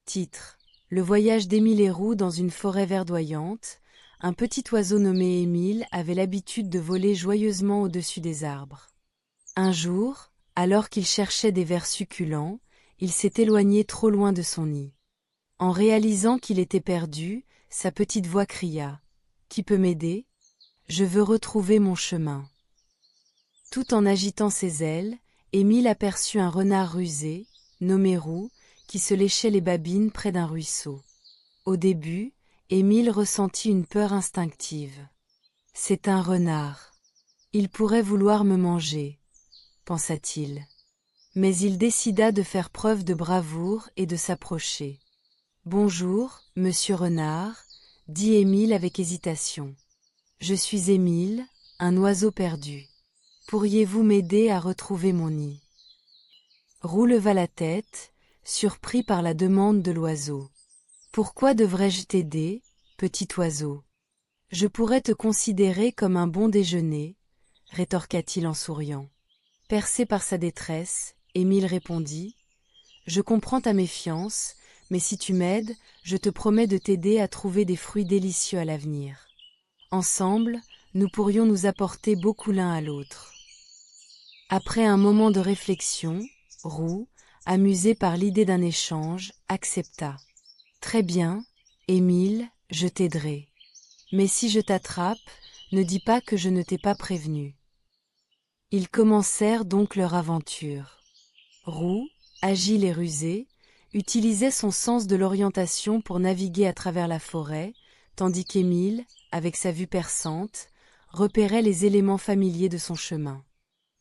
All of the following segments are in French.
Titre: Le voyage d'Émile Héroux dans une forêt verdoyante. Un petit oiseau nommé Émile avait l'habitude de voler joyeusement au-dessus des arbres. Un jour, alors qu'il cherchait des vers succulents, il s'est éloigné trop loin de son nid. En réalisant qu'il était perdu, sa petite voix cria: « Qui peut m'aider? Je veux retrouver mon chemin. » Tout en agitant ses ailes, Émile aperçut un renard rusé, nommé Roux, qui se léchait les babines près d'un ruisseau. Au début, Émile ressentit une peur instinctive. « C'est un renard. Il pourrait vouloir me manger, » pensa-t-il. Mais il décida de faire preuve de bravoure et de s'approcher. « Bonjour, monsieur Renard, » dit Émile avec hésitation. « Je suis Émile, un oiseau perdu. Pourriez-vous m'aider à retrouver mon nid ?» Roux leva la tête, surpris par la demande de l'oiseau. « Pourquoi devrais-je t'aider, petit oiseau? Je pourrais te considérer comme un bon déjeuner, » rétorqua-t-il en souriant. Percé par sa détresse, Émile répondit: « Je comprends ta méfiance, mais si tu m'aides, je te promets de t'aider à trouver des fruits délicieux à l'avenir. Ensemble, nous pourrions nous apporter beaucoup l'un à l'autre. » Après un moment de réflexion, Roux, amusé par l'idée d'un échange, accepta. « Très bien, Émile, je t'aiderai. Mais si je t'attrape, ne dis pas que je ne t'ai pas prévenu. » Ils commencèrent donc leur aventure. Roux, agile et rusé, utilisait son sens de l'orientation pour naviguer à travers la forêt, tandis qu'Émile, avec sa vue perçante, repérait les éléments familiers de son chemin.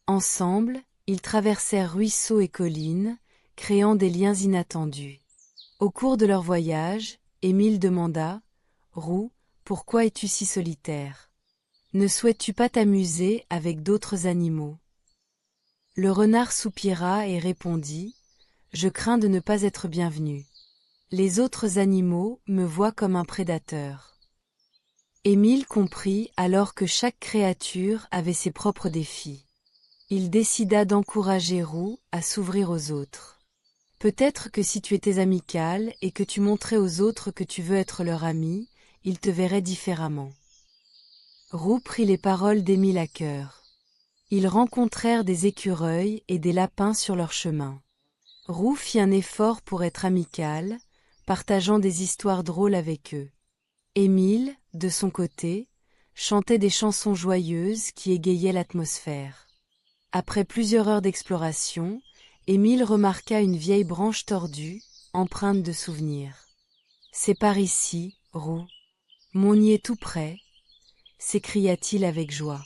Ensemble, ils traversèrent ruisseaux et collines, créant des liens inattendus. Au cours de leur voyage, Émile demanda: « Roux, pourquoi es-tu si solitaire? Ne souhaites-tu pas t'amuser avec d'autres animaux ?» Le renard soupira et répondit: « Je crains de ne pas être bienvenu. Les autres animaux me voient comme un prédateur. » Émile comprit alors que chaque créature avait ses propres défis. Il décida d'encourager Roux à s'ouvrir aux autres. « Peut-être que si tu étais amical et que tu montrais aux autres que tu veux être leur ami, ils te verraient différemment. » Roux prit les paroles d'Émile à cœur. Ils rencontrèrent des écureuils et des lapins sur leur chemin. Roux fit un effort pour être amical, partageant des histoires drôles avec eux. Émile, de son côté, chantait des chansons joyeuses qui égayaient l'atmosphère. Après plusieurs heures d'exploration, Émile remarqua une vieille branche tordue, empreinte de souvenirs. « C'est par ici, Roux. Mon nid est tout près, » s'écria-t-il avec joie.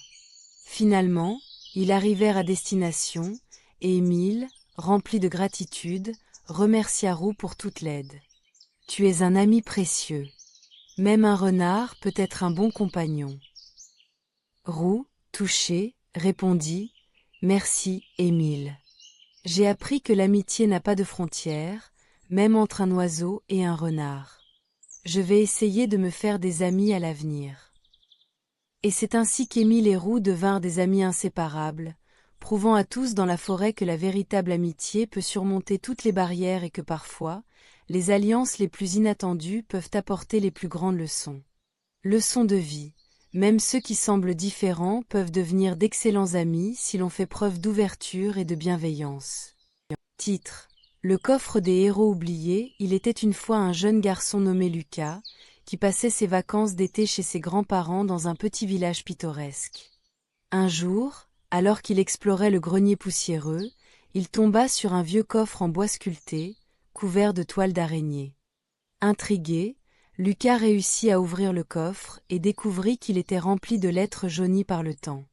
Finalement, ils arrivèrent à destination, et Émile, rempli de gratitude, remercia Roux pour toute l'aide. « Tu es un ami précieux. Même un renard peut être un bon compagnon. » Roux, touché, répondit: « Merci, Émile. J'ai appris que l'amitié n'a pas de frontières, même entre un oiseau et un renard. Je vais essayer de me faire des amis à l'avenir. » Et c'est ainsi qu'Émile et Roux devinrent des amis inséparables, prouvant à tous dans la forêt que la véritable amitié peut surmonter toutes les barrières et que parfois, les alliances les plus inattendues peuvent apporter les plus grandes leçons. Leçons de vie. Même ceux qui semblent différents peuvent devenir d'excellents amis si l'on fait preuve d'ouverture et de bienveillance. Titre: Le coffre des héros oubliés. Il était une fois un jeune garçon nommé Lucas, qui passait ses vacances d'été chez ses grands-parents dans un petit village pittoresque. Un jour, alors qu'il explorait le grenier poussiéreux, il tomba sur un vieux coffre en bois sculpté, couvert de toiles d'araignée. Intrigué, Lucas réussit à ouvrir le coffre et découvrit qu'il était rempli de lettres jaunies par le temps.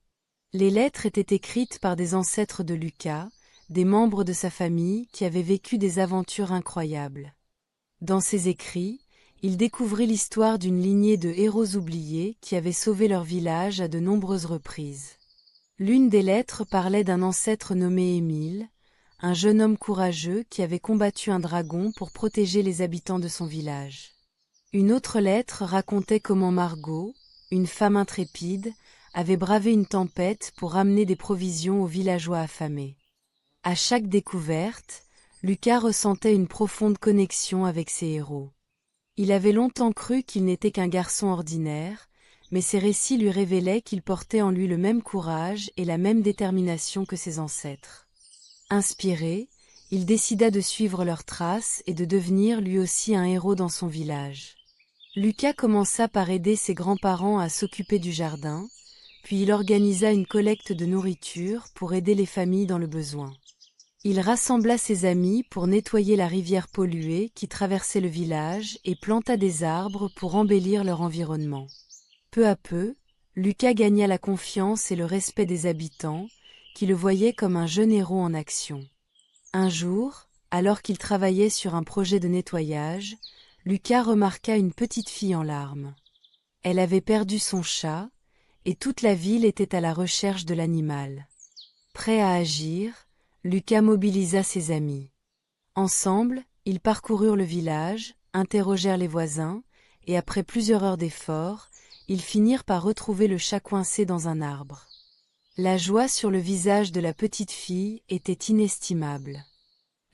Les lettres étaient écrites par des ancêtres de Lucas, des membres de sa famille qui avaient vécu des aventures incroyables. Dans ces écrits, il découvrit l'histoire d'une lignée de héros oubliés qui avaient sauvé leur village à de nombreuses reprises. L'une des lettres parlait d'un ancêtre nommé Émile, un jeune homme courageux qui avait combattu un dragon pour protéger les habitants de son village. Une autre lettre racontait comment Margot, une femme intrépide, avait bravé une tempête pour ramener des provisions aux villageois affamés. À chaque découverte, Lucas ressentait une profonde connexion avec ses héros. Il avait longtemps cru qu'il n'était qu'un garçon ordinaire, mais ses récits lui révélaient qu'il portait en lui le même courage et la même détermination que ses ancêtres. Inspiré, il décida de suivre leurs traces et de devenir lui aussi un héros dans son village. Lucas commença par aider ses grands-parents à s'occuper du jardin, puis il organisa une collecte de nourriture pour aider les familles dans le besoin. Il rassembla ses amis pour nettoyer la rivière polluée qui traversait le village et planta des arbres pour embellir leur environnement. Peu à peu, Lucas gagna la confiance et le respect des habitants, qui le voyaient comme un jeune héros en action. Un jour, alors qu'il travaillait sur un projet de nettoyage, Lucas remarqua une petite fille en larmes. Elle avait perdu son chat, et toute la ville était à la recherche de l'animal. Prêt à agir, Lucas mobilisa ses amis. Ensemble, ils parcoururent le village, interrogèrent les voisins, et après plusieurs heures d'efforts, ils finirent par retrouver le chat coincé dans un arbre. La joie sur le visage de la petite fille était inestimable.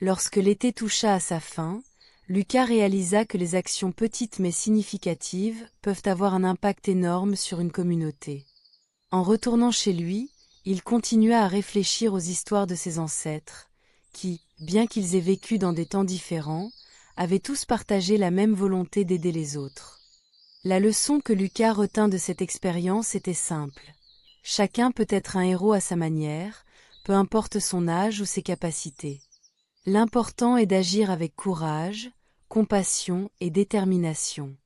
Lorsque l'été toucha à sa fin, Lucas réalisa que les actions petites mais significatives peuvent avoir un impact énorme sur une communauté. En retournant chez lui, il continua à réfléchir aux histoires de ses ancêtres, qui, bien qu'ils aient vécu dans des temps différents, avaient tous partagé la même volonté d'aider les autres. La leçon que Lucas retint de cette expérience était simple. Chacun peut être un héros à sa manière, peu importe son âge ou ses capacités. L'important est d'agir avec courage, compassion et détermination.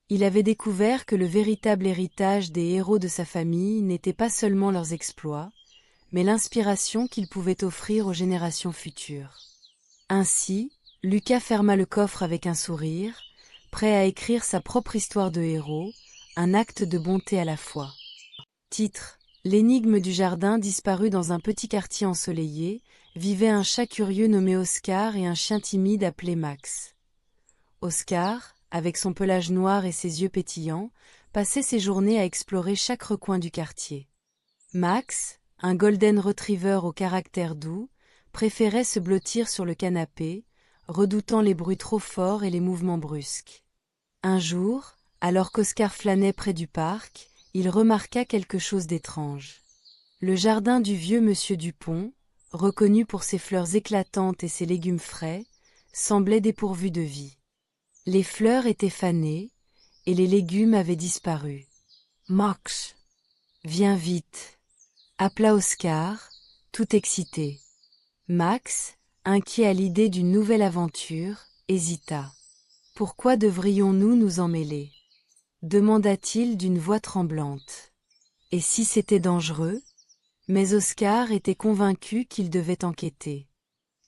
Il avait découvert que le véritable héritage des héros de sa famille n'était pas seulement leurs exploits, mais l'inspiration qu'ils pouvaient offrir aux générations futures. Ainsi, Lucas ferma le coffre avec un sourire, prêt à écrire sa propre histoire de héros, un acte de bonté à la fois. Titre: L'énigme du jardin disparu dans un petit quartier ensoleillé, vivait un chat curieux nommé Oscar et un chien timide appelé Max. Oscar, avec son pelage noir et ses yeux pétillants, passait ses journées à explorer chaque recoin du quartier. Max, un golden retriever au caractère doux, préférait se blottir sur le canapé, redoutant les bruits trop forts et les mouvements brusques. Un jour, alors qu'Oscar flânait près du parc, il remarqua quelque chose d'étrange. Le jardin du vieux monsieur Dupont, reconnu pour ses fleurs éclatantes et ses légumes frais, semblait dépourvu de vie. Les fleurs étaient fanées, et les légumes avaient disparu. « Max, viens vite !» appela Oscar, tout excité. Max, inquiet à l'idée d'une nouvelle aventure, hésita. « Pourquoi devrions-nous nous en mêler ?» demanda-t-il d'une voix tremblante. « Et si c'était dangereux ?» Mais Oscar était convaincu qu'il devait enquêter.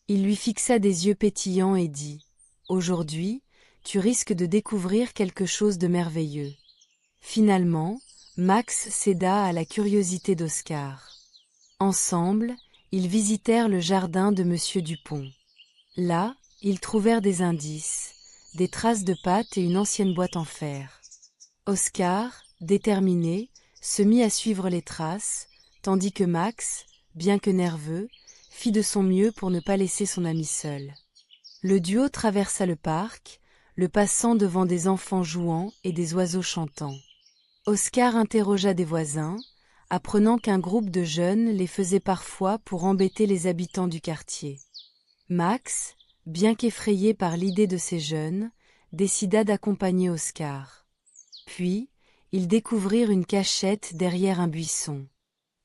Il lui fixa des yeux pétillants et dit « Aujourd'hui, tu risques de découvrir quelque chose de merveilleux. » Finalement, Max céda à la curiosité d'Oscar. Ensemble, ils visitèrent le jardin de Monsieur Dupont. Là, ils trouvèrent des indices, des traces de pattes et une ancienne boîte en fer. Oscar, déterminé, se mit à suivre les traces, tandis que Max, bien que nerveux, fit de son mieux pour ne pas laisser son ami seul. Le duo traversa le parc, le passant devant des enfants jouant et des oiseaux chantant. Oscar interrogea des voisins, apprenant qu'un groupe de jeunes les faisait parfois pour embêter les habitants du quartier. Max, bien qu'effrayé par l'idée de ces jeunes, décida d'accompagner Oscar. Puis, ils découvrirent une cachette derrière un buisson.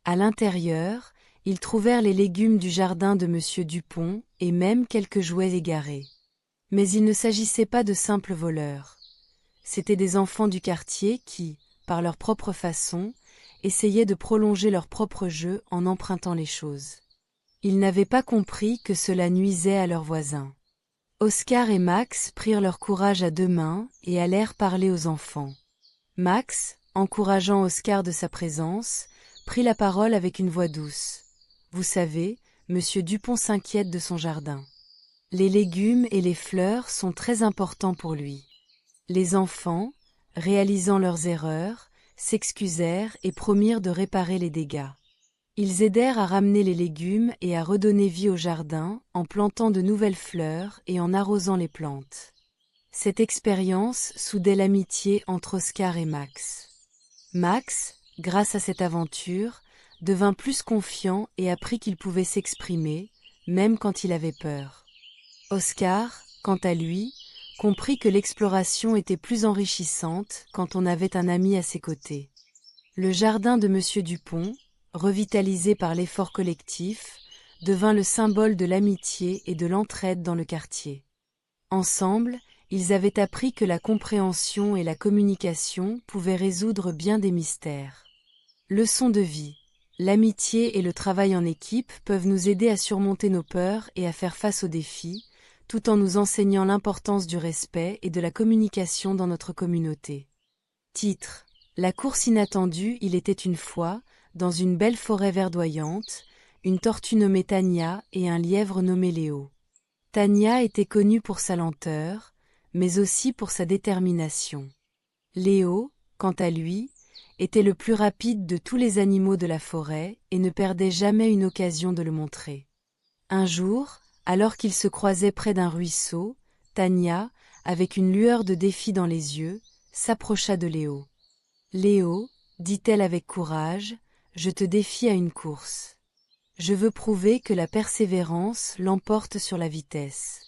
À l'intérieur, ils trouvèrent les légumes du jardin de Monsieur Dupont et même quelques jouets égarés. Mais il ne s'agissait pas de simples voleurs. C'étaient des enfants du quartier qui, par leur propre façon, essayaient de prolonger leur propre jeu en empruntant les choses. Ils n'avaient pas compris que cela nuisait à leurs voisins. Oscar et Max prirent leur courage à deux mains et allèrent parler aux enfants. Max, encourageant Oscar de sa présence, prit la parole avec une voix douce. « Vous savez, Monsieur Dupont s'inquiète de son jardin. Les légumes et les fleurs sont très importants pour lui. » Les enfants, réalisant leurs erreurs, s'excusèrent et promirent de réparer les dégâts. Ils aidèrent à ramener les légumes et à redonner vie au jardin en plantant de nouvelles fleurs et en arrosant les plantes. Cette expérience soudait l'amitié entre Oscar et Max. Max, grâce à cette aventure, devint plus confiant et apprit qu'il pouvait s'exprimer, même quand il avait peur. Oscar, quant à lui, comprit que l'exploration était plus enrichissante quand on avait un ami à ses côtés. Le jardin de Monsieur Dupont, revitalisé par l'effort collectif, devint le symbole de l'amitié et de l'entraide dans le quartier. Ensemble, ils avaient appris que la compréhension et la communication pouvaient résoudre bien des mystères. Leçon de vie. L'amitié et le travail en équipe peuvent nous aider à surmonter nos peurs et à faire face aux défis, tout en nous enseignant l'importance du respect et de la communication dans notre communauté. Titre: La course inattendue. Il était une fois, dans une belle forêt verdoyante, une tortue nommée Tania et un lièvre nommé Léo. Tania était connue pour sa lenteur, mais aussi pour sa détermination. Léo, quant à lui, était le plus rapide de tous les animaux de la forêt et ne perdait jamais une occasion de le montrer. Un jour, alors qu'ils se croisaient près d'un ruisseau, Tania, avec une lueur de défi dans les yeux, s'approcha de Léo. « Léo, dit-elle avec courage, je te défie à une course. Je veux prouver que la persévérance l'emporte sur la vitesse. »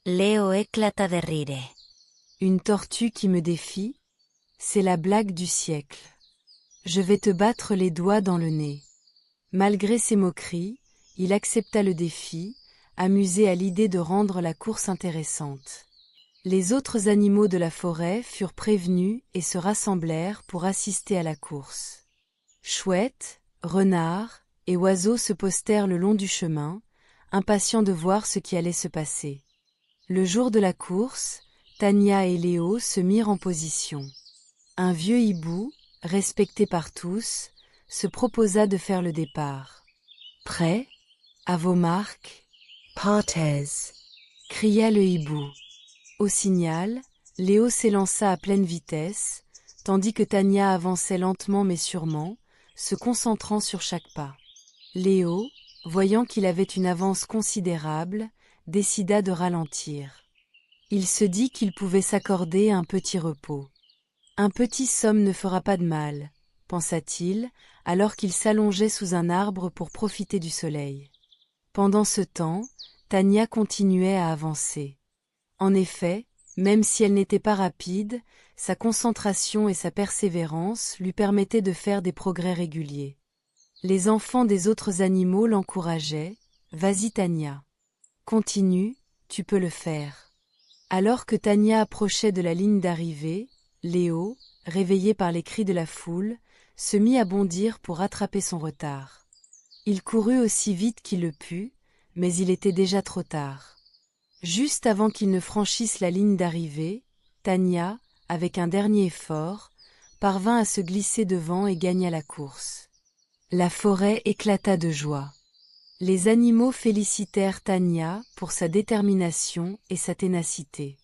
Léo éclata de rire. Une tortue qui me défie? C'est la blague du siècle. Je vais te battre les doigts dans le nez. Malgré ses moqueries, il accepta le défi, amusé à l'idée de rendre la course intéressante. Les autres animaux de la forêt furent prévenus et se rassemblèrent pour assister à la course. Chouettes, renards et oiseaux se postèrent le long du chemin, impatients de voir ce qui allait se passer. Le jour de la course, Tania et Léo se mirent en position. Un vieux hibou, respecté par tous, se proposa de faire le départ. « Prêt? À vos marques? Partez !» cria le hibou. Au signal, Léo s'élança à pleine vitesse, tandis que Tania avançait lentement mais sûrement, se concentrant sur chaque pas. Léo, voyant qu'il avait une avance considérable, décida de ralentir. Il se dit qu'il pouvait s'accorder un petit repos. Un petit somme ne fera pas de mal, pensa-t-il, alors qu'il s'allongeait sous un arbre pour profiter du soleil. Pendant ce temps, Tania continuait à avancer. En effet, même si elle n'était pas rapide, sa concentration et sa persévérance lui permettaient de faire des progrès réguliers. Les enfants des autres animaux l'encourageaient. « Vas-y Tania. Continue, tu peux le faire. » Alors que Tania approchait de la ligne d'arrivée, Léo, réveillé par les cris de la foule, se mit à bondir pour rattraper son retard. Il courut aussi vite qu'il le put, mais il était déjà trop tard. Juste avant qu'il ne franchisse la ligne d'arrivée, Tania, avec un dernier effort, parvint à se glisser devant et gagna la course. La forêt éclata de joie. Les animaux félicitèrent Tania pour sa détermination et sa ténacité.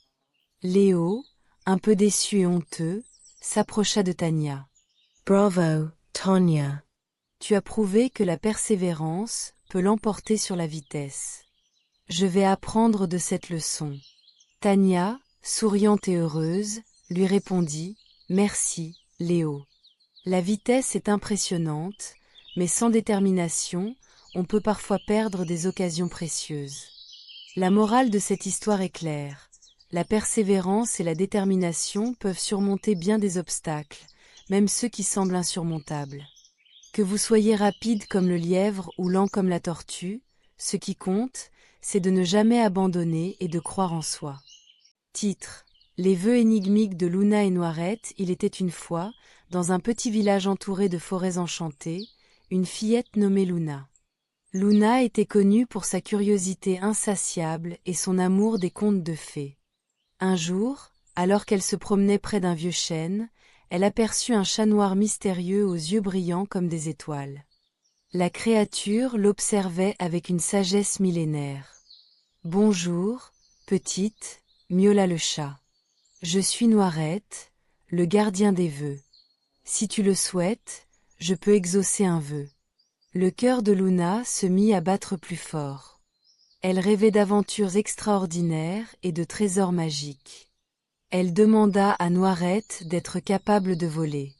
Léo, un peu déçu et honteux, s'approcha de Tania. « Bravo, Tania. Tu as prouvé que la persévérance peut l'emporter sur la vitesse. Je vais apprendre de cette leçon. » Tania, souriante et heureuse, lui répondit « Merci, Léo. La vitesse est impressionnante, mais sans détermination, on peut parfois perdre des occasions précieuses. » La morale de cette histoire est claire. La persévérance et la détermination peuvent surmonter bien des obstacles, même ceux qui semblent insurmontables. Que vous soyez rapide comme le lièvre ou lent comme la tortue, ce qui compte, c'est de ne jamais abandonner et de croire en soi. Titre: Les vœux énigmiques de Luna et Noirette. Il était une fois, dans un petit village entouré de forêts enchantées, une fillette nommée Luna. Luna était connue pour sa curiosité insatiable et son amour des contes de fées. Un jour, alors qu'elle se promenait près d'un vieux chêne, elle aperçut un chat noir mystérieux aux yeux brillants comme des étoiles. La créature l'observait avec une sagesse millénaire. « Bonjour, petite, » miaula le chat. « Je suis Noirette, le gardien des vœux. Si tu le souhaites, je peux exaucer un vœu. » Le cœur de Luna se mit à battre plus fort. Elle rêvait d'aventures extraordinaires et de trésors magiques. Elle demanda à Noirette d'être capable de voler.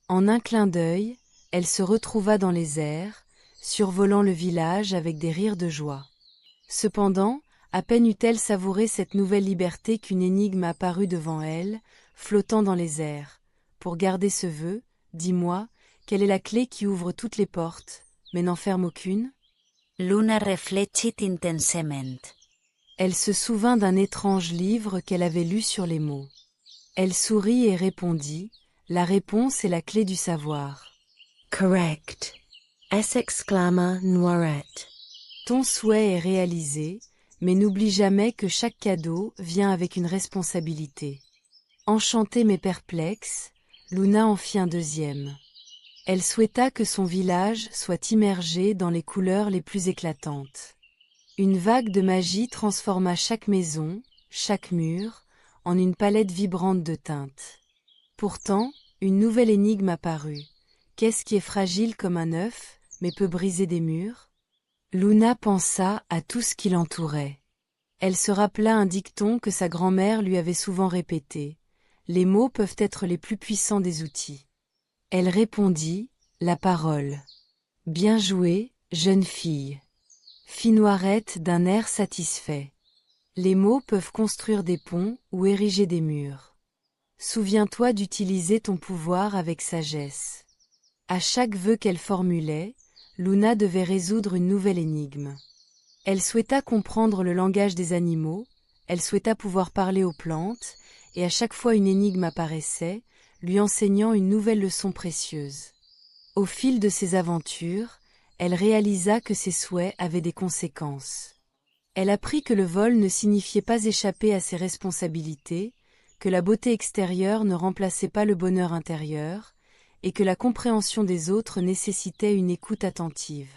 En un clin d'œil, elle se retrouva dans les airs, survolant le village avec des rires de joie. Cependant, à peine eut-elle savouré cette nouvelle liberté qu'une énigme apparut devant elle, flottant dans les airs. Pour garder ce vœu, dis-moi, quelle est la clé qui ouvre toutes les portes, mais n'en ferme aucune? Luna reflexit intensement. Elle se souvint d'un étrange livre qu'elle avait lu sur les mots. Elle sourit et répondit, la réponse est la clé du savoir. Correct. Exclama Noirette. Ton souhait est réalisé, mais n'oublie jamais que chaque cadeau vient avec une responsabilité. Enchantée mais perplexe, Luna en fit un deuxième. Elle souhaita que son village soit immergé dans les couleurs les plus éclatantes. Une vague de magie transforma chaque maison, chaque mur, en une palette vibrante de teintes. Pourtant, une nouvelle énigme apparut. Qu'est-ce qui est fragile comme un œuf, mais peut briser des murs? Luna pensa à tout ce qui l'entourait. Elle se rappela un dicton que sa grand-mère lui avait souvent répété. Les mots peuvent être les plus puissants des outils. Elle répondit, la parole. Bien joué, jeune fille. Fit Noirette d'un air satisfait. Les mots peuvent construire des ponts ou ériger des murs. Souviens-toi d'utiliser ton pouvoir avec sagesse. À chaque vœu qu'elle formulait, Luna devait résoudre une nouvelle énigme. Elle souhaita comprendre le langage des animaux, elle souhaita pouvoir parler aux plantes, et à chaque fois une énigme apparaissait, lui enseignant une nouvelle leçon précieuse. Au fil de ses aventures, elle réalisa que ses souhaits avaient des conséquences. Elle apprit que le vol ne signifiait pas échapper à ses responsabilités, que la beauté extérieure ne remplaçait pas le bonheur intérieur, et que la compréhension des autres nécessitait une écoute attentive.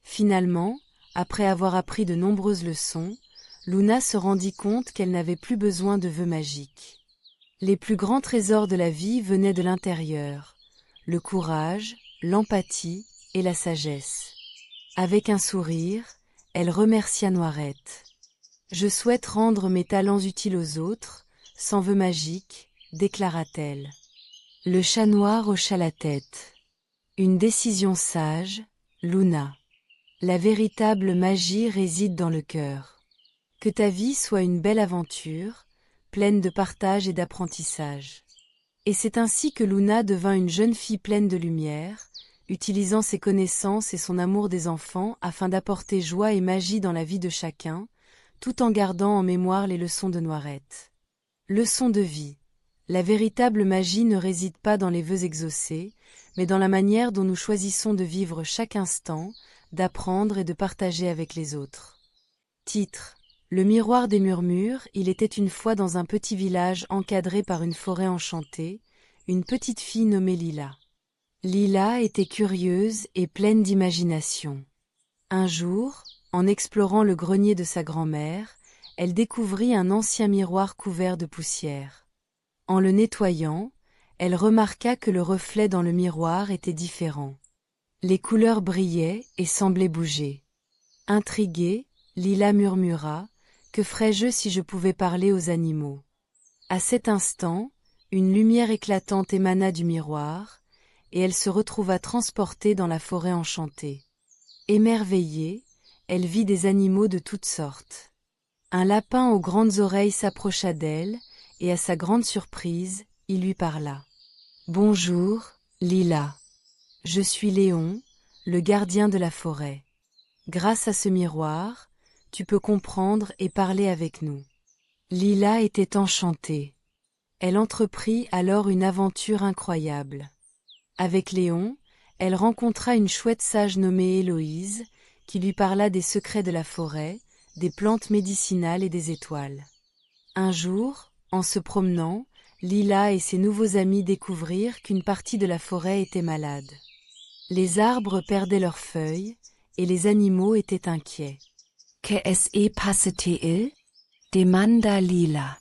Finalement, après avoir appris de nombreuses leçons, Luna se rendit compte qu'elle n'avait plus besoin de vœux magiques. Les plus grands trésors de la vie venaient de l'intérieur, le courage, l'empathie et la sagesse. Avec un sourire, elle remercia Noirette. « Je souhaite rendre mes talents utiles aux autres, sans vœux magiques, déclara-t-elle. Le chat noir hocha la tête. Une décision sage, Luna. La véritable magie réside dans le cœur. Que ta vie soit une belle aventure, pleine de partage et d'apprentissage. Et c'est ainsi que Luna devint une jeune fille pleine de lumière, utilisant ses connaissances et son amour des enfants afin d'apporter joie et magie dans la vie de chacun, tout en gardant en mémoire les leçons de Noirette. Leçon de vie. La véritable magie ne réside pas dans les vœux exaucés, mais dans la manière dont nous choisissons de vivre chaque instant, d'apprendre et de partager avec les autres. Titre. Le miroir des murmures. Il était une fois dans un petit village encadré par une forêt enchantée, une petite fille nommée Lila. Lila était curieuse et pleine d'imagination. Un jour, en explorant le grenier de sa grand-mère, elle découvrit un ancien miroir couvert de poussière. En le nettoyant, elle remarqua que le reflet dans le miroir était différent. Les couleurs brillaient et semblaient bouger. Intriguée, Lila murmura « Que ferais-je si je pouvais parler aux animaux ?» À cet instant, une lumière éclatante émana du miroir, et elle se retrouva transportée dans la forêt enchantée. Émerveillée, elle vit des animaux de toutes sortes. Un lapin aux grandes oreilles s'approcha d'elle, et à sa grande surprise, il lui parla. « Bonjour, Lila. Je suis Léon, le gardien de la forêt. Grâce à ce miroir, tu peux comprendre et parler avec nous. » Lila était enchantée. Elle entreprit alors une aventure incroyable. Avec Léon, elle rencontra une chouette sage nommée Héloïse, qui lui parla des secrets de la forêt, des plantes médicinales et des étoiles. Un jour, en se promenant, Lila et ses nouveaux amis découvrirent qu'une partie de la forêt était malade. Les arbres perdaient leurs feuilles, et les animaux étaient inquiets. « Qu'est-ce passe-t-il » demanda Lila.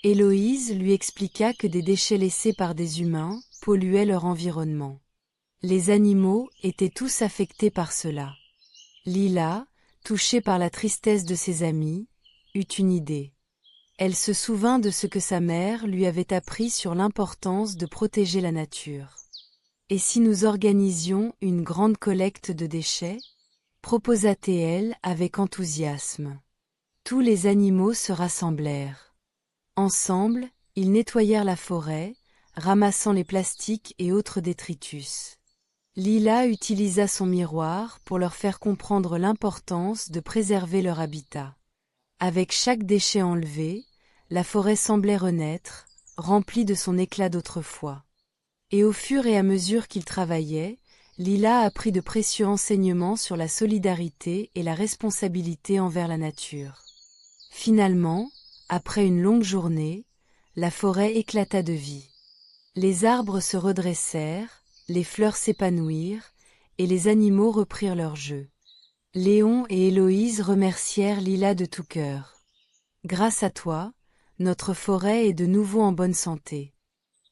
Héloïse lui expliqua que des déchets laissés par des humains polluaient leur environnement. Les animaux étaient tous affectés par cela. Lila, touchée par la tristesse de ses amis, eut une idée. Elle se souvint de ce que sa mère lui avait appris sur l'importance de protéger la nature. « Et si nous organisions une grande collecte de déchets ?» proposa-t-elle avec enthousiasme. Tous les animaux se rassemblèrent. Ensemble, ils nettoyèrent la forêt, ramassant les plastiques et autres détritus. Lila utilisa son miroir pour leur faire comprendre l'importance de préserver leur habitat. Avec chaque déchet enlevé, la forêt semblait renaître, remplie de son éclat d'autrefois. Et au fur et à mesure qu'ils travaillaient, Lila apprit de précieux enseignements sur la solidarité et la responsabilité envers la nature. Finalement, après une longue journée, la forêt éclata de vie. Les arbres se redressèrent, les fleurs s'épanouirent, et les animaux reprirent leur jeu. Léon et Héloïse remercièrent Lila de tout cœur. « Grâce à toi, notre forêt est de nouveau en bonne santé. »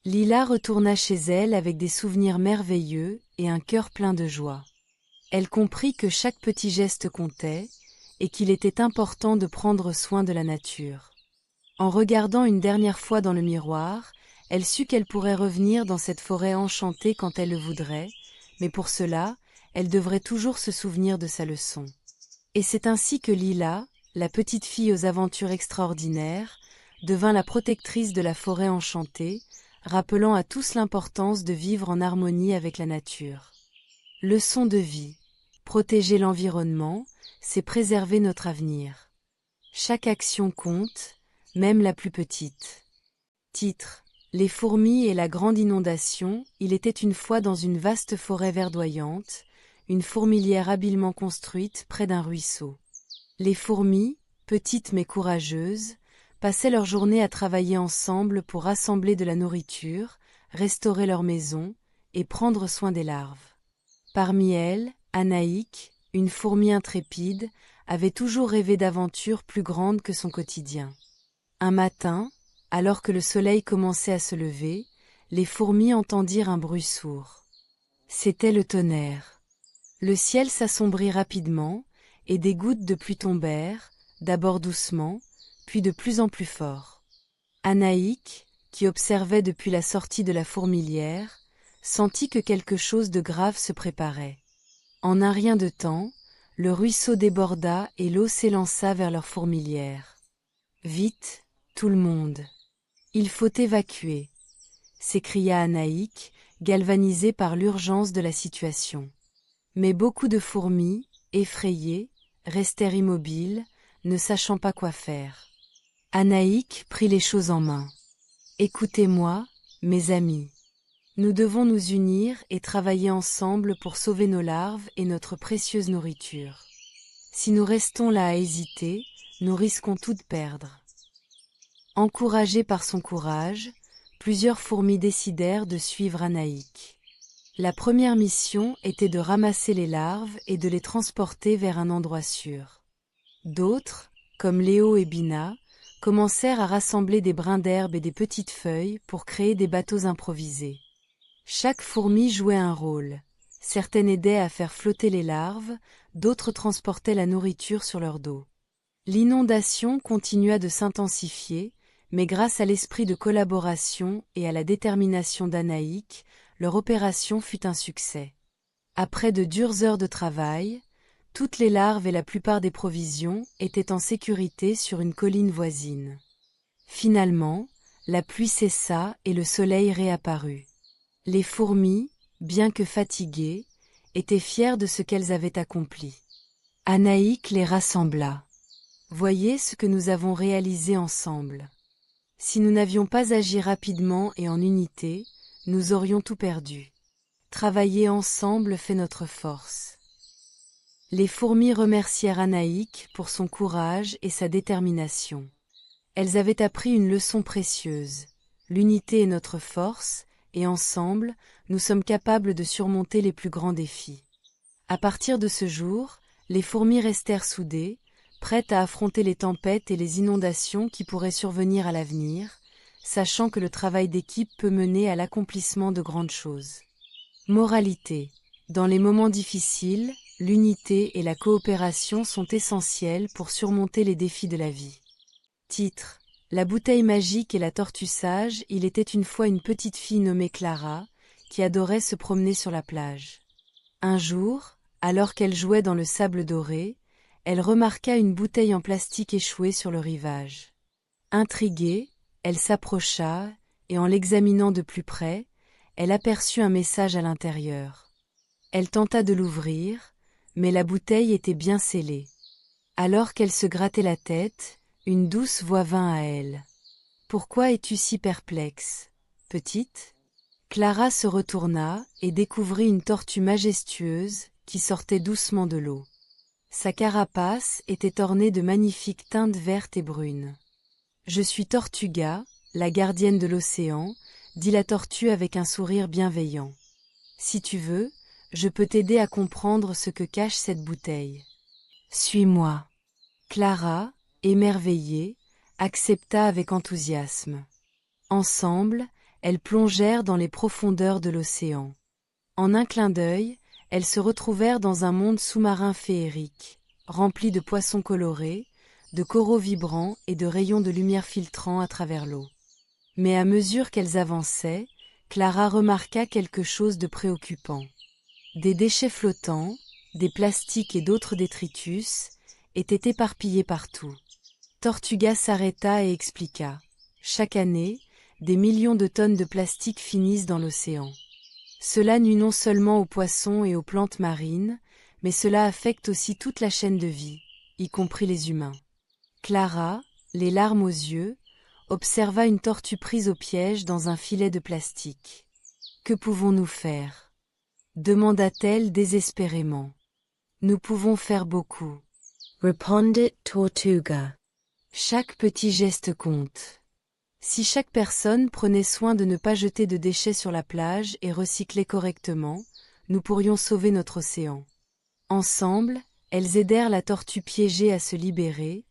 Lila retourna chez elle avec des souvenirs merveilleux et un cœur plein de joie. Elle comprit que chaque petit geste comptait et qu'il était important de prendre soin de la nature. En regardant une dernière fois dans le miroir, elle sut qu'elle pourrait revenir dans cette forêt enchantée quand elle le voudrait, mais pour cela, elle devrait toujours se souvenir de sa leçon. Et c'est ainsi que Lila, la petite fille aux aventures extraordinaires, devint la protectrice de la forêt enchantée, rappelant à tous l'importance de vivre en harmonie avec la nature. Leçon de vie. Protéger l'environnement, c'est préserver notre avenir. Chaque action compte, même la plus petite. Titre. Les fourmis et la grande inondation. Il était une fois dans une vaste forêt verdoyante, une fourmilière habilement construite près d'un ruisseau. Les fourmis, petites mais courageuses, passaient leur journée à travailler ensemble pour rassembler de la nourriture, restaurer leur maison et prendre soin des larves. Parmi elles, Anaïk, une fourmi intrépide, avait toujours rêvé d'aventures plus grandes que son quotidien. Un matin, alors que le soleil commençait à se lever, les fourmis entendirent un bruit sourd. C'était le tonnerre. Le ciel s'assombrit rapidement, et des gouttes de pluie tombèrent, d'abord doucement, puis de plus en plus fort. Anaïk, qui observait depuis la sortie de la fourmilière, sentit que quelque chose de grave se préparait. En un rien de temps, le ruisseau déborda et l'eau s'élança vers leur fourmilière. « Vite, tout le monde! Il faut évacuer !» s'écria Anaïk, galvanisée par l'urgence de la situation. Mais beaucoup de fourmis, effrayées, restèrent immobiles, ne sachant pas quoi faire. Anaïk prit les choses en main. « Écoutez-moi, mes amis. Nous devons nous unir et travailler ensemble pour sauver nos larves et notre précieuse nourriture. Si nous restons là à hésiter, nous risquons tout de perdre. » Encouragées par son courage, plusieurs fourmis décidèrent de suivre Anaïk. La première mission était de ramasser les larves et de les transporter vers un endroit sûr. D'autres, comme Léo et Bina, commencèrent à rassembler des brins d'herbe et des petites feuilles pour créer des bateaux improvisés. Chaque fourmi jouait un rôle. Certaines aidaient à faire flotter les larves, d'autres transportaient la nourriture sur leur dos. L'inondation continua de s'intensifier, mais grâce à l'esprit de collaboration et à la détermination d'Anaïk, leur opération fut un succès. Après de dures heures de travail, toutes les larves et la plupart des provisions étaient en sécurité sur une colline voisine. Finalement, la pluie cessa et le soleil réapparut. Les fourmis, bien que fatiguées, étaient fières de ce qu'elles avaient accompli. Anaïk les rassembla. « Voyez ce que nous avons réalisé ensemble. Si nous n'avions pas agi rapidement et en unité, nous aurions tout perdu. Travailler ensemble fait notre force. » Les fourmis remercièrent Anaïk pour son courage et sa détermination. Elles avaient appris une leçon précieuse. L'unité est notre force, et ensemble, nous sommes capables de surmonter les plus grands défis. À partir de ce jour, les fourmis restèrent soudées, prêtes à affronter les tempêtes et les inondations qui pourraient survenir à l'avenir, sachant que le travail d'équipe peut mener à l'accomplissement de grandes choses. Moralité. Dans les moments difficiles, l'unité et la coopération sont essentielles pour surmonter les défis de la vie. Titre. La bouteille magique et la tortue sage. Il était une fois une petite fille nommée Clara, qui adorait se promener sur la plage. Un jour, alors qu'elle jouait dans le sable doré, elle remarqua une bouteille en plastique échouée sur le rivage. Intriguée, elle s'approcha, et en l'examinant de plus près, elle aperçut un message à l'intérieur. Elle tenta de l'ouvrir, mais la bouteille était bien scellée. Alors qu'elle se grattait la tête, une douce voix vint à elle. « Pourquoi es-tu si perplexe, petite ?» Clara se retourna et découvrit une tortue majestueuse qui sortait doucement de l'eau. Sa carapace était ornée de magnifiques teintes vertes et brunes. « Je suis Tortuga, la gardienne de l'océan, » dit la tortue avec un sourire bienveillant. « Si tu veux, je peux t'aider à comprendre ce que cache cette bouteille. Suis-moi. » Clara, émerveillée, accepta avec enthousiasme. Ensemble, elles plongèrent dans les profondeurs de l'océan. En un clin d'œil, elles se retrouvèrent dans un monde sous-marin féerique, rempli de poissons colorés, de coraux vibrants et de rayons de lumière filtrant à travers l'eau. Mais à mesure qu'elles avançaient, Clara remarqua quelque chose de préoccupant. Des déchets flottants, des plastiques et d'autres détritus, étaient éparpillés partout. Tortuga s'arrêta et expliqua. Chaque année, des millions de tonnes de plastique finissent dans l'océan. Cela nuit non seulement aux poissons et aux plantes marines, mais cela affecte aussi toute la chaîne de vie, y compris les humains. Clara, les larmes aux yeux, observa une tortue prise au piège dans un filet de plastique. « Que pouvons-nous faire ?» demanda-t-elle désespérément. « Nous pouvons faire beaucoup. » Respondit Tortuga. Chaque petit geste compte. Si chaque personne prenait soin de ne pas jeter de déchets sur la plage et recycler correctement, nous pourrions sauver notre océan. Ensemble, elles aidèrent la tortue piégée à se libérer,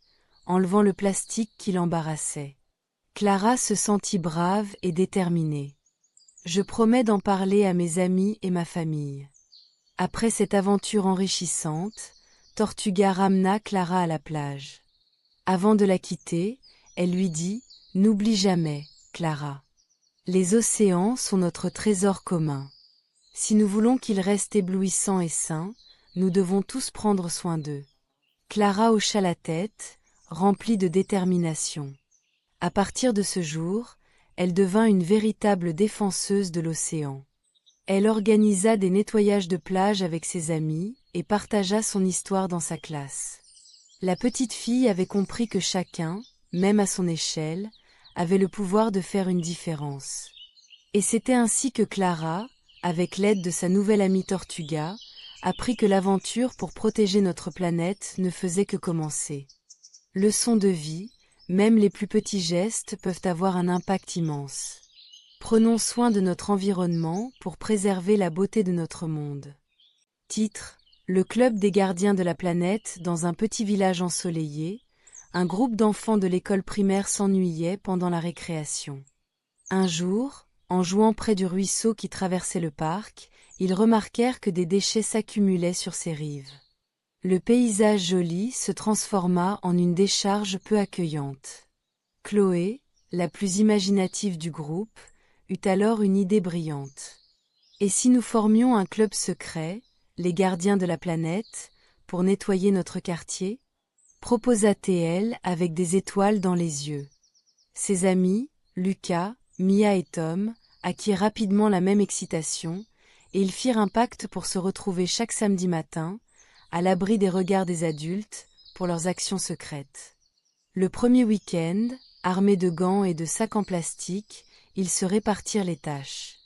enlevant le plastique qui l'embarrassait. Clara se sentit brave et déterminée. « Je promets d'en parler à mes amis et ma famille. » Après cette aventure enrichissante, Tortuga ramena Clara à la plage. Avant de la quitter, elle lui dit « N'oublie jamais, Clara. Les océans sont notre trésor commun. Si nous voulons qu'ils restent éblouissants et sains, nous devons tous prendre soin d'eux. » Clara hocha la tête, remplie de détermination. À partir de ce jour, elle devint une véritable défenseuse de l'océan. Elle organisa des nettoyages de plage avec ses amis et partagea son histoire dans sa classe. La petite fille avait compris que chacun, même à son échelle, avait le pouvoir de faire une différence. Et c'était ainsi que Clara, avec l'aide de sa nouvelle amie Tortuga, apprit que l'aventure pour protéger notre planète ne faisait que commencer. Leçon de vie, même les plus petits gestes peuvent avoir un impact immense. Prenons soin de notre environnement pour préserver la beauté de notre monde. Titre: Le club des gardiens de la planète dans un petit village ensoleillé. Un groupe d'enfants de l'école primaire s'ennuyait pendant la récréation. Un jour, en jouant près du ruisseau qui traversait le parc, ils remarquèrent que des déchets s'accumulaient sur ses rives. Le paysage joli se transforma en une décharge peu accueillante. Chloé, la plus imaginative du groupe, eut alors une idée brillante. Et si nous formions un club secret, les gardiens de la planète, pour nettoyer notre quartier? Proposa-t-elle avec des étoiles dans les yeux. Ses amis, Lucas, Mia et Tom, acquirent rapidement la même excitation, et ils firent un pacte pour se retrouver chaque samedi matin, à l'abri des regards des adultes, pour leurs actions secrètes. Le premier week-end, armés de gants et de sacs en plastique, ils se répartirent les tâches.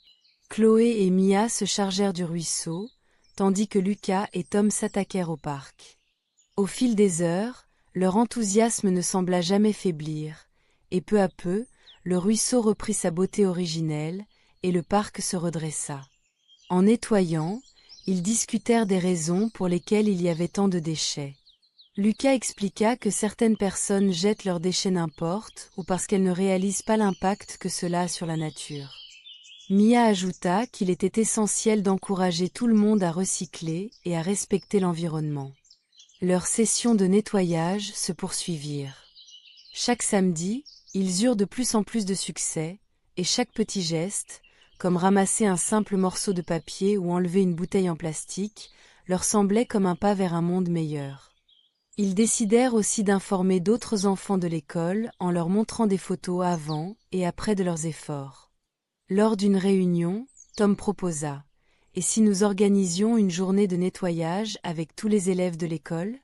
Chloé et Mia se chargèrent du ruisseau, tandis que Lucas et Tom s'attaquèrent au parc. Au fil des heures, leur enthousiasme ne sembla jamais faiblir, et peu à peu, le ruisseau reprit sa beauté originelle, et le parc se redressa. En nettoyant, ils discutèrent des raisons pour lesquelles il y avait tant de déchets. Lucas expliqua que certaines personnes jettent leurs déchets n'importe ou parce qu'elles ne réalisent pas l'impact que cela a sur la nature. Mia ajouta qu'il était essentiel d'encourager tout le monde à recycler et à respecter l'environnement. Leurs sessions de nettoyage se poursuivirent. Chaque samedi, ils eurent de plus en plus de succès, et chaque petit geste, comme ramasser un simple morceau de papier ou enlever une bouteille en plastique, leur semblait comme un pas vers un monde meilleur. Ils décidèrent aussi d'informer d'autres enfants de l'école en leur montrant des photos avant et après de leurs efforts. Lors d'une réunion, Tom proposa « Et si nous organisions une journée de nettoyage avec tous les élèves de l'école ?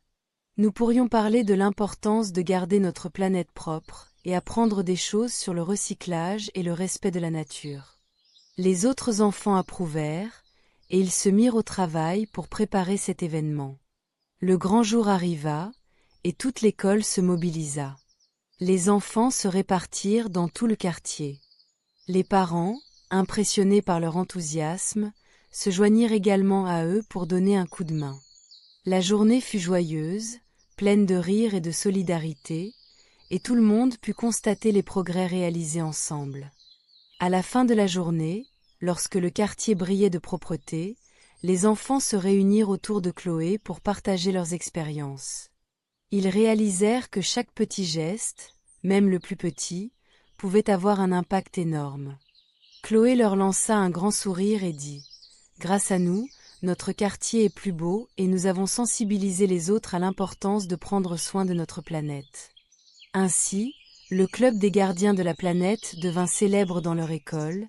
Nous pourrions parler de l'importance de garder notre planète propre et apprendre des choses sur le recyclage et le respect de la nature. » Les autres enfants approuvèrent, et ils se mirent au travail pour préparer cet événement. Le grand jour arriva, et toute l'école se mobilisa. Les enfants se répartirent dans tout le quartier. Les parents, impressionnés par leur enthousiasme, se joignirent également à eux pour donner un coup de main. La journée fut joyeuse, pleine de rires et de solidarité, et tout le monde put constater les progrès réalisés ensemble. À la fin de la journée, lorsque le quartier brillait de propreté, les enfants se réunirent autour de Chloé pour partager leurs expériences. Ils réalisèrent que chaque petit geste, même le plus petit, pouvait avoir un impact énorme. Chloé leur lança un grand sourire et dit « Grâce à nous, notre quartier est plus beau et nous avons sensibilisé les autres à l'importance de prendre soin de notre planète. » Ainsi, le club des gardiens de la planète devint célèbre dans leur école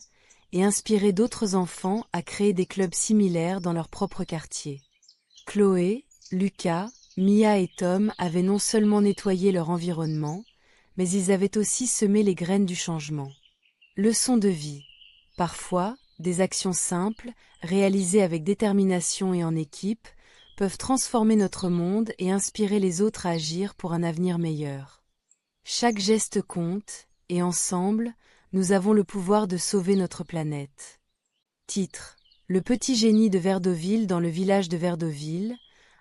et inspirait d'autres enfants à créer des clubs similaires dans leur propre quartier. Chloé, Lucas, Mia et Tom avaient non seulement nettoyé leur environnement, mais ils avaient aussi semé les graines du changement. Leçon de vie. Parfois, des actions simples, réalisées avec détermination et en équipe, peuvent transformer notre monde et inspirer les autres à agir pour un avenir meilleur. Chaque geste compte, et ensemble, nous avons le pouvoir de sauver notre planète. Titre : Le petit génie de Verdoville. Dans le village de Verdoville,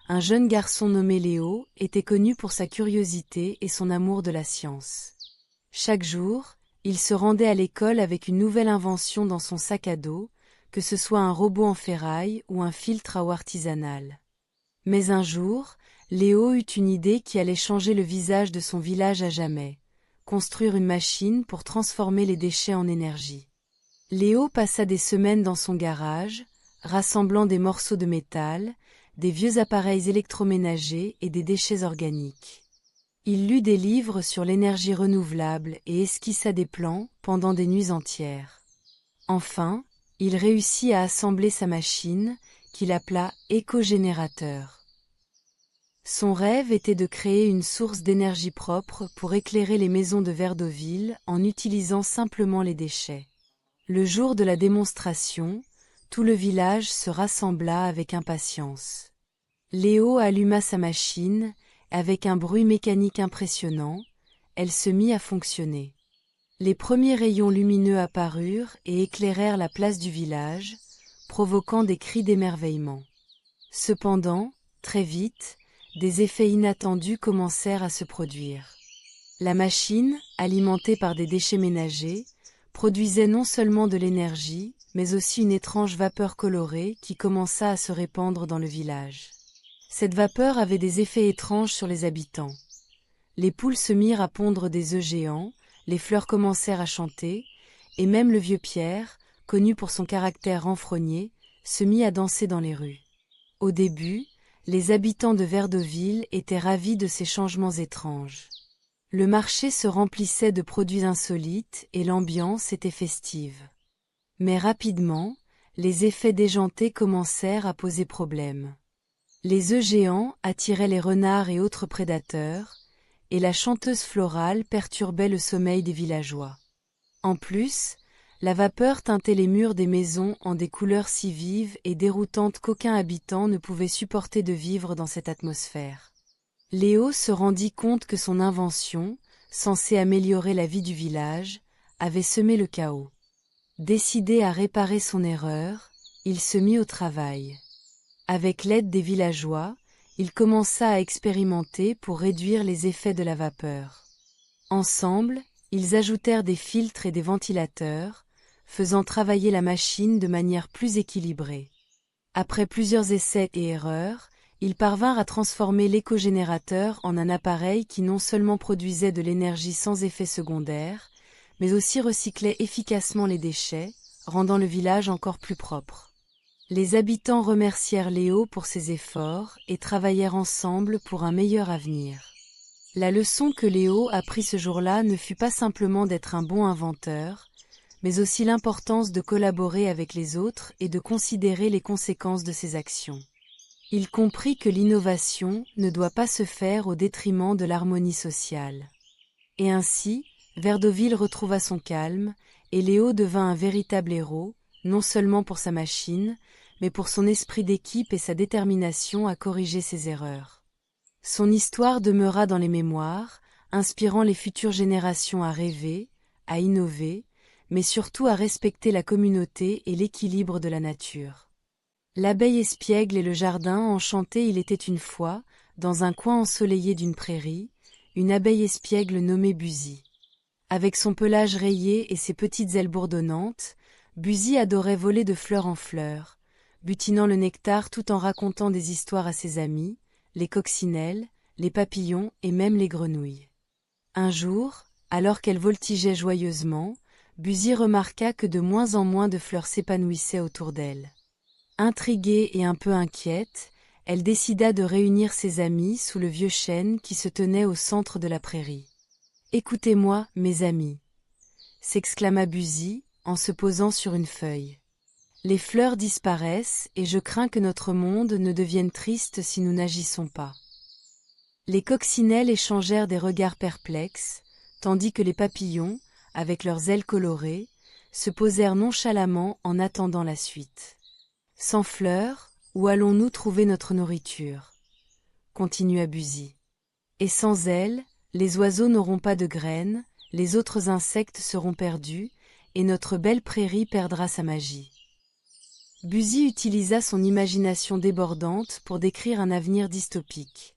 un jeune garçon nommé Léo était connu pour sa curiosité et son amour de la science. Chaque jour, il se rendait à l'école avec une nouvelle invention dans son sac à dos, que ce soit un robot en ferraille ou un filtre à eau artisanal. Mais un jour, Léo eut une idée qui allait changer le visage de son village à jamais: construire une machine pour transformer les déchets en énergie. Léo passa des semaines dans son garage, rassemblant des morceaux de métal, des vieux appareils électroménagers et des déchets organiques. Il lut des livres sur l'énergie renouvelable et esquissa des plans pendant des nuits entières. Enfin, il réussit à assembler sa machine, qu'il appela éco-générateur. Son rêve était de créer une source d'énergie propre pour éclairer les maisons de Verdoville en utilisant simplement les déchets. Le jour de la démonstration, tout le village se rassembla avec impatience. Léo alluma sa machine, avec un bruit mécanique impressionnant, elle se mit à fonctionner. Les premiers rayons lumineux apparurent et éclairèrent la place du village, provoquant des cris d'émerveillement. Cependant, très vite, des effets inattendus commencèrent à se produire. La machine, alimentée par des déchets ménagers, produisait non seulement de l'énergie, mais aussi une étrange vapeur colorée qui commença à se répandre dans le village. Cette vapeur avait des effets étranges sur les habitants. Les poules se mirent à pondre des œufs géants, les fleurs commencèrent à chanter, et même le vieux Pierre, connu pour son caractère renfrogné, se mit à danser dans les rues. Au début, les habitants de Verdoville étaient ravis de ces changements étranges. Le marché se remplissait de produits insolites et l'ambiance était festive. Mais rapidement, les effets déjantés commencèrent à poser problème. Les œufs géants attiraient les renards et autres prédateurs, et la chanteuse florale perturbait le sommeil des villageois. En plus, la vapeur teintait les murs des maisons en des couleurs si vives et déroutantes qu'aucun habitant ne pouvait supporter de vivre dans cette atmosphère. Léo se rendit compte que son invention, censée améliorer la vie du village, avait semé le chaos. Décidé à réparer son erreur, il se mit au travail. Avec l'aide des villageois, il commença à expérimenter pour réduire les effets de la vapeur. Ensemble, ils ajoutèrent des filtres et des ventilateurs, faisant travailler la machine de manière plus équilibrée. Après plusieurs essais et erreurs, ils parvinrent à transformer l'écogénérateur en un appareil qui non seulement produisait de l'énergie sans effet secondaire, mais aussi recyclait efficacement les déchets, rendant le village encore plus propre. Les habitants remercièrent Léo pour ses efforts et travaillèrent ensemble pour un meilleur avenir. La leçon que Léo apprit ce jour-là ne fut pas simplement d'être un bon inventeur, mais aussi l'importance de collaborer avec les autres et de considérer les conséquences de ses actions. Il comprit que l'innovation ne doit pas se faire au détriment de l'harmonie sociale. Et ainsi, Verdoville retrouva son calme, et Léo devint un véritable héros, non seulement pour sa machine, mais pour son esprit d'équipe et sa détermination à corriger ses erreurs. Son histoire demeura dans les mémoires, inspirant les futures générations à rêver, à innover, mais surtout à respecter la communauté et l'équilibre de la nature. L'abeille espiègle et le jardin enchanté. Il était une fois, dans un coin ensoleillé d'une prairie, une abeille espiègle nommée Buzy. Avec son pelage rayé et ses petites ailes bourdonnantes, Buzy adorait voler de fleur en fleur, butinant le nectar tout en racontant des histoires à ses amis, les coccinelles, les papillons et même les grenouilles. Un jour, alors qu'elle voltigeait joyeusement, Buzy remarqua que de moins en moins de fleurs s'épanouissaient autour d'elle. Intriguée et un peu inquiète, elle décida de réunir ses amis sous le vieux chêne qui se tenait au centre de la prairie. « Écoutez-moi, mes amis !» s'exclama Buzy en se posant sur une feuille. « Les fleurs disparaissent et je crains que notre monde ne devienne triste si nous n'agissons pas. » Les coccinelles échangèrent des regards perplexes, tandis que les papillons, avec leurs ailes colorées, se posèrent nonchalamment en attendant la suite. « Sans fleurs, où allons-nous trouver notre nourriture ?» continua Buzy. « Et sans elles, les oiseaux n'auront pas de graines, les autres insectes seront perdus, et notre belle prairie perdra sa magie. » Buzy utilisa son imagination débordante pour décrire un avenir dystopique.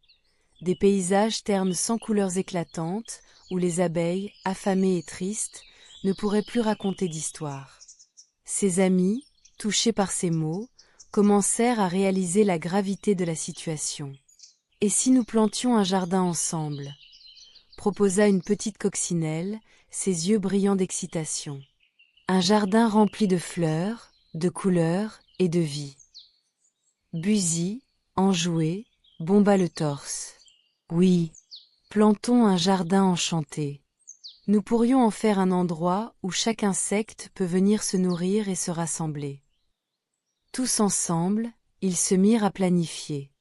Des paysages ternes sans couleurs éclatantes, où les abeilles, affamées et tristes, ne pourraient plus raconter d'histoire. Ses amis, touchés par ces mots, commencèrent à réaliser la gravité de la situation. « Et si nous plantions un jardin ensemble ?» proposa une petite coccinelle, ses yeux brillants d'excitation. « Un jardin rempli de fleurs, de couleurs et de vie. » Buzy, enjoué, bomba le torse. « Oui, plantons un jardin enchanté. Nous pourrions en faire un endroit où chaque insecte peut venir se nourrir et se rassembler. » Tous ensemble, ils se mirent à planifier.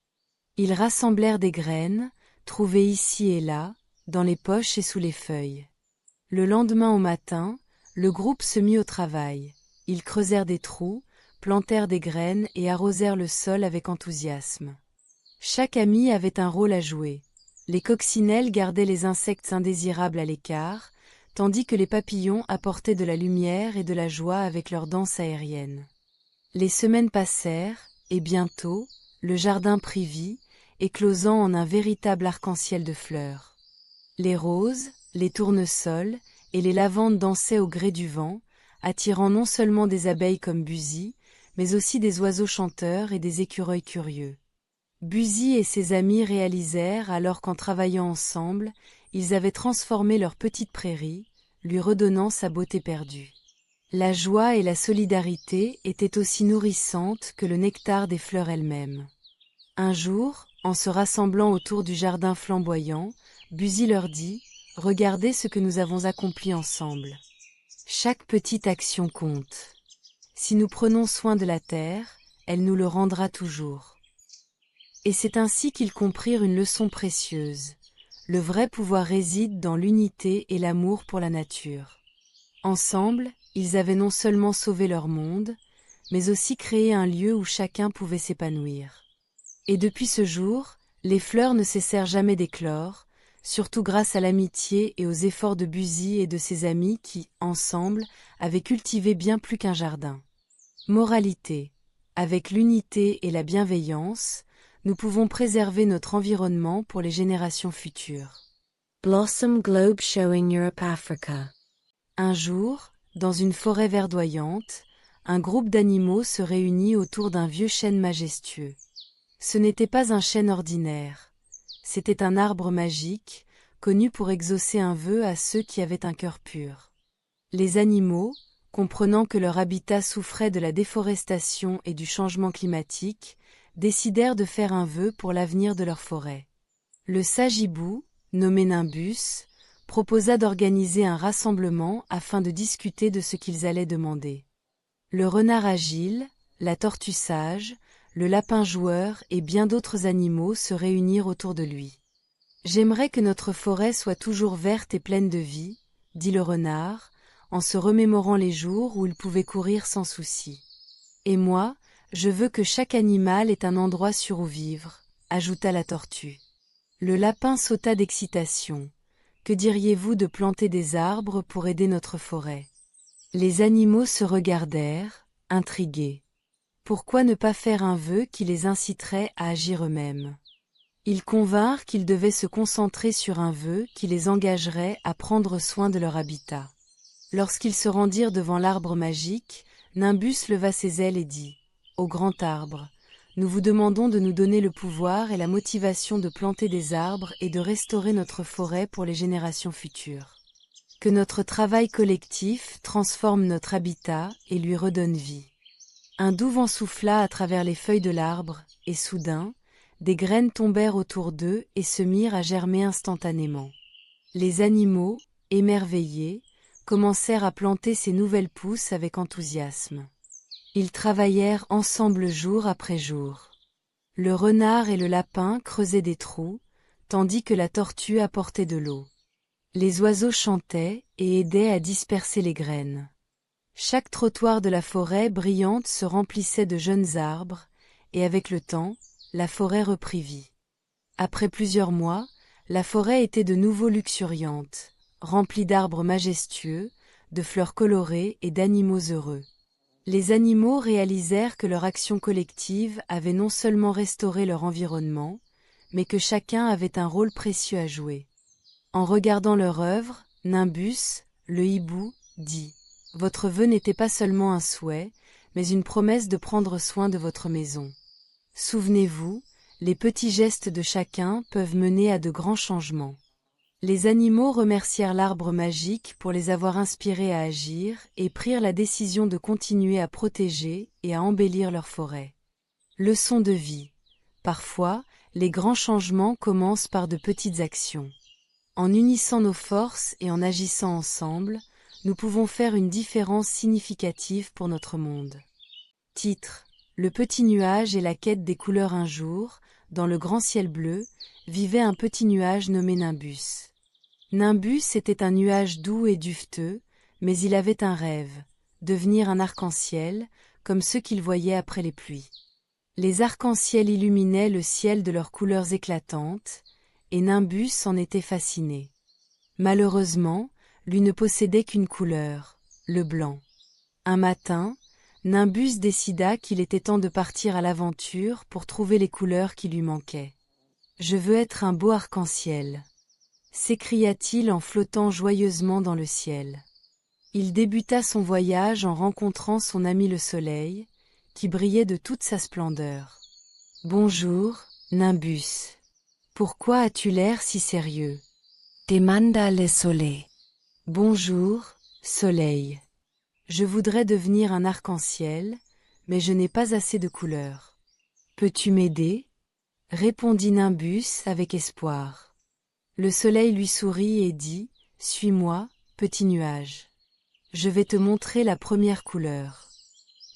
Ils rassemblèrent des graines, trouvées ici et là, dans les poches et sous les feuilles. Le lendemain au matin, le groupe se mit au travail. Ils creusèrent des trous, plantèrent des graines et arrosèrent le sol avec enthousiasme. Chaque ami avait un rôle à jouer. Les coccinelles gardaient les insectes indésirables à l'écart, tandis que les papillons apportaient de la lumière et de la joie avec leur danse aérienne. Les semaines passèrent, et bientôt, le jardin prit vie, éclosant en un véritable arc-en-ciel de fleurs. Les roses, les tournesols et les lavandes dansaient au gré du vent, attirant non seulement des abeilles comme Buzy, mais aussi des oiseaux chanteurs et des écureuils curieux. Buzy et ses amis réalisèrent alors qu'en travaillant ensemble, ils avaient transformé leur petite prairie, lui redonnant sa beauté perdue. La joie et la solidarité étaient aussi nourrissantes que le nectar des fleurs elles-mêmes. Un jour, en se rassemblant autour du jardin flamboyant, Buzy leur dit « Regardez ce que nous avons accompli ensemble. Chaque petite action compte. Si nous prenons soin de la terre, elle nous le rendra toujours. » Et c'est ainsi qu'ils comprirent une leçon précieuse. Le vrai pouvoir réside dans l'unité et l'amour pour la nature. Ensemble, ils avaient non seulement sauvé leur monde, mais aussi créé un lieu où chacun pouvait s'épanouir. Et depuis ce jour, les fleurs ne cessèrent jamais d'éclore, surtout grâce à l'amitié et aux efforts de Buzy et de ses amis qui, ensemble, avaient cultivé bien plus qu'un jardin. Moralité: avec l'unité et la bienveillance, nous pouvons préserver notre environnement pour les générations futures. Blossom Globe Showing Europe Africa. Un jour, dans une forêt verdoyante, un groupe d'animaux se réunit autour d'un vieux chêne majestueux. Ce n'était pas un chêne ordinaire. C'était un arbre magique, connu pour exaucer un vœu à ceux qui avaient un cœur pur. Les animaux, comprenant que leur habitat souffrait de la déforestation et du changement climatique, décidèrent de faire un vœu pour l'avenir de leur forêt. Le sage hibou, nommé Nimbus, proposa d'organiser un rassemblement afin de discuter de ce qu'ils allaient demander. Le renard agile, la tortue sage, le lapin joueur et bien d'autres animaux se réunirent autour de lui. « J'aimerais que notre forêt soit toujours verte et pleine de vie, » dit le renard, en se remémorant les jours où il pouvait courir sans souci. « Et moi, je veux que chaque animal ait un endroit sûr où vivre, » ajouta la tortue. Le lapin sauta d'excitation. « Que diriez-vous de planter des arbres pour aider notre forêt ?» Les animaux se regardèrent, intrigués. Pourquoi ne pas faire un vœu qui les inciterait à agir eux-mêmes? Ils convinrent qu'ils devaient se concentrer sur un vœu qui les engagerait à prendre soin de leur habitat. Lorsqu'ils se rendirent devant l'arbre magique, Nimbus leva ses ailes et dit « Ô grand arbre, nous vous demandons de nous donner le pouvoir et la motivation de planter des arbres et de restaurer notre forêt pour les générations futures. Que notre travail collectif transforme notre habitat et lui redonne vie. » Un doux vent souffla à travers les feuilles de l'arbre, et soudain, des graines tombèrent autour d'eux et se mirent à germer instantanément. Les animaux, émerveillés, commencèrent à planter ces nouvelles pousses avec enthousiasme. Ils travaillèrent ensemble jour après jour. Le renard et le lapin creusaient des trous, tandis que la tortue apportait de l'eau. Les oiseaux chantaient et aidaient à disperser les graines. Chaque trottoir de la forêt brillante se remplissait de jeunes arbres, et avec le temps, la forêt reprit vie. Après plusieurs mois, la forêt était de nouveau luxuriante, remplie d'arbres majestueux, de fleurs colorées et d'animaux heureux. Les animaux réalisèrent que leur action collective avait non seulement restauré leur environnement, mais que chacun avait un rôle précieux à jouer. En regardant leur œuvre, Nimbus, le hibou, dit « Votre vœu n'était pas seulement un souhait, mais une promesse de prendre soin de votre maison. Souvenez-vous, les petits gestes de chacun peuvent mener à de grands changements. » Les animaux remercièrent l'arbre magique pour les avoir inspirés à agir et prirent la décision de continuer à protéger et à embellir leur forêt. Leçon de vie. Parfois, les grands changements commencent par de petites actions. En unissant nos forces et en agissant ensemble, nous pouvons faire une différence significative pour notre monde. Titre: Le petit nuage et la quête des couleurs. Un jour, dans le grand ciel bleu, vivait un petit nuage nommé Nimbus. Nimbus était un nuage doux et duveteux, mais il avait un rêve, devenir un arc-en-ciel, comme ceux qu'il voyait après les pluies. Les arcs-en-ciel illuminaient le ciel de leurs couleurs éclatantes, et Nimbus en était fasciné. Malheureusement, lui ne possédait qu'une couleur, le blanc. Un matin, Nimbus décida qu'il était temps de partir à l'aventure pour trouver les couleurs qui lui manquaient. « Je veux être un beau arc-en-ciel », s'écria-t-il en flottant joyeusement dans le ciel. Il débuta son voyage en rencontrant son ami le soleil, qui brillait de toute sa splendeur. « Bonjour, Nimbus. Pourquoi as-tu l'air si sérieux ?» demanda le soleil. « Bonjour, soleil. Je voudrais devenir un arc-en-ciel, mais je n'ai pas assez de couleurs. Peux-tu m'aider ?» répondit Nimbus avec espoir. Le soleil lui sourit et dit « Suis-moi, petit nuage. Je vais te montrer la première couleur. »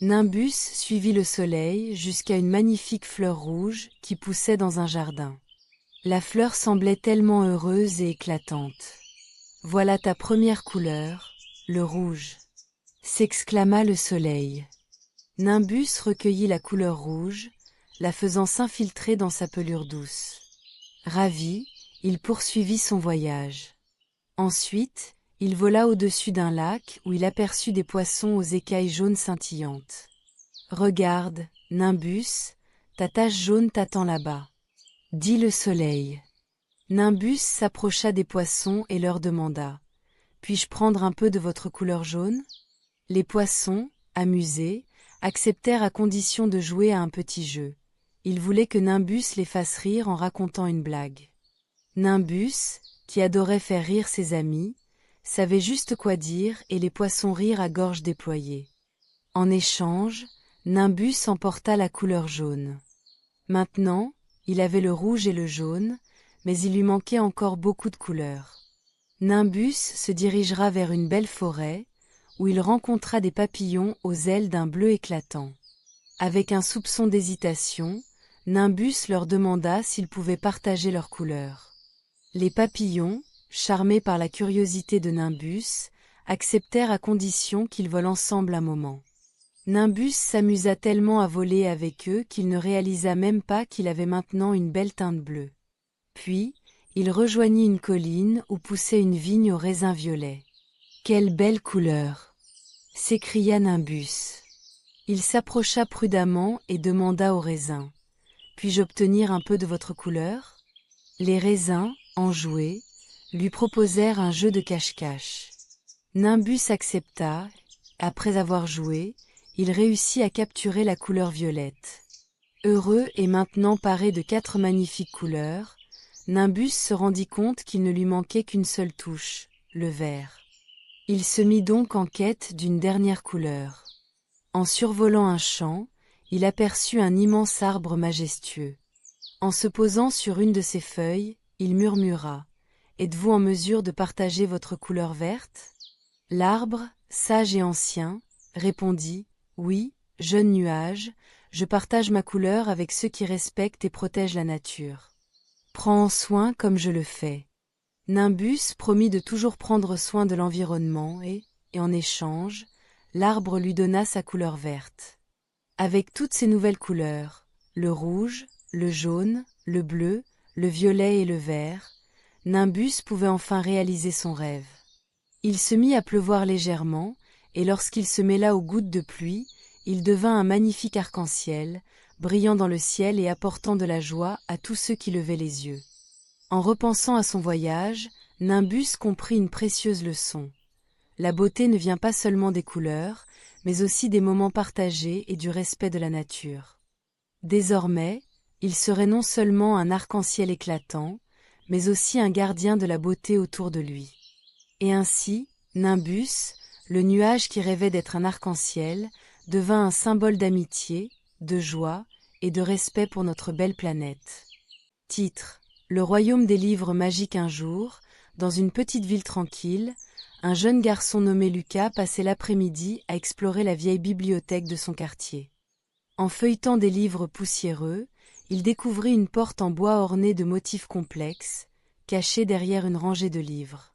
Nimbus suivit le soleil jusqu'à une magnifique fleur rouge qui poussait dans un jardin. La fleur semblait tellement heureuse et éclatante. « Voilà ta première couleur, le rouge !» s'exclama le soleil. Nimbus recueillit la couleur rouge, la faisant s'infiltrer dans sa pelure douce. Ravi, il poursuivit son voyage. Ensuite, il vola au-dessus d'un lac où il aperçut des poissons aux écailles jaunes scintillantes. « Regarde, Nimbus, ta tache jaune t'attend là-bas, » dit le soleil. Nimbus s'approcha des poissons et leur demanda « Puis-je prendre un peu de votre couleur jaune ?» Les poissons, amusés, acceptèrent à condition de jouer à un petit jeu. Ils voulaient que Nimbus les fasse rire en racontant une blague. Nimbus, qui adorait faire rire ses amis, savait juste quoi dire et les poissons rirent à gorge déployée. En échange, Nimbus emporta la couleur jaune. Maintenant, il avait le rouge et le jaune, mais il lui manquait encore beaucoup de couleurs. Nimbus se dirigera vers une belle forêt, où il rencontra des papillons aux ailes d'un bleu éclatant. Avec un soupçon d'hésitation, Nimbus leur demanda s'ils pouvaient partager leurs couleurs. Les papillons, charmés par la curiosité de Nimbus, acceptèrent à condition qu'ils volent ensemble un moment. Nimbus s'amusa tellement à voler avec eux qu'il ne réalisa même pas qu'il avait maintenant une belle teinte bleue. Puis, il rejoignit une colline où poussait une vigne aux raisins violets. « Quelle belle couleur !» s'écria Nimbus. Il s'approcha prudemment et demanda aux raisins. « Puis-je obtenir un peu de votre couleur ?» Les raisins, enjoués, lui proposèrent un jeu de cache-cache. Nimbus accepta. Après avoir joué, il réussit à capturer la couleur violette. Heureux et maintenant paré de 4 magnifiques couleurs, Nimbus se rendit compte qu'il ne lui manquait qu'une seule touche, le vert. Il se mit donc en quête d'une dernière couleur. En survolant un champ, il aperçut un immense arbre majestueux. En se posant sur une de ses feuilles, il murmura « Êtes-vous en mesure de partager votre couleur verte ?» L'arbre, sage et ancien, répondit « Oui, jeune nuage, je partage ma couleur avec ceux qui respectent et protègent la nature. Prends soin comme je le fais. » Nimbus promit de toujours prendre soin de l'environnement et en échange, l'arbre lui donna sa couleur verte. Avec toutes ces nouvelles couleurs, le rouge, le jaune, le bleu, le violet et le vert, Nimbus pouvait enfin réaliser son rêve. Il se mit à pleuvoir légèrement, et lorsqu'il se mêla aux gouttes de pluie, il devint un magnifique arc-en-ciel, brillant dans le ciel et apportant de la joie à tous ceux qui levaient les yeux. En repensant à son voyage, Nimbus comprit une précieuse leçon. La beauté ne vient pas seulement des couleurs, mais aussi des moments partagés et du respect de la nature. Désormais, il serait non seulement un arc-en-ciel éclatant, mais aussi un gardien de la beauté autour de lui. Et ainsi, Nimbus, le nuage qui rêvait d'être un arc-en-ciel, devint un symbole d'amitié, de joie et de respect pour notre belle planète. Titre: Le royaume des livres magiques. Un jour, dans une petite ville tranquille, un jeune garçon nommé Lucas passait l'après-midi à explorer la vieille bibliothèque de son quartier. En feuilletant des livres poussiéreux, il découvrit une porte en bois ornée de motifs complexes, cachée derrière une rangée de livres.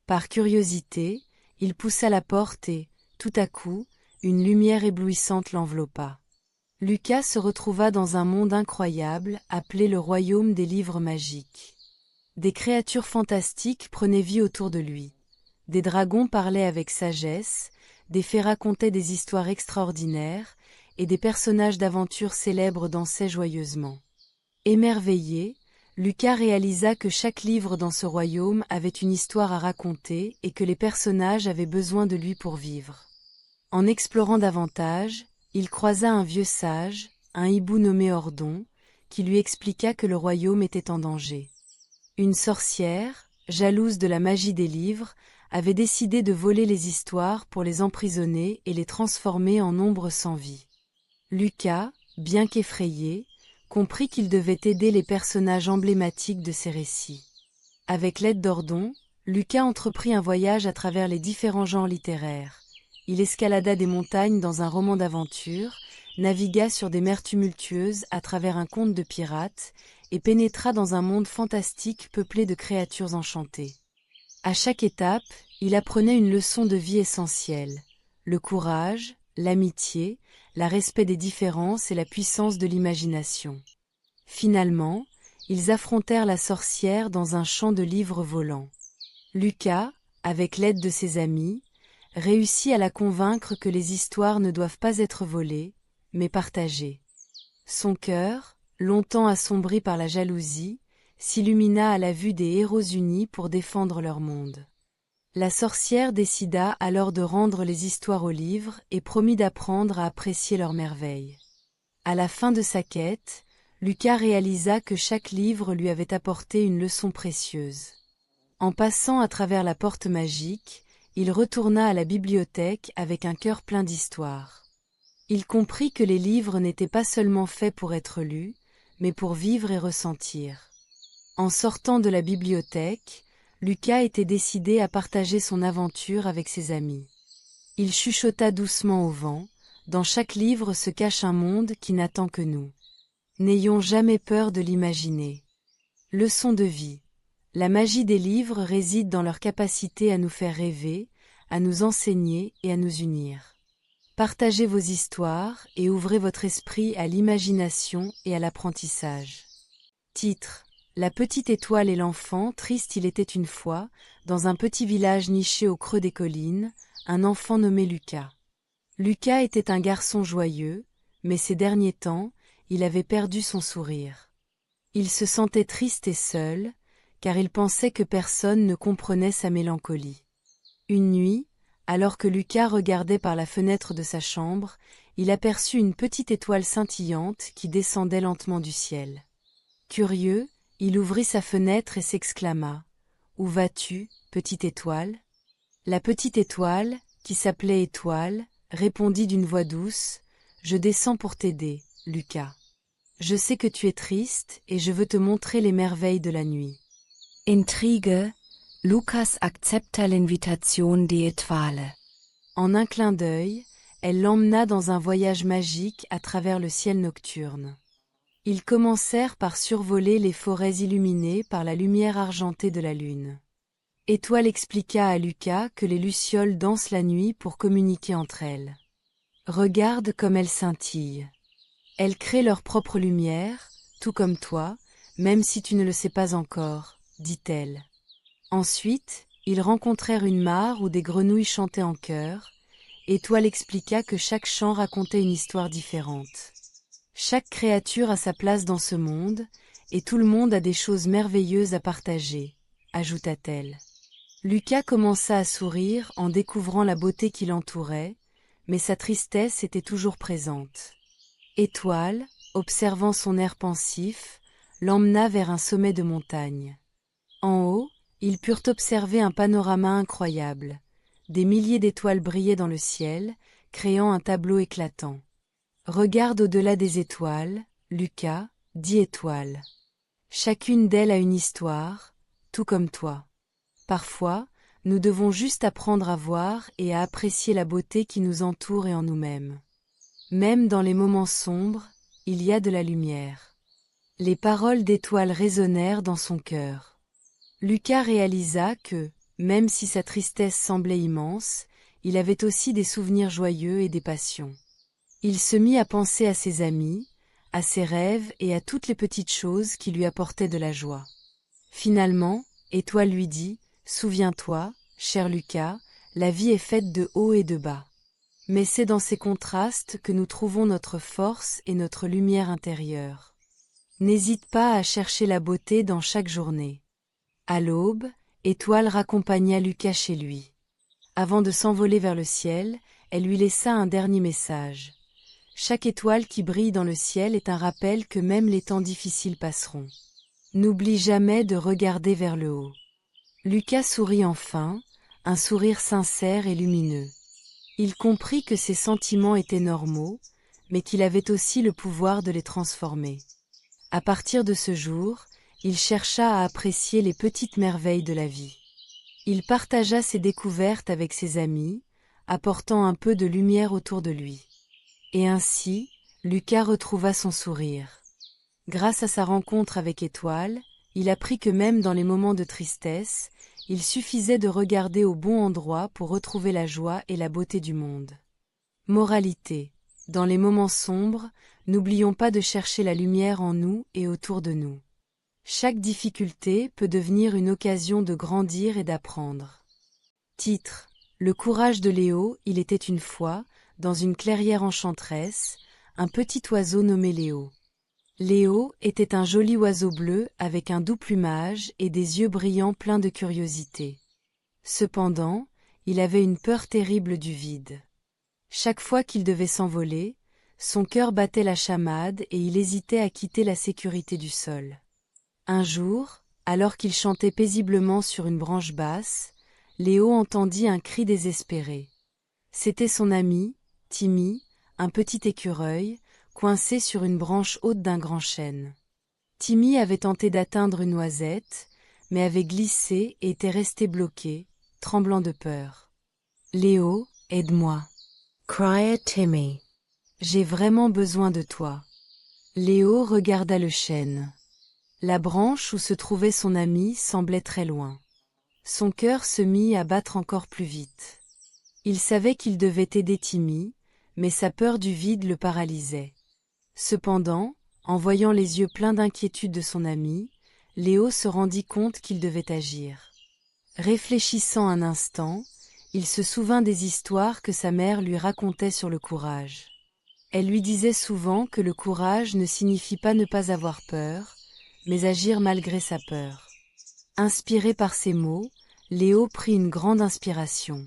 Par curiosité, il poussa la porte et, tout à coup, une lumière éblouissante l'enveloppa. Lucas se retrouva dans un monde incroyable appelé le royaume des livres magiques. Des créatures fantastiques prenaient vie autour de lui. Des dragons parlaient avec sagesse, des fées racontaient des histoires extraordinaires, et des personnages d'aventure célèbres dansaient joyeusement. Émerveillé, Lucas réalisa que chaque livre dans ce royaume avait une histoire à raconter et que les personnages avaient besoin de lui pour vivre. En explorant davantage, il croisa un vieux sage, un hibou nommé Ordon, qui lui expliqua que le royaume était en danger. Une sorcière, jalouse de la magie des livres, avait décidé de voler les histoires pour les emprisonner et les transformer en ombres sans vie. Lucas, bien qu'effrayé, comprit qu'il devait aider les personnages emblématiques de ces récits. Avec l'aide d'Ordon, Lucas entreprit un voyage à travers les différents genres littéraires. Il escalada des montagnes dans un roman d'aventure, navigua sur des mers tumultueuses à travers un conte de pirates et pénétra dans un monde fantastique peuplé de créatures enchantées. À chaque étape, il apprenait une leçon de vie essentielle: le courage, l'amitié, le respect des différences et la puissance de l'imagination. Finalement, ils affrontèrent la sorcière dans un champ de livres volants. Lucas, avec l'aide de ses amis, réussit à la convaincre que les histoires ne doivent pas être volées, mais partagées. Son cœur, longtemps assombri par la jalousie, s'illumina à la vue des héros unis pour défendre leur monde. La sorcière décida alors de rendre les histoires aux livres et promit d'apprendre à apprécier leurs merveilles. À la fin de sa quête, Lucas réalisa que chaque livre lui avait apporté une leçon précieuse. En passant à travers la porte magique, il retourna à la bibliothèque avec un cœur plein d'histoires. Il comprit que les livres n'étaient pas seulement faits pour être lus, mais pour vivre et ressentir. En sortant de la bibliothèque, Lucas était décidé à partager son aventure avec ses amis. Il chuchota doucement au vent, « Dans chaque livre se cache un monde qui n'attend que nous. N'ayons jamais peur de l'imaginer. » Leçon de vie. La magie des livres réside dans leur capacité à nous faire rêver, à nous enseigner et à nous unir. Partagez vos histoires et ouvrez votre esprit à l'imagination et à l'apprentissage. Titre: La petite étoile et l'enfant triste. Il était une fois, dans un petit village niché au creux des collines, un enfant nommé Lucas. Lucas était un garçon joyeux, mais ces derniers temps, il avait perdu son sourire. Il se sentait triste et seul, car il pensait que personne ne comprenait sa mélancolie. Une nuit, alors que Lucas regardait par la fenêtre de sa chambre, il aperçut une petite étoile scintillante qui descendait lentement du ciel. Curieux, il ouvrit sa fenêtre et s'exclama: « Où vas-tu, petite étoile ?» La petite étoile, qui s'appelait Étoile, répondit d'une voix douce: « Je descends pour t'aider, Lucas. Je sais que tu es triste et je veux te montrer les merveilles de la nuit. » Intrige, Lucas accepta l'invitation di Étoile. En un clin d'œil, elle l'emmena dans un voyage magique à travers le ciel nocturne. Ils commencèrent par survoler les forêts illuminées par la lumière argentée de la lune. Étoile expliqua à Lucas que les lucioles dansent la nuit pour communiquer entre elles. « Regarde comme elles scintillent. Elles créent leur propre lumière, tout comme toi, même si tu ne le sais pas encore, » dit-elle. Ensuite, ils rencontrèrent une mare où des grenouilles chantaient en chœur. Étoile expliqua que chaque chant racontait une histoire différente. Chaque créature a sa place dans ce monde, et tout le monde a des choses merveilleuses à partager, ajouta-t-elle. Lucas commença à sourire en découvrant la beauté qui l'entourait, mais sa tristesse était toujours présente. Étoile, observant son air pensif, l'emmena vers un sommet de montagne. En haut, ils purent observer un panorama incroyable. Des milliers d'étoiles brillaient dans le ciel, créant un tableau éclatant. « Regarde au-delà des étoiles, Lucas, dit Étoile. Chacune d'elles a une histoire, tout comme toi. Parfois, nous devons juste apprendre à voir et à apprécier la beauté qui nous entoure et en nous-mêmes. Même dans les moments sombres, il y a de la lumière. » Les paroles d'Étoile résonnèrent dans son cœur. Lucas réalisa que, même si sa tristesse semblait immense, il avait aussi des souvenirs joyeux et des passions. Il se mit à penser à ses amis, à ses rêves et à toutes les petites choses qui lui apportaient de la joie. Finalement, Étoile lui dit: « Souviens-toi, cher Lucas, la vie est faite de hauts et de bas. Mais c'est dans ces contrastes que nous trouvons notre force et notre lumière intérieure. N'hésite pas à chercher la beauté dans chaque journée. » À l'aube, Étoile raccompagna Lucas chez lui. Avant de s'envoler vers le ciel, elle lui laissa un dernier message. Chaque étoile qui brille dans le ciel est un rappel que même les temps difficiles passeront. N'oublie jamais de regarder vers le haut. Lucas sourit enfin, un sourire sincère et lumineux. Il comprit que ses sentiments étaient normaux, mais qu'il avait aussi le pouvoir de les transformer. À partir de ce jour, il chercha à apprécier les petites merveilles de la vie. Il partagea ses découvertes avec ses amis, apportant un peu de lumière autour de lui. Et ainsi, Lucas retrouva son sourire. Grâce à sa rencontre avec Étoile, il apprit que même dans les moments de tristesse, il suffisait de regarder au bon endroit pour retrouver la joie et la beauté du monde. Moralité: dans les moments sombres, n'oublions pas de chercher la lumière en nous et autour de nous. Chaque difficulté peut devenir une occasion de grandir et d'apprendre. Titre: Le courage de Léo. Il était une fois, dans une clairière enchanteresse, un petit oiseau nommé Léo. Léo était un joli oiseau bleu avec un doux plumage et des yeux brillants pleins de curiosité. Cependant, il avait une peur terrible du vide. Chaque fois qu'il devait s'envoler, son cœur battait la chamade et il hésitait à quitter la sécurité du sol. Un jour, alors qu'il chantait paisiblement sur une branche basse, Léo entendit un cri désespéré. C'était son ami, Timmy, un petit écureuil, coincé sur une branche haute d'un grand chêne. Timmy avait tenté d'atteindre une noisette, mais avait glissé et était resté bloqué, tremblant de peur. « Léo, aide-moi !» cried Timmy. J'ai vraiment besoin de toi. Léo regarda le chêne. La branche où se trouvait son ami semblait très loin. Son cœur se mit à battre encore plus vite. Il savait qu'il devait aider Timmy, mais sa peur du vide le paralysait. Cependant, en voyant les yeux pleins d'inquiétude de son ami, Léo se rendit compte qu'il devait agir. Réfléchissant un instant, il se souvint des histoires que sa mère lui racontait sur le courage. Elle lui disait souvent que le courage ne signifie pas ne pas avoir peur, mais agir malgré sa peur. Inspiré par ces mots, Léo prit une grande inspiration.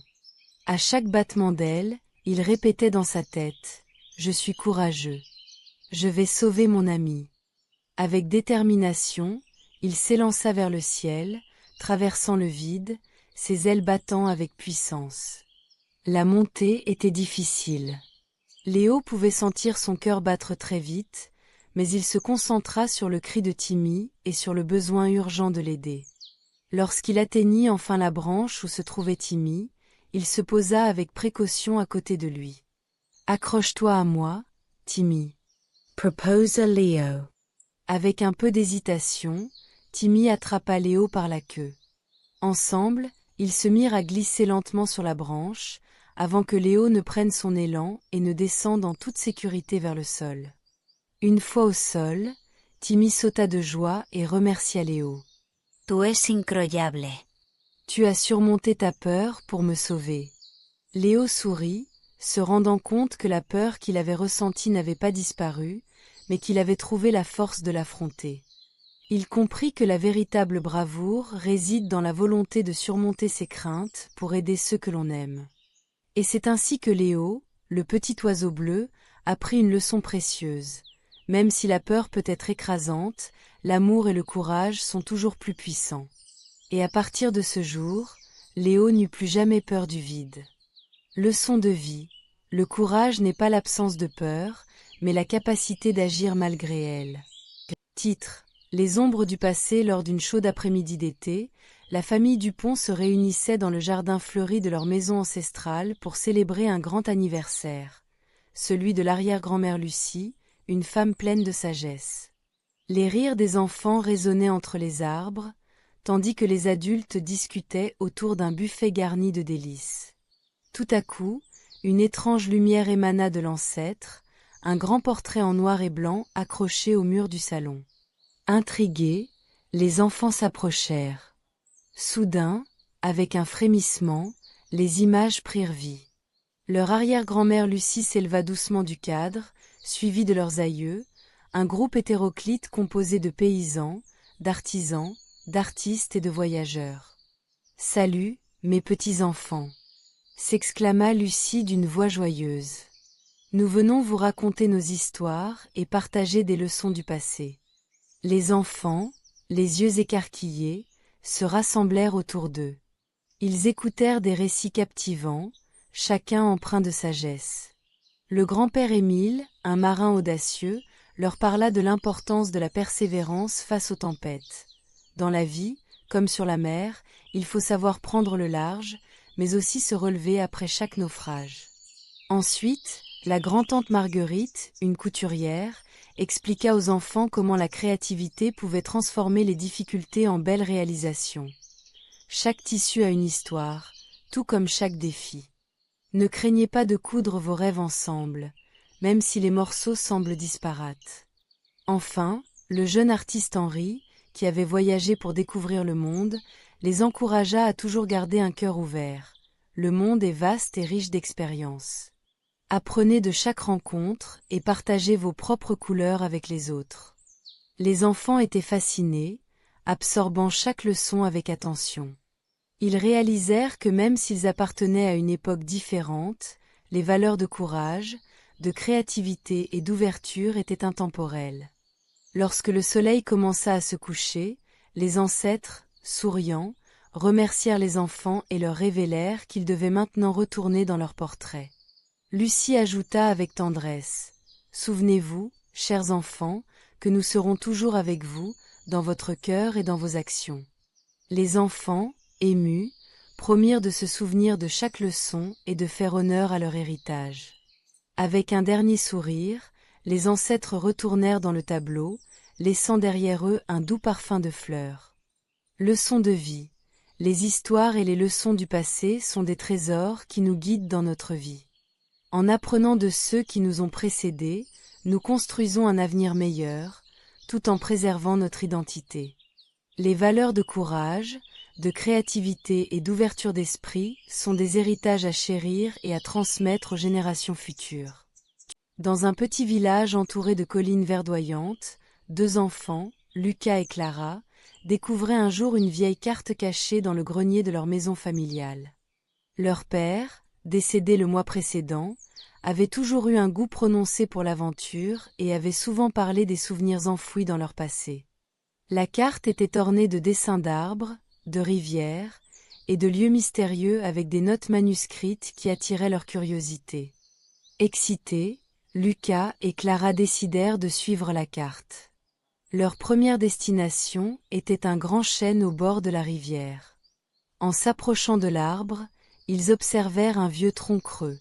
À chaque battement d'aile, il répétait dans sa tête « Je suis courageux. Je vais sauver mon ami. » Avec détermination, il s'élança vers le ciel, traversant le vide, ses ailes battant avec puissance. La montée était difficile. Léo pouvait sentir son cœur battre très vite, mais il se concentra sur le cri de Timmy et sur le besoin urgent de l'aider. Lorsqu'il atteignit enfin la branche où se trouvait Timmy, il se posa avec précaution à côté de lui. « Accroche-toi à moi, Timmy. » proposa Léo. Avec un peu d'hésitation, Timmy attrapa Léo par la queue. Ensemble, ils se mirent à glisser lentement sur la branche, avant que Léo ne prenne son élan et ne descende en toute sécurité vers le sol. Une fois au sol, Timmy sauta de joie et remercia Léo. « Tu es incroyable. » Tu as surmonté ta peur pour me sauver. Léo sourit, se rendant compte que la peur qu'il avait ressentie n'avait pas disparu, mais qu'il avait trouvé la force de l'affronter. Il comprit que la véritable bravoure réside dans la volonté de surmonter ses craintes pour aider ceux que l'on aime. Et c'est ainsi que Léo, le petit oiseau bleu, apprit une leçon précieuse. Même si la peur peut être écrasante, l'amour et le courage sont toujours plus puissants. Et à partir de ce jour, Léo n'eut plus jamais peur du vide. Leçon de vie, le courage n'est pas l'absence de peur, mais la capacité d'agir malgré elle. Titre: Les ombres du passé. Lors d'une chaude après-midi d'été, la famille Dupont se réunissait dans le jardin fleuri de leur maison ancestrale pour célébrer un grand anniversaire, celui de l'arrière-grand-mère Lucie, une femme pleine de sagesse. Les rires des enfants résonnaient entre les arbres, tandis que les adultes discutaient autour d'un buffet garni de délices. Tout à coup, une étrange lumière émana de l'ancêtre, un grand portrait en noir et blanc accroché au mur du salon. Intrigués, les enfants s'approchèrent. Soudain, avec un frémissement, les images prirent vie. Leur arrière-grand-mère Lucie s'éleva doucement du cadre, suivie de leurs aïeux, un groupe hétéroclite composé de paysans, d'artisans, d'artistes et de voyageurs. « Salut, mes petits enfants !» s'exclama Lucie d'une voix joyeuse. « Nous venons vous raconter nos histoires et partager des leçons du passé. » Les enfants, les yeux écarquillés, se rassemblèrent autour d'eux. Ils écoutèrent des récits captivants, chacun empreint de sagesse. Le grand-père Émile, un marin audacieux, leur parla de l'importance de la persévérance face aux tempêtes. Dans la vie, comme sur la mer, il faut savoir prendre le large, mais aussi se relever après chaque naufrage. Ensuite, la grand-tante Marguerite, une couturière, expliqua aux enfants comment la créativité pouvait transformer les difficultés en belles réalisations. Chaque tissu a une histoire, tout comme chaque défi. Ne craignez pas de coudre vos rêves ensemble, même si les morceaux semblent disparates. Enfin, le jeune artiste Henri, qui avait voyagé pour découvrir le monde, les encouragea à toujours garder un cœur ouvert. Le monde est vaste et riche d'expériences. Apprenez de chaque rencontre et partagez vos propres couleurs avec les autres. Les enfants étaient fascinés, absorbant chaque leçon avec attention. Ils réalisèrent que même s'ils appartenaient à une époque différente, les valeurs de courage, de créativité et d'ouverture étaient intemporelles. Lorsque le soleil commença à se coucher, les ancêtres, souriants, remercièrent les enfants et leur révélèrent qu'ils devaient maintenant retourner dans leur portrait. Lucie ajouta avec tendresse: « Souvenez-vous, chers enfants, que nous serons toujours avec vous, dans votre cœur et dans vos actions. » Les enfants, émus, promirent de se souvenir de chaque leçon et de faire honneur à leur héritage. Avec un dernier sourire, les ancêtres retournèrent dans le tableau, laissant derrière eux un doux parfum de fleurs. Leçons de vie. Les histoires et les leçons du passé sont des trésors qui nous guident dans notre vie. En apprenant de ceux qui nous ont précédés, nous construisons un avenir meilleur, tout en préservant notre identité. Les valeurs de courage, de créativité et d'ouverture d'esprit sont des héritages à chérir et à transmettre aux générations futures. Dans un petit village entouré de collines verdoyantes, 2 enfants, Lucas et Clara, découvraient un jour une vieille carte cachée dans le grenier de leur maison familiale. Leur père, décédé le mois précédent, avait toujours eu un goût prononcé pour l'aventure et avait souvent parlé des souvenirs enfouis dans leur passé. La carte était ornée de dessins d'arbres, de rivières et de lieux mystérieux avec des notes manuscrites qui attiraient leur curiosité. Excités, Lucas et Clara décidèrent de suivre la carte. Leur première destination était un grand chêne au bord de la rivière. En s'approchant de l'arbre, ils observèrent un vieux tronc creux.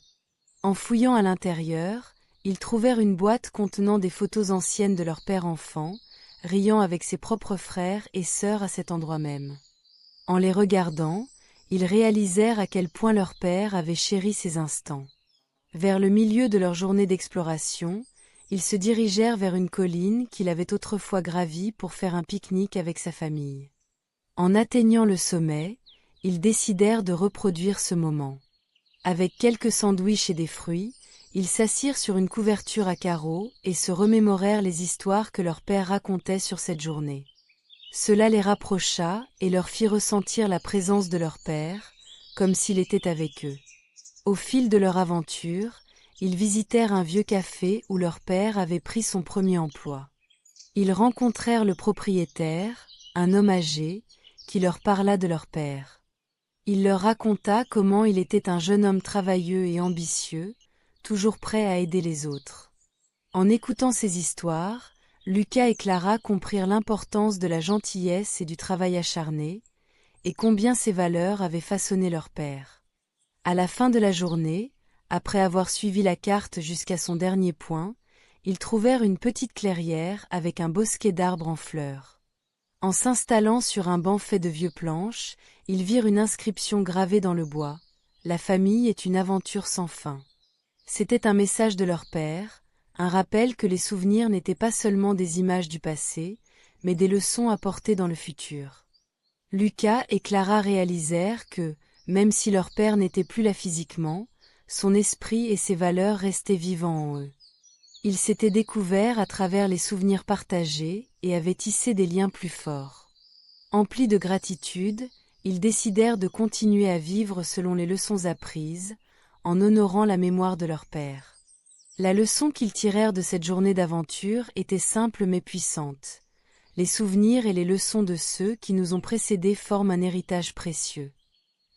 En fouillant à l'intérieur, ils trouvèrent une boîte contenant des photos anciennes de leur père enfant, riant avec ses propres frères et sœurs à cet endroit même. En les regardant, ils réalisèrent à quel point leur père avait chéri ces instants. Vers le milieu de leur journée d'exploration, ils se dirigèrent vers une colline qu'il avait autrefois gravie pour faire un pique-nique avec sa famille. En atteignant le sommet, ils décidèrent de reproduire ce moment. Avec quelques sandwichs et des fruits, ils s'assirent sur une couverture à carreaux et se remémorèrent les histoires que leur père racontait sur cette journée. Cela les rapprocha et leur fit ressentir la présence de leur père, comme s'il était avec eux. Au fil de leur aventure, ils visitèrent un vieux café où leur père avait pris son premier emploi. Ils rencontrèrent le propriétaire, un homme âgé, qui leur parla de leur père. Il leur raconta comment il était un jeune homme travailleux et ambitieux, toujours prêt à aider les autres. En écoutant ces histoires, Lucas et Clara comprirent l'importance de la gentillesse et du travail acharné, et combien ces valeurs avaient façonné leur père. À la fin de la journée, après avoir suivi la carte jusqu'à son dernier point, ils trouvèrent une petite clairière avec un bosquet d'arbres en fleurs. En s'installant sur un banc fait de vieux planches, ils virent une inscription gravée dans le bois: « La famille est une aventure sans fin ». C'était un message de leur père, un rappel que les souvenirs n'étaient pas seulement des images du passé, mais des leçons apportées dans le futur. Lucas et Clara réalisèrent que, même si leur père n'était plus là physiquement, son esprit et ses valeurs restaient vivants en eux. Ils s'étaient découverts à travers les souvenirs partagés et avaient tissé des liens plus forts. Emplis de gratitude, ils décidèrent de continuer à vivre selon les leçons apprises, en honorant la mémoire de leur père. La leçon qu'ils tirèrent de cette journée d'aventure était simple mais puissante. Les souvenirs et les leçons de ceux qui nous ont précédés forment un héritage précieux.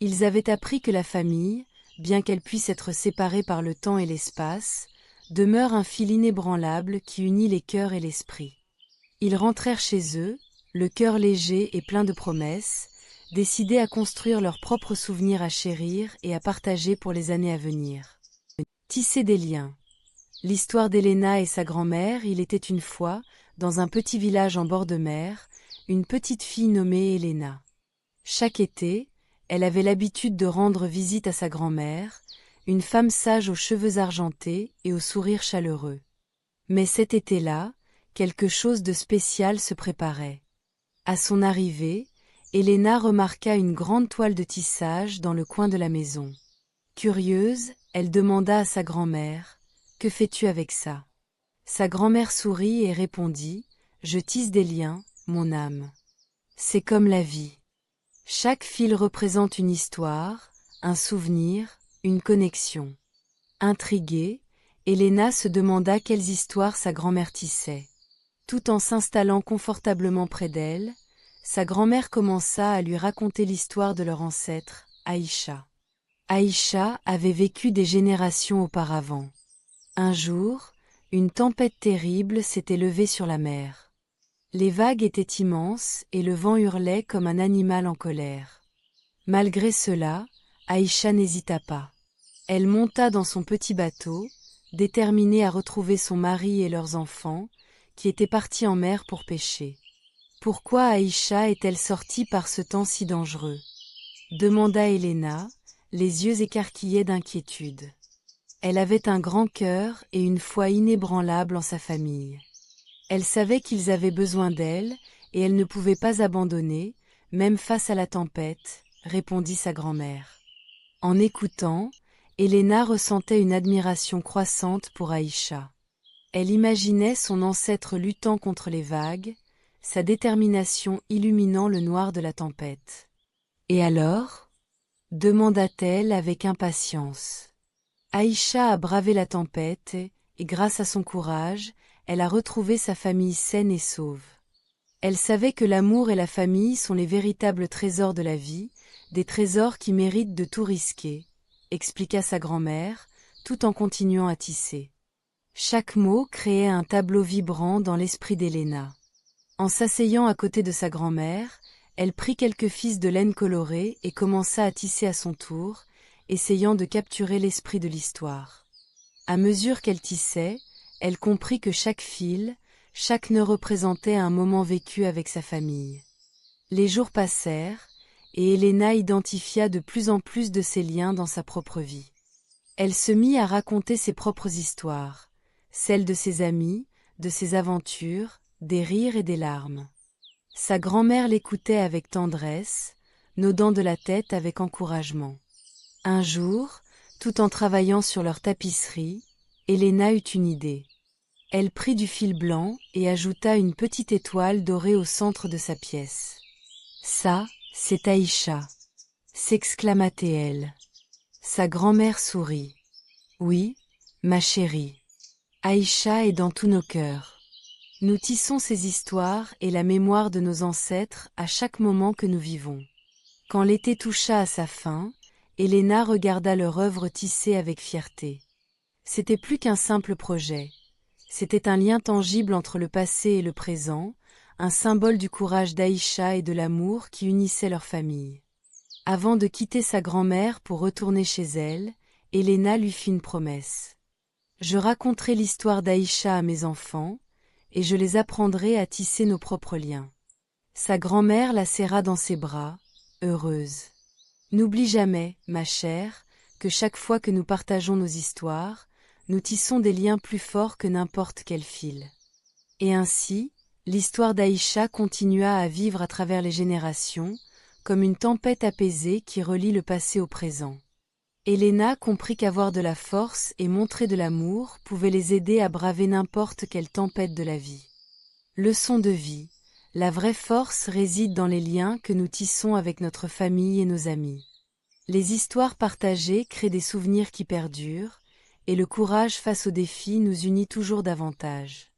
Ils avaient appris que la famille, bien qu'elle puisse être séparée par le temps et l'espace, demeure un fil inébranlable qui unit les cœurs et l'esprit. Ils rentrèrent chez eux, le cœur léger et plein de promesses, décidés à construire leurs propres souvenirs à chérir et à partager pour les années à venir. Tisser des liens. L'histoire d'Elena et sa grand-mère. Il était une fois, dans un petit village en bord de mer, une petite fille nommée Elena. Chaque été, elle avait l'habitude de rendre visite à sa grand-mère, une femme sage aux cheveux argentés et au sourire chaleureux. Mais cet été-là, quelque chose de spécial se préparait. À son arrivée, Elena remarqua une grande toile de tissage dans le coin de la maison. Curieuse, elle demanda à sa grand-mère: « Que fais-tu avec ça ?» Sa grand-mère sourit et répondit: « Je tisse des liens, mon âme. C'est comme la vie. Chaque fil représente une histoire, un souvenir, une connexion. Intriguée, Elena se demanda quelles histoires sa grand-mère tissait. Tout en s'installant confortablement près d'elle, sa grand-mère commença à lui raconter l'histoire de leur ancêtre, Aïcha. Aïcha avait vécu des générations auparavant. Un jour, une tempête terrible s'était levée sur la mer. Les vagues étaient immenses et le vent hurlait comme un animal en colère. Malgré cela, Aïcha n'hésita pas. Elle monta dans son petit bateau, déterminée à retrouver son mari et leurs enfants, qui étaient partis en mer pour pêcher. Pourquoi Aïcha est-elle sortie par ce temps si dangereux? Demanda Elena, les yeux écarquillés d'inquiétude. Elle avait un grand cœur et une foi inébranlable en sa famille. Elle savait qu'ils avaient besoin d'elle, et elle ne pouvait pas abandonner, même face à la tempête, répondit sa grand-mère. En écoutant, Elena ressentait une admiration croissante pour Aïcha. Elle imaginait son ancêtre luttant contre les vagues, sa détermination illuminant le noir de la tempête. « Et alors ?» demanda-t-elle avec impatience. Aïcha a bravé la tempête et, grâce à son courage, elle a retrouvé sa famille saine et sauve. Elle savait que l'amour et la famille sont les véritables trésors de la vie, des trésors qui méritent de tout risquer, expliqua sa grand-mère, tout en continuant à tisser. Chaque mot créait un tableau vibrant dans l'esprit d'Elena. En s'asseyant à côté de sa grand-mère, elle prit quelques fils de laine colorée et commença à tisser à son tour, essayant de capturer l'esprit de l'histoire. À mesure qu'elle tissait, elle comprit que chaque fil, chaque nœud représentait un moment vécu avec sa famille. Les jours passèrent, et Elena identifia de plus en plus de ces liens dans sa propre vie. Elle se mit à raconter ses propres histoires, celles de ses amis, de ses aventures, des rires et des larmes. Sa grand-mère l'écoutait avec tendresse, nodant de la tête avec encouragement. Un jour, tout en travaillant sur leur tapisserie, Elena eut une idée. Elle prit du fil blanc et ajouta une petite étoile dorée au centre de sa pièce. « Ça, c'est Aïcha !» s'exclama-t-elle. Sa grand-mère sourit. « Oui, ma chérie. Aïcha est dans tous nos cœurs. Nous tissons ces histoires et la mémoire de nos ancêtres à chaque moment que nous vivons. » Quand l'été toucha à sa fin, Elena regarda leur œuvre tissée avec fierté. C'était plus qu'un simple projet. C'était un lien tangible entre le passé et le présent, un symbole du courage d'Aïcha et de l'amour qui unissait leur famille. Avant de quitter sa grand-mère pour retourner chez elle, Elena lui fit une promesse. « Je raconterai l'histoire d'Aïcha à mes enfants, et je les apprendrai à tisser nos propres liens. » Sa grand-mère la serra dans ses bras, heureuse. « N'oublie jamais, ma chère, que chaque fois que nous partageons nos histoires, nous tissons des liens plus forts que n'importe quel fil. » Et ainsi, l'histoire d'Aïcha continua à vivre à travers les générations, comme une tempête apaisée qui relie le passé au présent. Elena comprit qu'avoir de la force et montrer de l'amour pouvait les aider à braver n'importe quelle tempête de la vie. Leçon de vie. La vraie force réside dans les liens que nous tissons avec notre famille et nos amis. Les histoires partagées créent des souvenirs qui perdurent, et le courage face aux défis nous unit toujours davantage.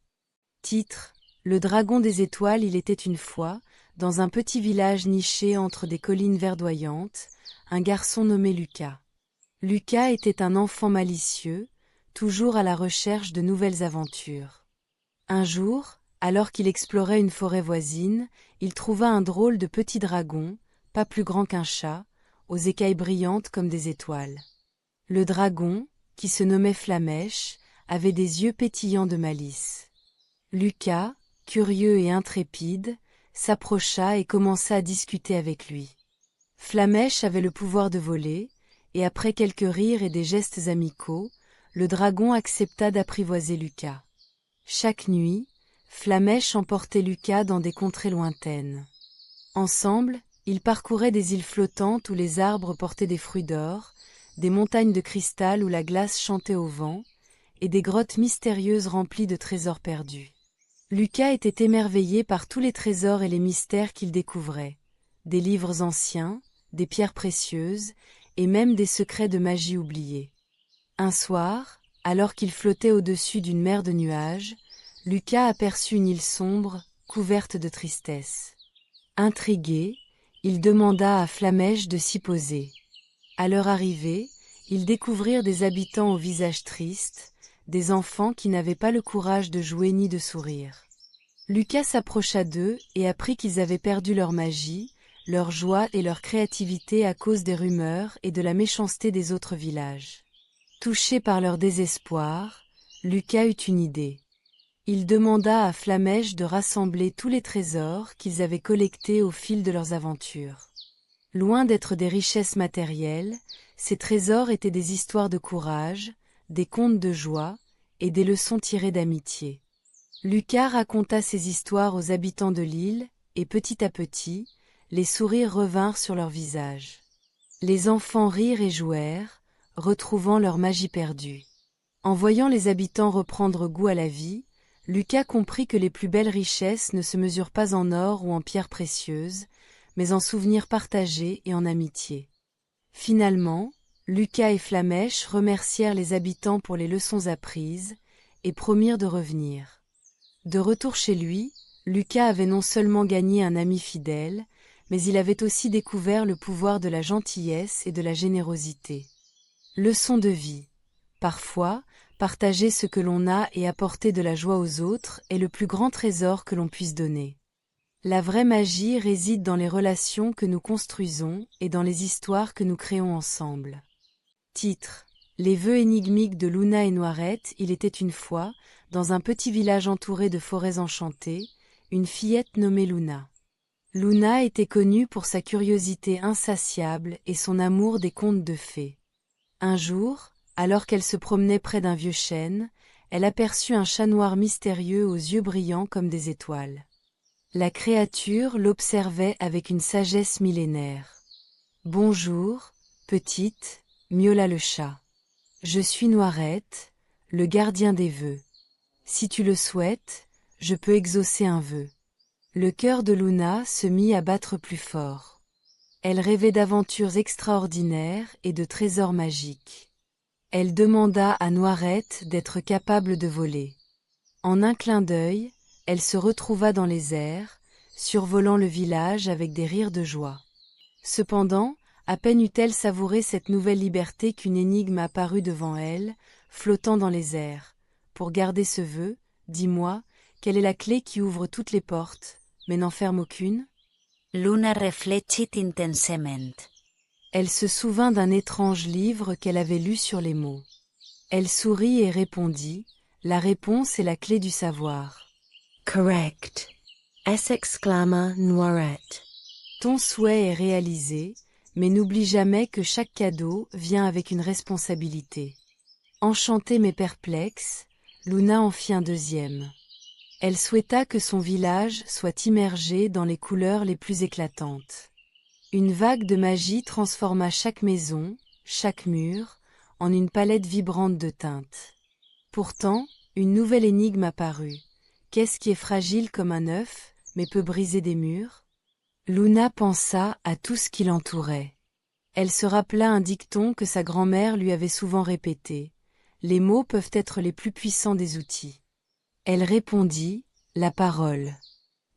Titre: Le dragon des étoiles. Il était une fois, dans un petit village niché entre des collines verdoyantes, un garçon nommé Lucas. Lucas était un enfant malicieux, toujours à la recherche de nouvelles aventures. Un jour, alors qu'il explorait une forêt voisine, il trouva un drôle de petit dragon, pas plus grand qu'un chat, aux écailles brillantes comme des étoiles. Le dragon, qui se nommait Flamèche, avait des yeux pétillants de malice. Lucas, curieux et intrépide, s'approcha et commença à discuter avec lui. Flamèche avait le pouvoir de voler, et après quelques rires et des gestes amicaux, le dragon accepta d'apprivoiser Lucas. Chaque nuit, Flamèche emportait Lucas dans des contrées lointaines. Ensemble, ils parcouraient des îles flottantes où les arbres portaient des fruits d'or, des montagnes de cristal où la glace chantait au vent, et des grottes mystérieuses remplies de trésors perdus. Lucas était émerveillé par tous les trésors et les mystères qu'il découvrait, des livres anciens, des pierres précieuses, et même des secrets de magie oubliés. Un soir, alors qu'il flottait au-dessus d'une mer de nuages, Lucas aperçut une île sombre, couverte de tristesse. Intrigué, il demanda à Flamèche de s'y poser. À leur arrivée, ils découvrirent des habitants au visage triste, des enfants qui n'avaient pas le courage de jouer ni de sourire. Lucas s'approcha d'eux et apprit qu'ils avaient perdu leur magie, leur joie et leur créativité à cause des rumeurs et de la méchanceté des autres villages. Touché par leur désespoir, Lucas eut une idée. Il demanda à Flamèche de rassembler tous les trésors qu'ils avaient collectés au fil de leurs aventures. Loin d'être des richesses matérielles, ces trésors étaient des histoires de courage, des contes de joie et des leçons tirées d'amitié. Lucas raconta ces histoires aux habitants de l'île, et petit à petit, les sourires revinrent sur leurs visages. Les enfants rirent et jouèrent, retrouvant leur magie perdue. En voyant les habitants reprendre goût à la vie, Lucas comprit que les plus belles richesses ne se mesurent pas en or ou en pierres précieuses, mais en souvenirs partagés et en amitié. Finalement, Lucas et Flamèche remercièrent les habitants pour les leçons apprises et promirent de revenir. De retour chez lui, Lucas avait non seulement gagné un ami fidèle, mais il avait aussi découvert le pouvoir de la gentillesse et de la générosité. Leçon de vie. Parfois, partager ce que l'on a et apporter de la joie aux autres est le plus grand trésor que l'on puisse donner. La vraie magie réside dans les relations que nous construisons et dans les histoires que nous créons ensemble. Titre: Les vœux énigmiques de Luna et Noirette. Il était une fois, dans un petit village entouré de forêts enchantées, une fillette nommée Luna. Luna était connue pour sa curiosité insatiable et son amour des contes de fées. Un jour, alors qu'elle se promenait près d'un vieux chêne, elle aperçut un chat noir mystérieux aux yeux brillants comme des étoiles. La créature l'observait avec une sagesse millénaire. « Bonjour, petite » miaula le chat. « Je suis Noirette, le gardien des vœux. Si tu le souhaites, je peux exaucer un vœu. » Le cœur de Luna se mit à battre plus fort. Elle rêvait d'aventures extraordinaires et de trésors magiques. Elle demanda à Noirette d'être capable de voler. En un clin d'œil, elle se retrouva dans les airs, survolant le village avec des rires de joie. Cependant, à peine eut-elle savouré cette nouvelle liberté qu'une énigme apparut devant elle, flottant dans les airs. « Pour garder ce vœu, dis-moi, quelle est la clé qui ouvre toutes les portes, mais n'en ferme aucune ?» Luna reflexit intensement. Elle se souvint d'un étrange livre qu'elle avait lu sur les mots. Elle sourit et répondit, « La réponse est la clé du savoir. » Correct. Exclama Noirette. Ton souhait est réalisé, mais n'oublie jamais que chaque cadeau vient avec une responsabilité. Enchantée mais perplexe, Luna en fit un deuxième. Elle souhaita que son village soit immergé dans les couleurs les plus éclatantes. Une vague de magie transforma chaque maison, chaque mur, en une palette vibrante de teintes. Pourtant, une nouvelle énigme apparut. Qu'est-ce qui est fragile comme un œuf, mais peut briser des murs? Luna pensa à tout ce qui l'entourait. Elle se rappela un dicton que sa grand-mère lui avait souvent répété. Les mots peuvent être les plus puissants des outils. Elle répondit, la parole.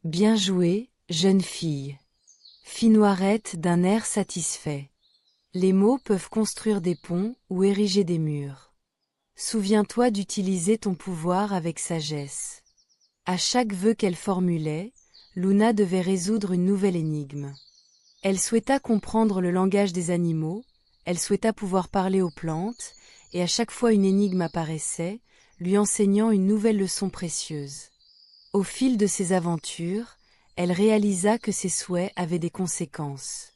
Bien joué, jeune fille. Fit Noirette d'un air satisfait. Les mots peuvent construire des ponts ou ériger des murs. Souviens-toi d'utiliser ton pouvoir avec sagesse. À chaque vœu qu'elle formulait, Luna devait résoudre une nouvelle énigme. Elle souhaita comprendre le langage des animaux, elle souhaita pouvoir parler aux plantes, et à chaque fois une énigme apparaissait, lui enseignant une nouvelle leçon précieuse. Au fil de ses aventures, elle réalisa que ses souhaits avaient des conséquences.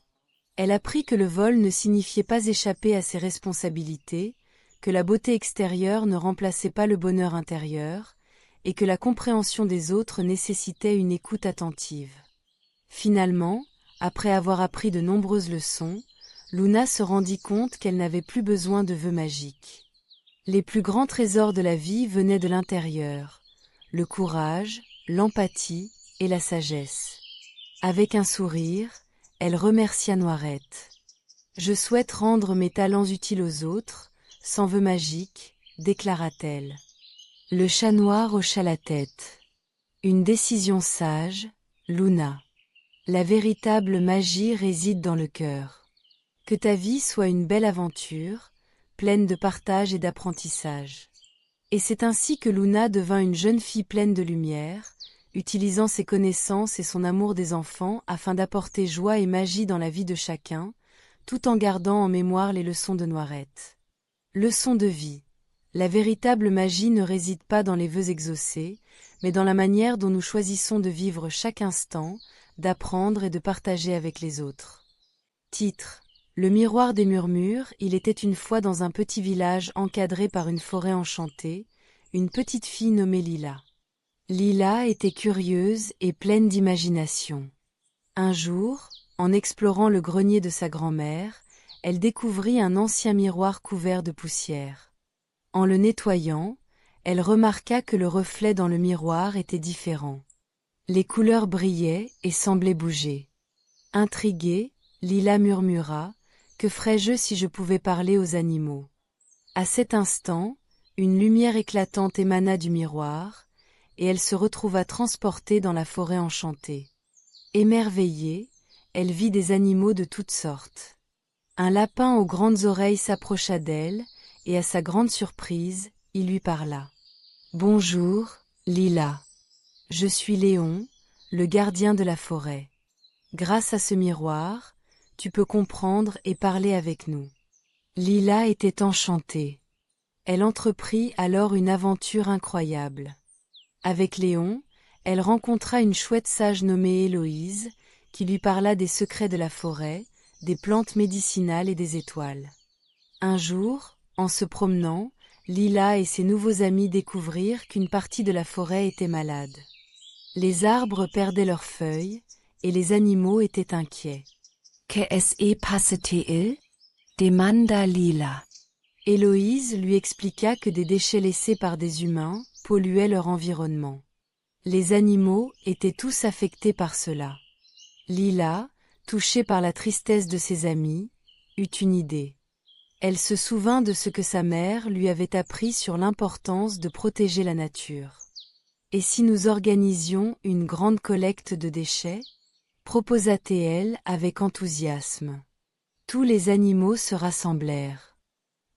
Elle apprit que le vol ne signifiait pas échapper à ses responsabilités, que la beauté extérieure ne remplaçait pas le bonheur intérieur, et que la compréhension des autres nécessitait une écoute attentive. Finalement, après avoir appris de nombreuses leçons, Luna se rendit compte qu'elle n'avait plus besoin de vœux magiques. Les plus grands trésors de la vie venaient de l'intérieur, le courage, l'empathie et la sagesse. Avec un sourire, elle remercia Noirette. Je souhaite rendre mes talents utiles aux autres, sans vœux magiques, déclara-t-elle. Le chat noir hocha la tête. Une décision sage, Luna. La véritable magie réside dans le cœur. Que ta vie soit une belle aventure, pleine de partage et d'apprentissage. Et c'est ainsi que Luna devint une jeune fille pleine de lumière, utilisant ses connaissances et son amour des enfants afin d'apporter joie et magie dans la vie de chacun, tout en gardant en mémoire les leçons de Noirette. Leçon de vie. La véritable magie ne réside pas dans les vœux exaucés, mais dans la manière dont nous choisissons de vivre chaque instant, d'apprendre et de partager avec les autres. Titre. Le miroir des murmures. Il était une fois dans un petit village encadré par une forêt enchantée, une petite fille nommée Lila. Lila était curieuse et pleine d'imagination. Un jour, en explorant le grenier de sa grand-mère, elle découvrit un ancien miroir couvert de poussière. En le nettoyant, elle remarqua que le reflet dans le miroir était différent. Les couleurs brillaient et semblaient bouger. Intriguée, Lila murmura : « Que ferais-je si je pouvais parler aux animaux ?» À cet instant, une lumière éclatante émana du miroir, et elle se retrouva transportée dans la forêt enchantée. Émerveillée, elle vit des animaux de toutes sortes. Un lapin aux grandes oreilles s'approcha d'elle, et à sa grande surprise, il lui parla. « Bonjour, Lila. Je suis Léon, le gardien de la forêt. Grâce à ce miroir, tu peux comprendre et parler avec nous. » Lila était enchantée. Elle entreprit alors une aventure incroyable. Avec Léon, elle rencontra une chouette sage nommée Héloïse, qui lui parla des secrets de la forêt, des plantes médicinales et des étoiles. Un jour, en se promenant, Lila et ses nouveaux amis découvrirent qu'une partie de la forêt était malade. Les arbres perdaient leurs feuilles, et les animaux étaient inquiets. « Qu'est-ce passe-t-il » demanda Lila. Héloïse lui expliqua que des déchets laissés par des humains polluaient leur environnement. Les animaux étaient tous affectés par cela. Lila, touchée par la tristesse de ses amis, eut une idée. Elle se souvint de ce que sa mère lui avait appris sur l'importance de protéger la nature. « Et si nous organisions une grande collecte de déchets ?» proposa-t-elle avec enthousiasme. Tous les animaux se rassemblèrent.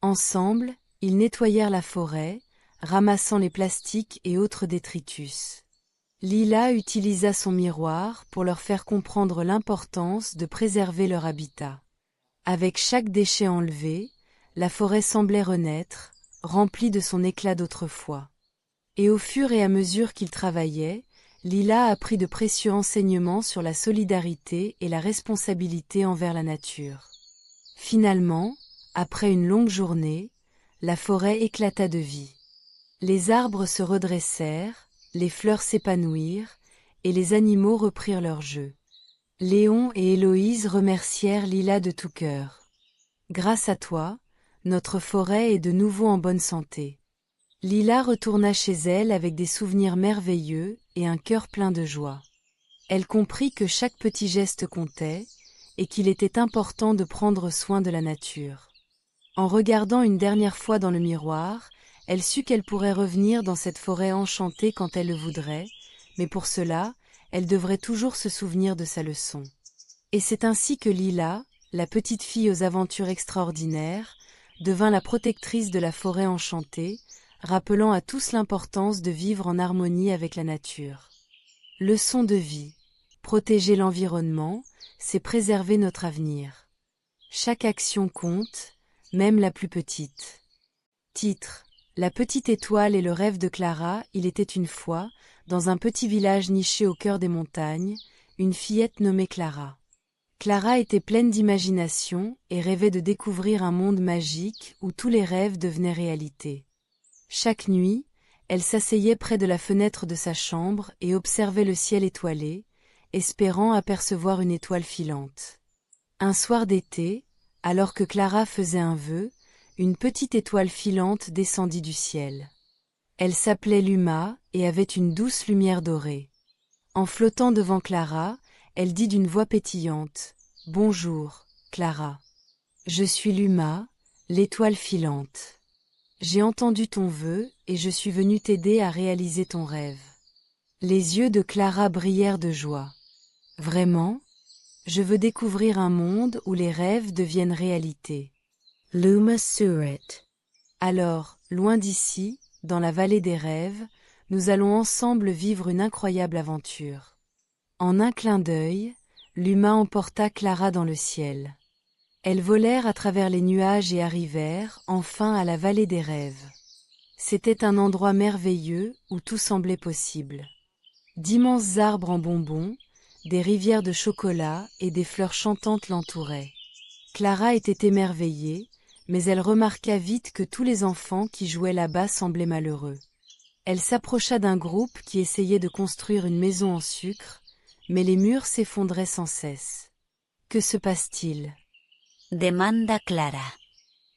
Ensemble, ils nettoyèrent la forêt, ramassant les plastiques et autres détritus. Lila utilisa son miroir pour leur faire comprendre l'importance de préserver leur habitat. Avec chaque déchet enlevé, la forêt semblait renaître, remplie de son éclat d'autrefois. Et au fur et à mesure qu'ils travaillaient, Lila apprit de précieux enseignements sur la solidarité et la responsabilité envers la nature. Finalement, après une longue journée, la forêt éclata de vie. Les arbres se redressèrent, les fleurs s'épanouirent, et les animaux reprirent leur jeu. Léon et Héloïse remercièrent Lila de tout cœur. « Grâce à toi, notre forêt est de nouveau en bonne santé. » Lila retourna chez elle avec des souvenirs merveilleux et un cœur plein de joie. Elle comprit que chaque petit geste comptait et qu'il était important de prendre soin de la nature. En regardant une dernière fois dans le miroir, elle sut qu'elle pourrait revenir dans cette forêt enchantée quand elle le voudrait, mais pour cela, elle devrait toujours se souvenir de sa leçon. Et c'est ainsi que Lila, la petite fille aux aventures extraordinaires, devint la protectrice de la forêt enchantée, rappelant à tous l'importance de vivre en harmonie avec la nature. Leçon de vie. Protéger l'environnement, c'est préserver notre avenir. Chaque action compte, même la plus petite. Titre. La petite étoile et le rêve de Clara. Il était une fois, dans un petit village niché au cœur des montagnes, une fillette nommée Clara. Clara était pleine d'imagination et rêvait de découvrir un monde magique où tous les rêves devenaient réalité. Chaque nuit, elle s'asseyait près de la fenêtre de sa chambre et observait le ciel étoilé, espérant apercevoir une étoile filante. Un soir d'été, alors que Clara faisait un vœu, une petite étoile filante descendit du ciel. Elle s'appelait Luma et avait une douce lumière dorée. En flottant devant Clara, elle dit d'une voix pétillante : « Bonjour, Clara. Je suis Luma, l'étoile filante. J'ai entendu ton vœu et je suis venue t'aider à réaliser ton rêve. Les yeux de Clara brillèrent de joie. Vraiment? Je veux découvrir un monde où les rêves deviennent réalité. Luma Surit. Alors, loin d'ici, dans la vallée des rêves, nous allons ensemble vivre une incroyable aventure. En un clin d'œil, Luma emporta Clara dans le ciel. Elles volèrent à travers les nuages et arrivèrent, enfin, à la vallée des rêves. C'était un endroit merveilleux où tout semblait possible. D'immenses arbres en bonbons, des rivières de chocolat et des fleurs chantantes l'entouraient. Clara était émerveillée, mais elle remarqua vite que tous les enfants qui jouaient là-bas semblaient malheureux. Elle s'approcha d'un groupe qui essayait de construire une maison en sucre, mais les murs s'effondraient sans cesse. Que se passe-t-il? Demanda Clara.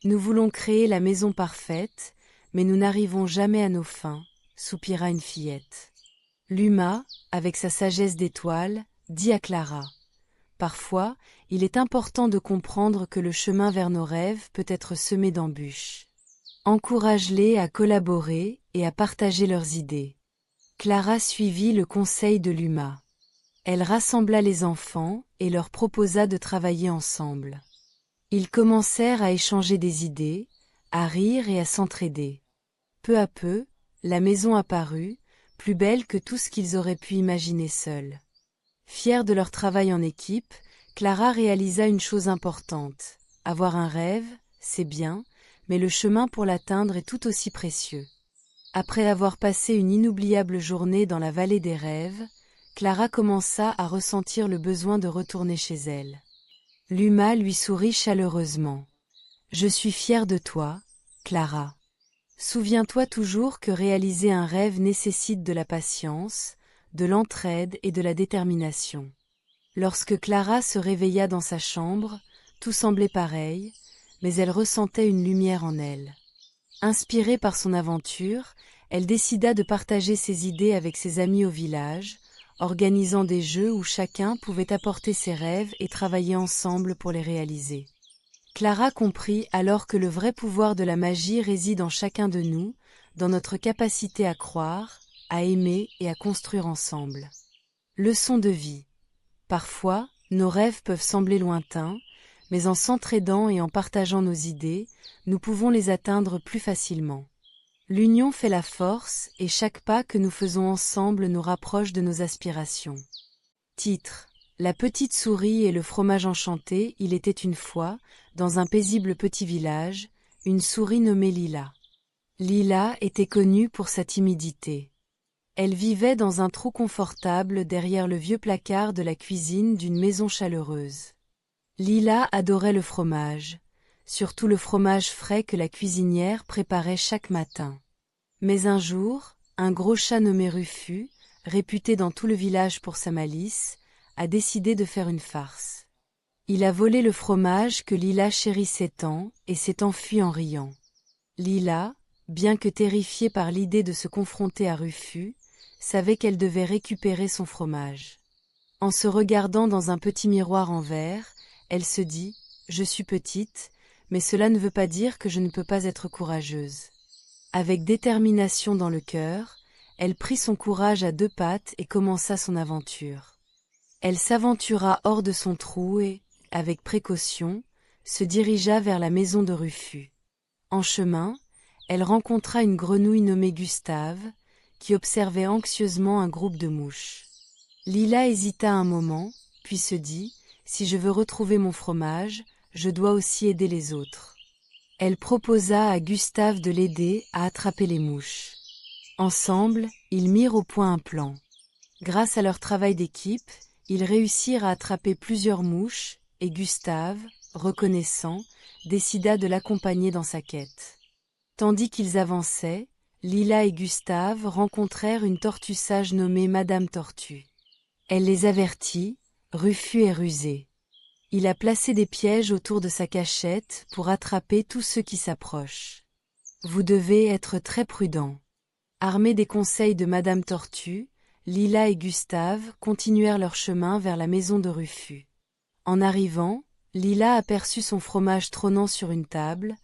Nous voulons créer la maison parfaite, mais nous n'arrivons jamais à nos fins, soupira une fillette. Luma, avec sa sagesse d'étoile, dit à Clara. Parfois, il est important de comprendre que le chemin vers nos rêves peut être semé d'embûches. Encourage-les à collaborer et à partager leurs idées. Clara suivit le conseil de Luma. Elle rassembla les enfants et leur proposa de travailler ensemble. Ils commencèrent à échanger des idées, à rire et à s'entraider. Peu à peu, la maison apparut, plus belle que tout ce qu'ils auraient pu imaginer seuls. Fiers de leur travail en équipe, Clara réalisa une chose importante. Avoir un rêve, c'est bien, mais le chemin pour l'atteindre est tout aussi précieux. Après avoir passé une inoubliable journée dans la vallée des rêves, Clara commença à ressentir le besoin de retourner chez elle. Luma lui sourit chaleureusement. « Je suis fière de toi, Clara. Souviens-toi toujours que réaliser un rêve nécessite de la patience, de l'entraide et de la détermination. » Lorsque Clara se réveilla dans sa chambre, tout semblait pareil, mais elle ressentait une lumière en elle. Inspirée par son aventure, elle décida de partager ses idées avec ses amis au village, organisant des jeux où chacun pouvait apporter ses rêves et travailler ensemble pour les réaliser. Clara comprit alors que le vrai pouvoir de la magie réside en chacun de nous, dans notre capacité à croire, à aimer et à construire ensemble. Leçon de vie. Parfois, nos rêves peuvent sembler lointains, mais en s'entraidant et en partageant nos idées, nous pouvons les atteindre plus facilement. L'union fait la force et chaque pas que nous faisons ensemble nous rapproche de nos aspirations. Titre: La petite souris et le fromage enchanté. Il était une fois, dans un paisible petit village, une souris nommée Lila. Lila était connue pour sa timidité. Elle vivait dans un trou confortable derrière le vieux placard de la cuisine d'une maison chaleureuse. Lila adorait le fromage, surtout le fromage frais que la cuisinière préparait chaque matin. Mais un jour, un gros chat nommé Rufus, réputé dans tout le village pour sa malice, a décidé de faire une farce. Il a volé le fromage que Lila chérissait tant et s'est enfui en riant. Lila, bien que terrifiée par l'idée de se confronter à Rufus, savait qu'elle devait récupérer son fromage. En se regardant dans un petit miroir en verre, elle se dit « Je suis petite, mais cela ne veut pas dire que je ne peux pas être courageuse. » Avec détermination dans le cœur, elle prit son courage à deux pattes et commença son aventure. Elle s'aventura hors de son trou et, avec précaution, se dirigea vers la maison de Rufus. En chemin, elle rencontra une grenouille nommée Gustave, qui observait anxieusement un groupe de mouches. Lila hésita un moment, puis se dit « Si je veux retrouver mon fromage, je dois aussi aider les autres. » Elle proposa à Gustave de l'aider à attraper les mouches. Ensemble, ils mirent au point un plan. Grâce à leur travail d'équipe, ils réussirent à attraper plusieurs mouches et Gustave, reconnaissant, décida de l'accompagner dans sa quête. Tandis qu'ils avançaient, Lila et Gustave rencontrèrent une tortue sage nommée Madame Tortue. Elle les avertit, Rufus est rusé. Il a placé des pièges autour de sa cachette pour attraper tous ceux qui s'approchent. Vous devez être très prudents. Armés des conseils de Madame Tortue, Lila et Gustave continuèrent leur chemin vers la maison de Rufus. En arrivant, Lila aperçut son fromage trônant sur une table,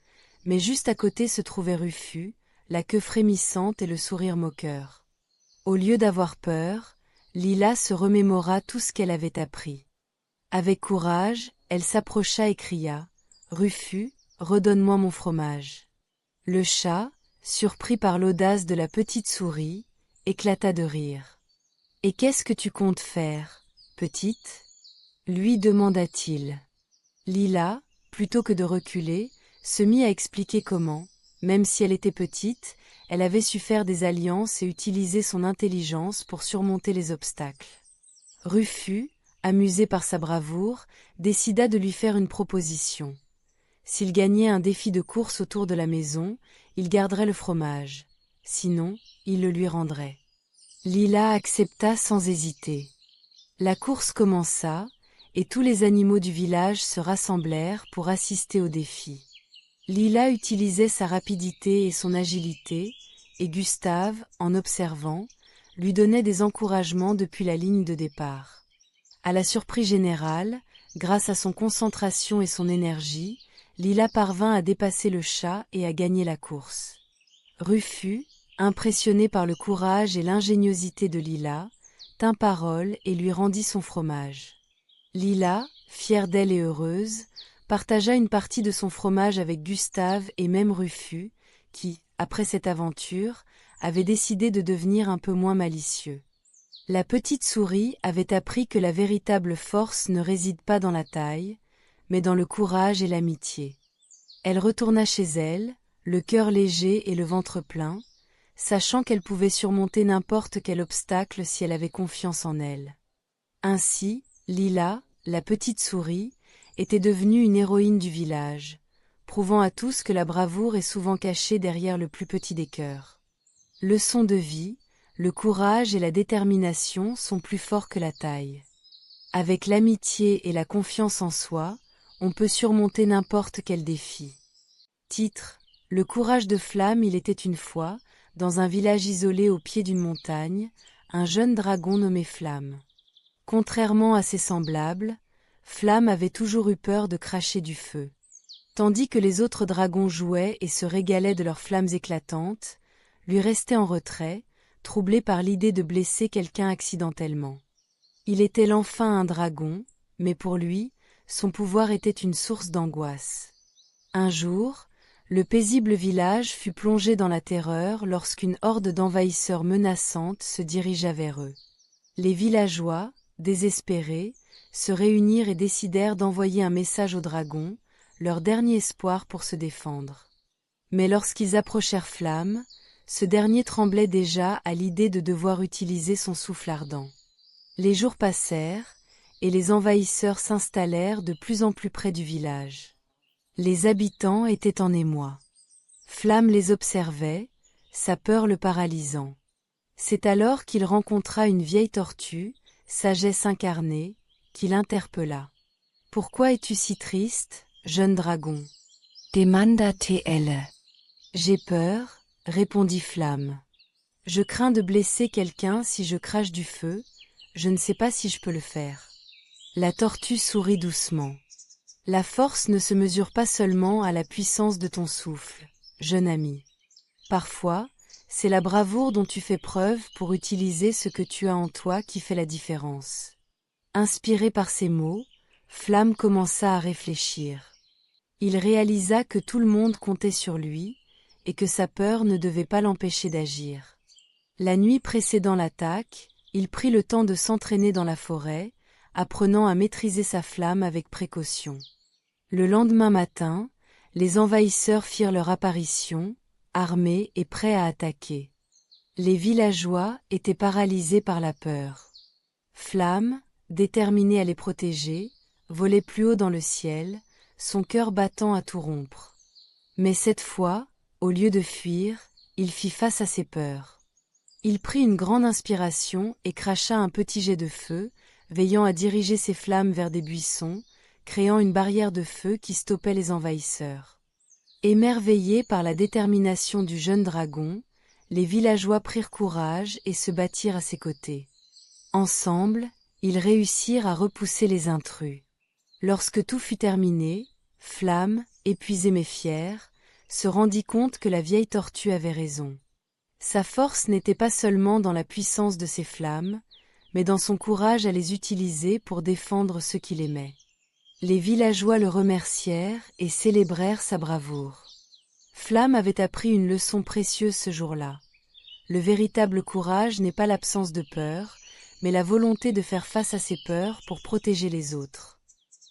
mais juste à côté se trouvait Rufus, la queue frémissante et le sourire moqueur. Au lieu d'avoir peur, Lila se remémora tout ce qu'elle avait appris. Avec courage, elle s'approcha et cria « Rufus, redonne-moi mon fromage !» Le chat, surpris par l'audace de la petite souris, éclata de rire. « Et qu'est-ce que tu comptes faire, petite ?» lui demanda-t-il. Lila, plutôt que de reculer, se mit à expliquer comment, même si elle était petite, elle avait su faire des alliances et utiliser son intelligence pour surmonter les obstacles. Rufus, amusé par sa bravoure, décida de lui faire une proposition. S'il gagnait un défi de course autour de la maison, il garderait le fromage. Sinon, il le lui rendrait. Lila accepta sans hésiter. La course commença, et tous les animaux du village se rassemblèrent pour assister au défi. Lila utilisait sa rapidité et son agilité, et Gustave, en observant, lui donnait des encouragements depuis la ligne de départ. À la surprise générale, grâce à son concentration et son énergie, Lila parvint à dépasser le chat et à gagner la course. Rufus, impressionné par le courage et l'ingéniosité de Lila, tint parole et lui rendit son fromage. Lila, fière d'elle et heureuse, partagea une partie de son fromage avec Gustave et même Rufus, qui, après cette aventure, avait décidé de devenir un peu moins malicieux. La petite souris avait appris que la véritable force ne réside pas dans la taille, mais dans le courage et l'amitié. Elle retourna chez elle, le cœur léger et le ventre plein, sachant qu'elle pouvait surmonter n'importe quel obstacle si elle avait confiance en elle. Ainsi, Lila, la petite souris, était devenue une héroïne du village, prouvant à tous que la bravoure est souvent cachée derrière le plus petit des cœurs. Leçon de vie, le courage et la détermination sont plus forts que la taille. Avec l'amitié et la confiance en soi, on peut surmonter n'importe quel défi. Titre: Le courage de Flamme. Il était une fois, dans un village isolé au pied d'une montagne, un jeune dragon nommé Flamme. Contrairement à ses semblables, Flamme avait toujours eu peur de cracher du feu. Tandis que les autres dragons jouaient et se régalaient de leurs flammes éclatantes, lui restait en retrait, troublé par l'idée de blesser quelqu'un accidentellement. Il était l'enfant un dragon, mais pour lui, son pouvoir était une source d'angoisse. Un jour, le paisible village fut plongé dans la terreur lorsqu'une horde d'envahisseurs menaçantes se dirigea vers eux. Les villageois, désespérés, se réunirent et décidèrent d'envoyer un message au dragon, leur dernier espoir pour se défendre. Mais lorsqu'ils approchèrent Flamme, ce dernier tremblait déjà à l'idée de devoir utiliser son souffle ardent. Les jours passèrent, et les envahisseurs s'installèrent de plus en plus près du village. Les habitants étaient en émoi. Flamme les observait, sa peur le paralysant. C'est alors qu'il rencontra une vieille tortue, sagesse incarnée, qui l'interpella. « Pourquoi es-tu si triste, jeune dragon ?» demanda-t-elle. « J'ai peur, » répondit Flamme. « Je crains de blesser quelqu'un si je crache du feu, je ne sais pas si je peux le faire. » La tortue sourit doucement. « La force ne se mesure pas seulement à la puissance de ton souffle, jeune ami. Parfois, c'est la bravoure dont tu fais preuve pour utiliser ce que tu as en toi qui fait la différence. » Inspiré par ces mots, Flamme commença à réfléchir. Il réalisa que tout le monde comptait sur lui et que sa peur ne devait pas l'empêcher d'agir. La nuit précédant l'attaque, il prit le temps de s'entraîner dans la forêt, apprenant à maîtriser sa flamme avec précaution. Le lendemain matin, les envahisseurs firent leur apparition, armés et prêts à attaquer. Les villageois étaient paralysés par la peur. Flamme, déterminé à les protéger, volait plus haut dans le ciel, son cœur battant à tout rompre. Mais cette fois, au lieu de fuir, il fit face à ses peurs. Il prit une grande inspiration et cracha un petit jet de feu, veillant à diriger ses flammes vers des buissons, créant une barrière de feu qui stoppait les envahisseurs. Émerveillés par la détermination du jeune dragon, les villageois prirent courage et se battirent à ses côtés. Ensemble, ils réussirent à repousser les intrus. Lorsque tout fut terminé, Flamme, épuisée mais fière, se rendit compte que la vieille tortue avait raison. Sa force n'était pas seulement dans la puissance de ses flammes, mais dans son courage à les utiliser pour défendre ceux qu'il aimait. Les villageois le remercièrent et célébrèrent sa bravoure. Flamme avait appris une leçon précieuse ce jour-là. Le véritable courage n'est pas l'absence de peur, mais la volonté de faire face à ses peurs pour protéger les autres.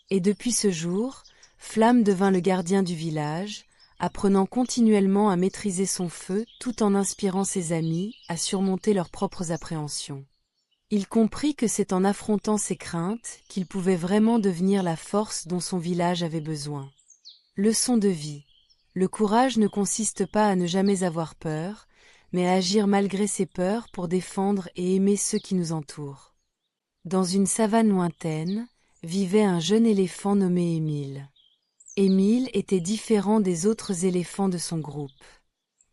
Et depuis ce jour, Flamme devint le gardien du village, apprenant continuellement à maîtriser son feu tout en inspirant ses amis à surmonter leurs propres appréhensions. Il comprit que c'est en affrontant ses craintes qu'il pouvait vraiment devenir la force dont son village avait besoin. Leçon de vie. Le courage ne consiste pas à ne jamais avoir peur, mais à agir malgré ses peurs pour défendre et aimer ceux qui nous entourent. Dans une savane lointaine, vivait un jeune éléphant nommé Émile. Émile était différent des autres éléphants de son groupe.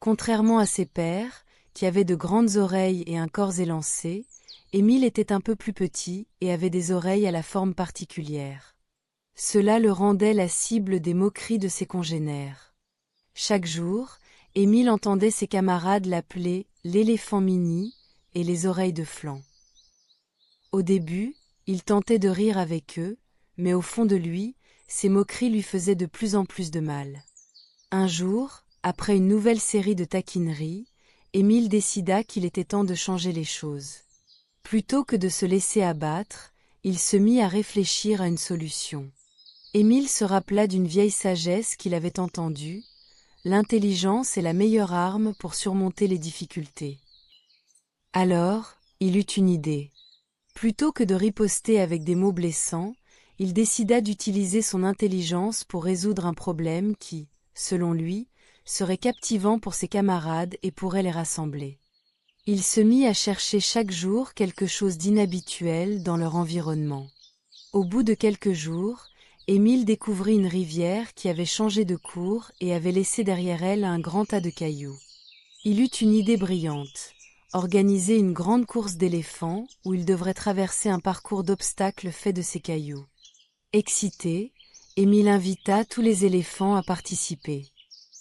Contrairement à ses pairs, qui avaient de grandes oreilles et un corps élancé, Émile était un peu plus petit et avait des oreilles à la forme particulière. Cela le rendait la cible des moqueries de ses congénères. Chaque jour, Émile entendait ses camarades l'appeler l'éléphant mini et les oreilles de flanc. Au début, il tentait de rire avec eux, mais au fond de lui, ces moqueries lui faisaient de plus en plus de mal. Un jour, après une nouvelle série de taquineries, Émile décida qu'il était temps de changer les choses. Plutôt que de se laisser abattre, il se mit à réfléchir à une solution. Émile se rappela d'une vieille sagesse qu'il avait entendue: l'intelligence est la meilleure arme pour surmonter les difficultés. Alors, il eut une idée. Plutôt que de riposter avec des mots blessants, il décida d'utiliser son intelligence pour résoudre un problème qui, selon lui, serait captivant pour ses camarades et pourrait les rassembler. Il se mit à chercher chaque jour quelque chose d'inhabituel dans leur environnement. Au bout de quelques jours, Émile découvrit une rivière qui avait changé de cours et avait laissé derrière elle un grand tas de cailloux. Il eut une idée brillante: organiser une grande course d'éléphants où il devrait traverser un parcours d'obstacles fait de ces cailloux. Excité, Émile invita tous les éléphants à participer.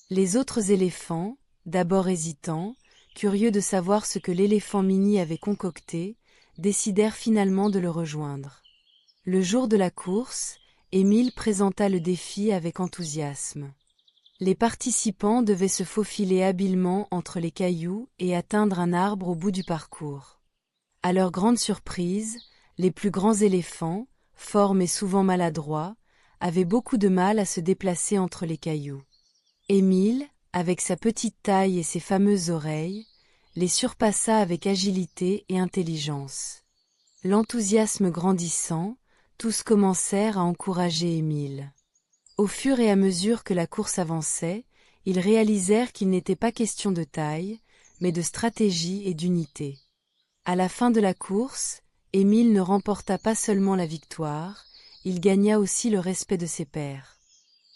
Les autres éléphants, d'abord hésitants, curieux de savoir ce que l'éléphant mini avait concocté, décidèrent finalement de le rejoindre. Le jour de la course, Émile présenta le défi avec enthousiasme. Les participants devaient se faufiler habilement entre les cailloux et atteindre un arbre au bout du parcours. À leur grande surprise, les plus grands éléphants, forts mais souvent maladroits, avaient beaucoup de mal à se déplacer entre les cailloux. Émile, avec sa petite taille et ses fameuses oreilles, les surpassa avec agilité et intelligence. L'enthousiasme grandissant, tous commencèrent à encourager Émile. Au fur et à mesure que la course avançait, ils réalisèrent qu'il n'était pas question de taille, mais de stratégie et d'unité. À la fin de la course, Émile ne remporta pas seulement la victoire, il gagna aussi le respect de ses pairs.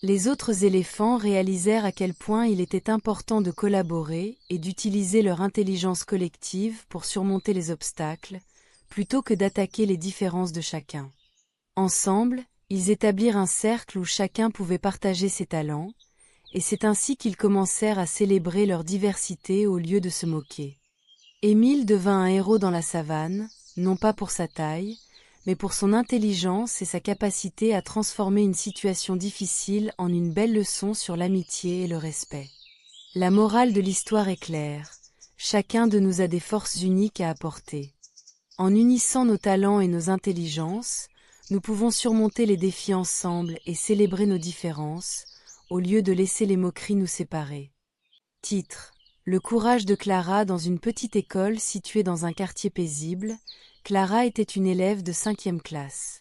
Les autres éléphants réalisèrent à quel point il était important de collaborer et d'utiliser leur intelligence collective pour surmonter les obstacles, plutôt que d'attaquer les différences de chacun. Ensemble, ils établirent un cercle où chacun pouvait partager ses talents, et c'est ainsi qu'ils commencèrent à célébrer leur diversité au lieu de se moquer. Émile devint un héros dans la savane, non pas pour sa taille, mais pour son intelligence et sa capacité à transformer une situation difficile en une belle leçon sur l'amitié et le respect. La morale de l'histoire est claire: chacun de nous a des forces uniques à apporter. En unissant nos talents et nos intelligences, nous pouvons surmonter les défis ensemble et célébrer nos différences, au lieu de laisser les moqueries nous séparer. Titre: Le courage de Clara dans une petite école située dans un quartier paisible. Clara était une élève de 5e classe.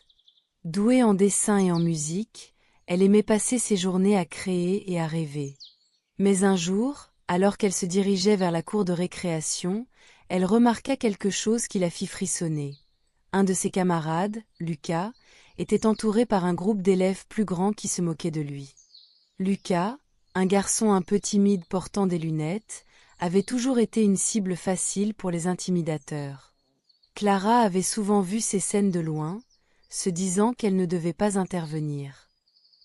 Douée en dessin et en musique, elle aimait passer ses journées à créer et à rêver. Mais un jour, alors qu'elle se dirigeait vers la cour de récréation, elle remarqua quelque chose qui la fit frissonner. Un de ses camarades, Lucas, était entouré par un groupe d'élèves plus grands qui se moquaient de lui. Lucas, un garçon un peu timide portant des lunettes, avait toujours été une cible facile pour les intimidateurs. Clara avait souvent vu ces scènes de loin, se disant qu'elle ne devait pas intervenir.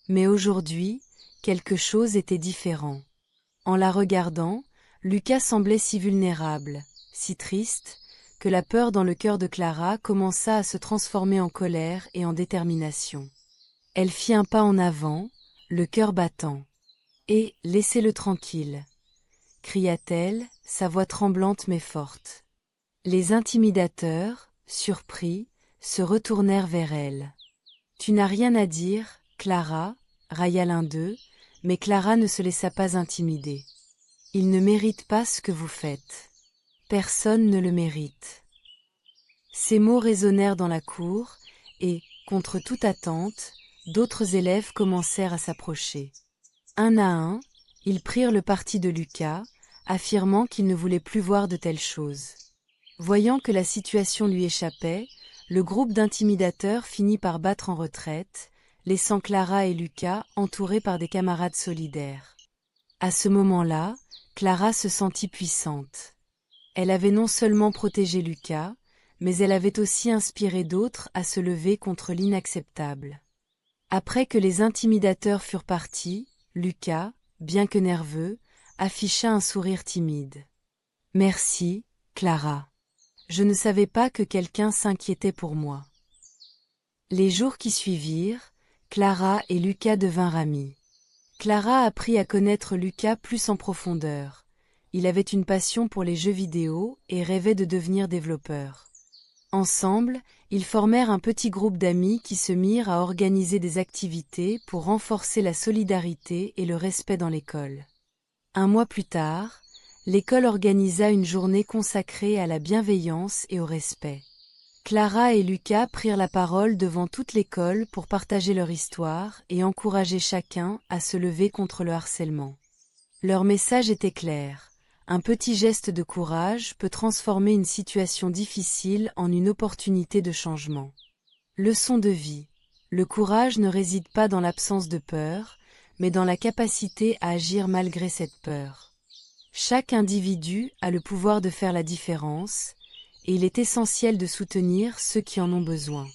Mais aujourd'hui, quelque chose était différent. En la regardant, Lucas semblait si vulnérable, si triste, que la peur dans le cœur de Clara commença à se transformer en colère et en détermination. Elle fit un pas en avant, le cœur battant. « Et laissez-le tranquille !» cria-t-elle, sa voix tremblante mais forte. Les intimidateurs, surpris, se retournèrent vers elle. « Tu n'as rien à dire, Clara » railla l'un d'eux, mais Clara ne se laissa pas intimider. « Il ne mérite pas ce que vous faites. Personne ne le mérite. » Ces mots résonnèrent dans la cour, et, contre toute attente, d'autres élèves commencèrent à s'approcher. Un à un, ils prirent le parti de Lucas, affirmant qu'ils ne voulaient plus voir de telles choses. Voyant que la situation lui échappait, le groupe d'intimidateurs finit par battre en retraite, laissant Clara et Lucas entourés par des camarades solidaires. À ce moment-là, Clara se sentit puissante. Elle avait non seulement protégé Lucas, mais elle avait aussi inspiré d'autres à se lever contre l'inacceptable. Après que les intimidateurs furent partis, Lucas, bien que nerveux, afficha un sourire timide. « Merci, Clara. Je ne savais pas que quelqu'un s'inquiétait pour moi. » Les jours qui suivirent, Clara et Lucas devinrent amis. Clara apprit à connaître Lucas plus en profondeur. Il avait une passion pour les jeux vidéo et rêvait de devenir développeur. Ensemble, ils formèrent un petit groupe d'amis qui se mirent à organiser des activités pour renforcer la solidarité et le respect dans l'école. Un mois plus tard, l'école organisa une journée consacrée à la bienveillance et au respect. Clara et Lucas prirent la parole devant toute l'école pour partager leur histoire et encourager chacun à se lever contre le harcèlement. Leur message était clair. Un petit geste de courage peut transformer une situation difficile en une opportunité de changement. Leçon de vie. Le courage ne réside pas dans l'absence de peur, mais dans la capacité à agir malgré cette peur. Chaque individu a le pouvoir de faire la différence, et il est essentiel de soutenir ceux qui en ont besoin.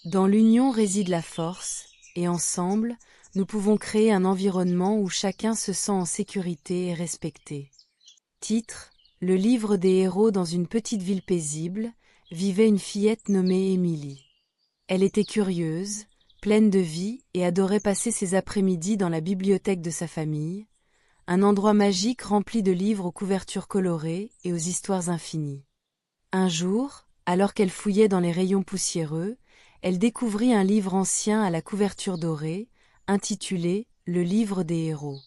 Dans l'union réside la force, et ensemble, nous pouvons créer un environnement où chacun se sent en sécurité et respecté. Titre : Le livre des héros. Dans une petite ville paisible, vivait une fillette nommée Émilie. Elle était curieuse, pleine de vie et adorait passer ses après-midi dans la bibliothèque de sa famille, un endroit magique rempli de livres aux couvertures colorées et aux histoires infinies. Un jour, alors qu'elle fouillait dans les rayons poussiéreux, elle découvrit un livre ancien à la couverture dorée, intitulé « Le livre des héros ».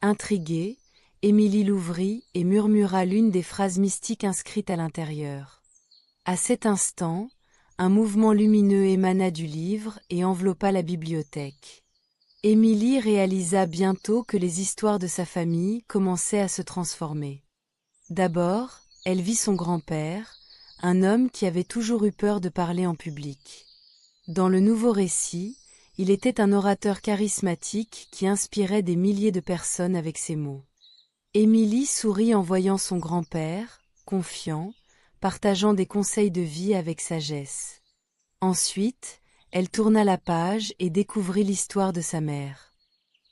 Intriguée, Émilie l'ouvrit et murmura l'une des phrases mystiques inscrites à l'intérieur. À cet instant, un mouvement lumineux émana du livre et enveloppa la bibliothèque. Émilie réalisa bientôt que les histoires de sa famille commençaient à se transformer. D'abord, elle vit son grand-père, un homme qui avait toujours eu peur de parler en public. Dans le nouveau récit, il était un orateur charismatique qui inspirait des milliers de personnes avec ses mots. Émilie sourit en voyant son grand-père, confiant, partageant des conseils de vie avec sagesse. Ensuite, elle tourna la page et découvrit l'histoire de sa mère.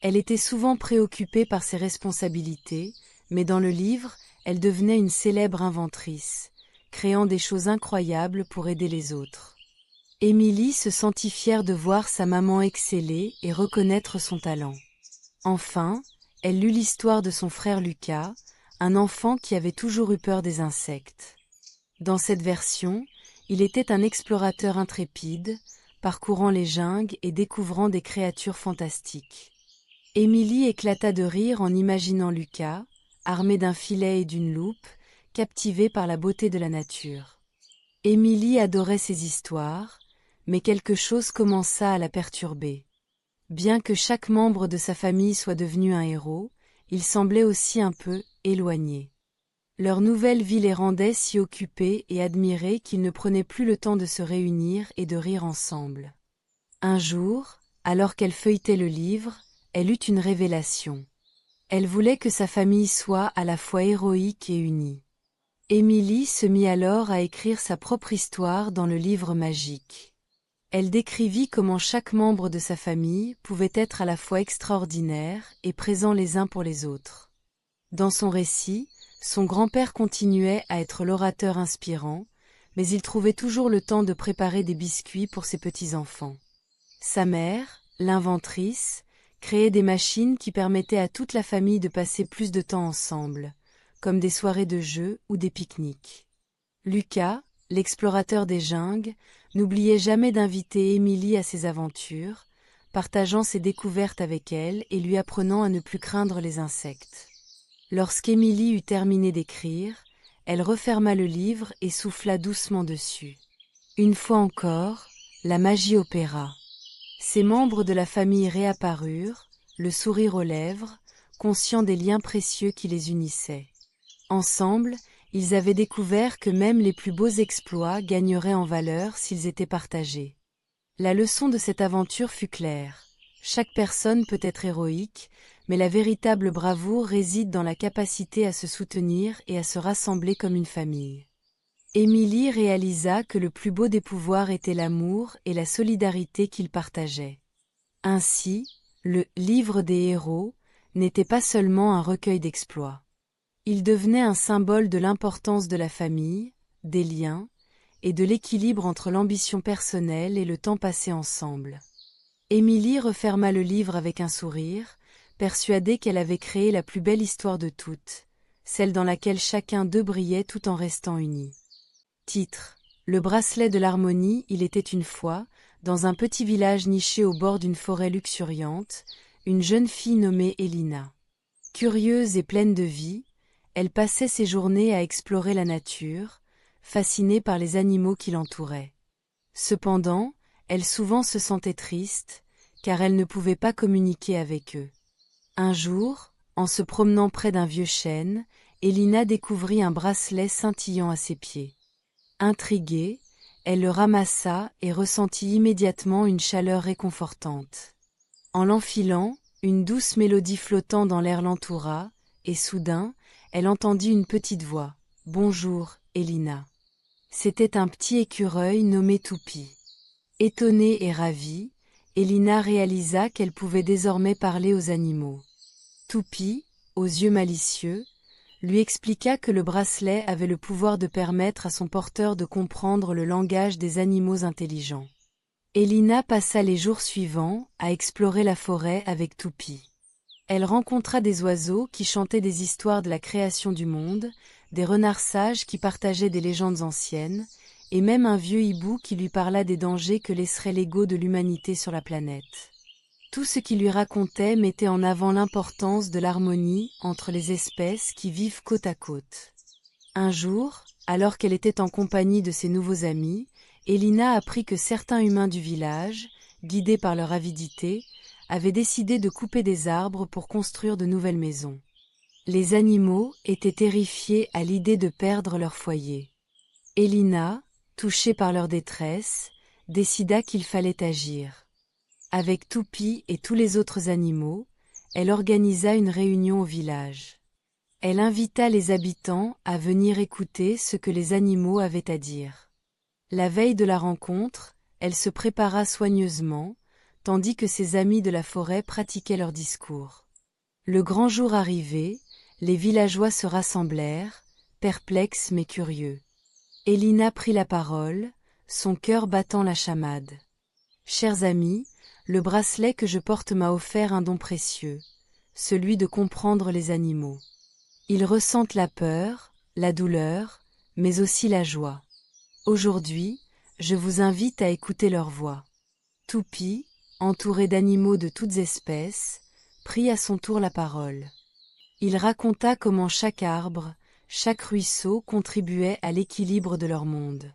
Elle était souvent préoccupée par ses responsabilités, mais dans le livre, elle devenait une célèbre inventrice, créant des choses incroyables pour aider les autres. Émilie se sentit fière de voir sa maman exceller et reconnaître son talent. Enfin, elle lut l'histoire de son frère Lucas, un enfant qui avait toujours eu peur des insectes. Dans cette version, il était un explorateur intrépide, parcourant les jungles et découvrant des créatures fantastiques. Émilie éclata de rire en imaginant Lucas, armé d'un filet et d'une loupe, captivé par la beauté de la nature. Émilie adorait ces histoires, mais quelque chose commença à la perturber. Bien que chaque membre de sa famille soit devenu un héros, il semblait aussi un peu éloigné. Leur nouvelle vie les rendait si occupés et admirés qu'ils ne prenaient plus le temps de se réunir et de rire ensemble. Un jour, alors qu'elle feuilletait le livre, elle eut une révélation. Elle voulait que sa famille soit à la fois héroïque et unie. Émilie se mit alors à écrire sa propre histoire dans le livre magique. Elle décrivit comment chaque membre de sa famille pouvait être à la fois extraordinaire et présent les uns pour les autres. Dans son récit, son grand-père continuait à être l'orateur inspirant, mais il trouvait toujours le temps de préparer des biscuits pour ses petits-enfants. Sa mère, l'inventrice, créait des machines qui permettaient à toute la famille de passer plus de temps ensemble, comme des soirées de jeux ou des pique-niques. Lucas, l'explorateur des jungles, n'oubliait jamais d'inviter Émilie à ses aventures, partageant ses découvertes avec elle et lui apprenant à ne plus craindre les insectes. Lorsqu'Émilie eut terminé d'écrire, elle referma le livre et souffla doucement dessus. Une fois encore, la magie opéra. Ces membres de la famille réapparurent, le sourire aux lèvres, conscients des liens précieux qui les unissaient. Ensemble, ils avaient découvert que même les plus beaux exploits gagneraient en valeur s'ils étaient partagés. La leçon de cette aventure fut claire. Chaque personne peut être héroïque, mais la véritable bravoure réside dans la capacité à se soutenir et à se rassembler comme une famille. Émilie réalisa que le plus beau des pouvoirs était l'amour et la solidarité qu'ils partageaient. Ainsi, le « Livre des héros » n'était pas seulement un recueil d'exploits. Il devenait un symbole de l'importance de la famille, des liens, et de l'équilibre entre l'ambition personnelle et le temps passé ensemble. Émilie referma le livre avec un sourire, persuadée qu'elle avait créé la plus belle histoire de toutes, celle dans laquelle chacun d'eux brillait tout en restant unis. Titre: Le bracelet de l'harmonie. Il était une fois, dans un petit village niché au bord d'une forêt luxuriante, une jeune fille nommée Elina. Curieuse et pleine de vie, elle passait ses journées à explorer la nature, fascinée par les animaux qui l'entouraient. Cependant, elle souvent se sentait triste, car elle ne pouvait pas communiquer avec eux. Un jour, en se promenant près d'un vieux chêne, Elina découvrit un bracelet scintillant à ses pieds. Intriguée, elle le ramassa et ressentit immédiatement une chaleur réconfortante. En l'enfilant, une douce mélodie flottant dans l'air l'entoura, et soudain, elle entendit une petite voix. « Bonjour, Elina. » C'était un petit écureuil nommé Toupie. Étonnée et ravie, Elina réalisa qu'elle pouvait désormais parler aux animaux. Toupie, aux yeux malicieux, lui expliqua que le bracelet avait le pouvoir de permettre à son porteur de comprendre le langage des animaux intelligents. Elina passa les jours suivants à explorer la forêt avec Toupie. Elle rencontra des oiseaux qui chantaient des histoires de la création du monde, des renards sages qui partageaient des légendes anciennes, et même un vieux hibou qui lui parla des dangers que laisserait l'ego de l'humanité sur la planète. Tout ce qu'il lui racontait mettait en avant l'importance de l'harmonie entre les espèces qui vivent côte à côte. Un jour, alors qu'elle était en compagnie de ses nouveaux amis, Elina apprit que certains humains du village, guidés par leur avidité, avaient décidé de couper des arbres pour construire de nouvelles maisons. Les animaux étaient terrifiés à l'idée de perdre leur foyer. Elina, touchée par leur détresse, décida qu'il fallait agir. Avec Toupie et tous les autres animaux, elle organisa une réunion au village. Elle invita les habitants à venir écouter ce que les animaux avaient à dire. La veille de la rencontre, elle se prépara soigneusement, tandis que ses amis de la forêt pratiquaient leur discours. Le grand jour arrivé, les villageois se rassemblèrent, perplexes mais curieux. Elina prit la parole, son cœur battant la chamade. « Chers amis, le bracelet que je porte m'a offert un don précieux, celui de comprendre les animaux. Ils ressentent la peur, la douleur, mais aussi la joie. Aujourd'hui, je vous invite à écouter leur voix. » Toupie, entouré d'animaux de toutes espèces, prit à son tour la parole. Il raconta comment chaque arbre, chaque ruisseau contribuait à l'équilibre de leur monde.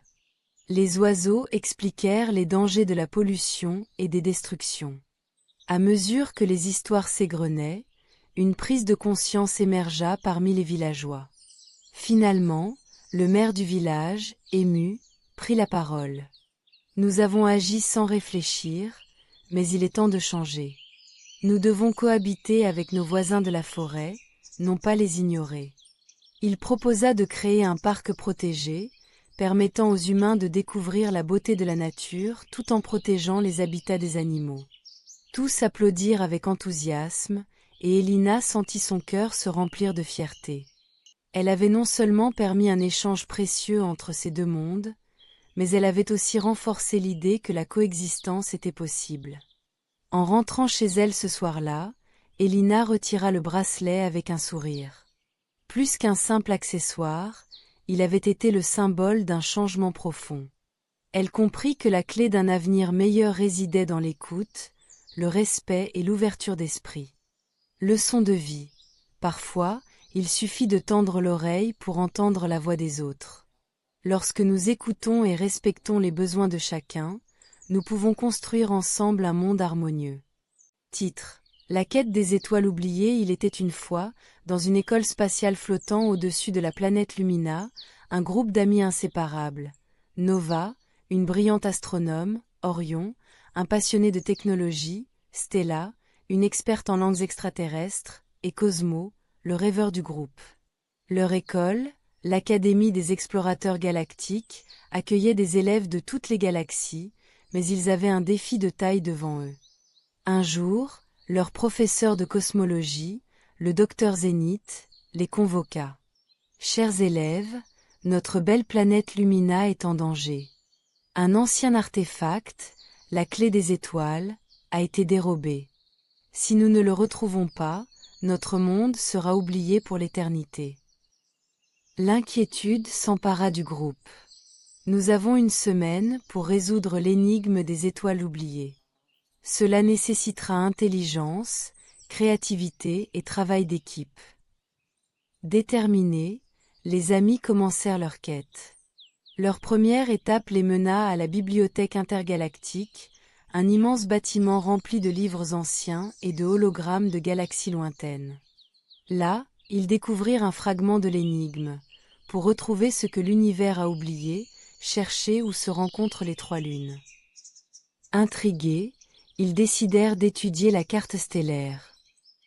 Les oiseaux expliquèrent les dangers de la pollution et des destructions. À mesure que les histoires s'égrenaient, une prise de conscience émergea parmi les villageois. Finalement, le maire du village, ému, prit la parole. « Nous avons agi sans réfléchir, mais il est temps de changer. Nous devons cohabiter avec nos voisins de la forêt, non pas les ignorer. » Il proposa de créer un parc protégé, permettant aux humains de découvrir la beauté de la nature tout en protégeant les habitats des animaux. Tous applaudirent avec enthousiasme, et Elina sentit son cœur se remplir de fierté. Elle avait non seulement permis un échange précieux entre ces deux mondes, mais elle avait aussi renforcé l'idée que la coexistence était possible. En rentrant chez elle ce soir-là, Elina retira le bracelet avec un sourire. Plus qu'un simple accessoire, il avait été le symbole d'un changement profond. Elle comprit que la clé d'un avenir meilleur résidait dans l'écoute, le respect et l'ouverture d'esprit. Leçon de vie. Parfois, il suffit de tendre l'oreille pour entendre la voix des autres. Lorsque nous écoutons et respectons les besoins de chacun, nous pouvons construire ensemble un monde harmonieux. Titre: La quête des étoiles oubliées. Il était une fois, dans une école spatiale flottant au-dessus de la planète Lumina, un groupe d'amis inséparables. Nova, une brillante astronome, Orion, un passionné de technologie, Stella, une experte en langues extraterrestres, et Cosmo, le rêveur du groupe. Leur école, l'Académie des explorateurs galactiques, accueillait des élèves de toutes les galaxies, mais ils avaient un défi de taille devant eux. Un jour, leur professeur de cosmologie, le docteur Zénith, les convoqua. « Chers élèves, notre belle planète Lumina est en danger. Un ancien artefact, la clé des étoiles, a été dérobé. Si nous ne le retrouvons pas, notre monde sera oublié pour l'éternité. » L'inquiétude s'empara du groupe. Nous avons une semaine pour résoudre l'énigme des étoiles oubliées. Cela nécessitera intelligence, créativité et travail d'équipe. Déterminés, les amis commencèrent leur quête. Leur première étape les mena à la bibliothèque intergalactique, un immense bâtiment rempli de livres anciens et de hologrammes de galaxies lointaines. Là, ils découvrirent un fragment de l'énigme, pour retrouver ce que l'univers a oublié, chercher où se rencontrent les trois lunes. Intrigués, ils décidèrent d'étudier la carte stellaire.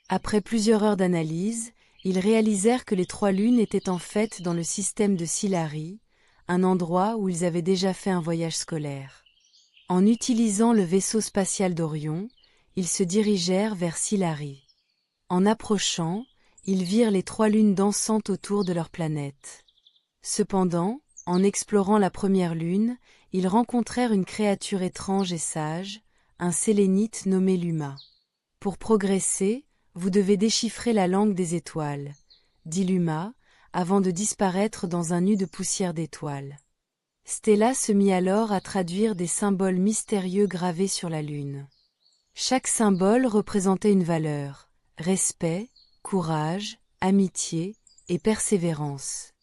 Après plusieurs heures d'analyse, ils réalisèrent que les trois lunes étaient en fait dans le système de Silari, un endroit où ils avaient déjà fait un voyage scolaire. En utilisant le vaisseau spatial d'Orion, ils se dirigèrent vers Silari. En approchant, ils virent les trois lunes dansantes autour de leur planète. Cependant, en explorant la première lune, ils rencontrèrent une créature étrange et sage, un sélénite nommé Luma. « Pour progresser, vous devez déchiffrer la langue des étoiles, » dit Luma, avant de disparaître dans un nu de poussière d'étoiles. Stella se mit alors à traduire des symboles mystérieux gravés sur la lune. Chaque symbole représentait une valeur: respect, courage, amitié et persévérance.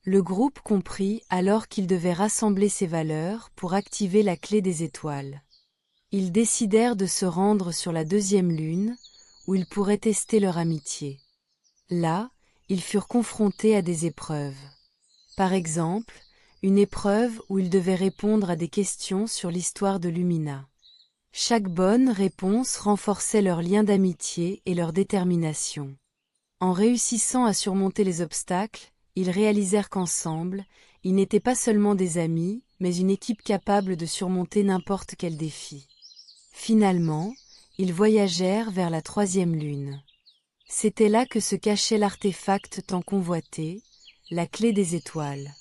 Le groupe comprit alors qu'ils devaient rassembler ces valeurs pour activer la clé des étoiles. Ils décidèrent de se rendre sur la deuxième lune, où ils pourraient tester leur amitié. Là, ils furent confrontés à des épreuves. Par exemple, une épreuve où ils devaient répondre à des questions sur l'histoire de Lumina. Chaque bonne réponse renforçait leur lien d'amitié et leur détermination. En réussissant à surmonter les obstacles, ils réalisèrent qu'ensemble, ils n'étaient pas seulement des amis, mais une équipe capable de surmonter n'importe quel défi. Finalement, ils voyagèrent vers la troisième lune. C'était là que se cachait l'artefact tant convoité, la clé des étoiles.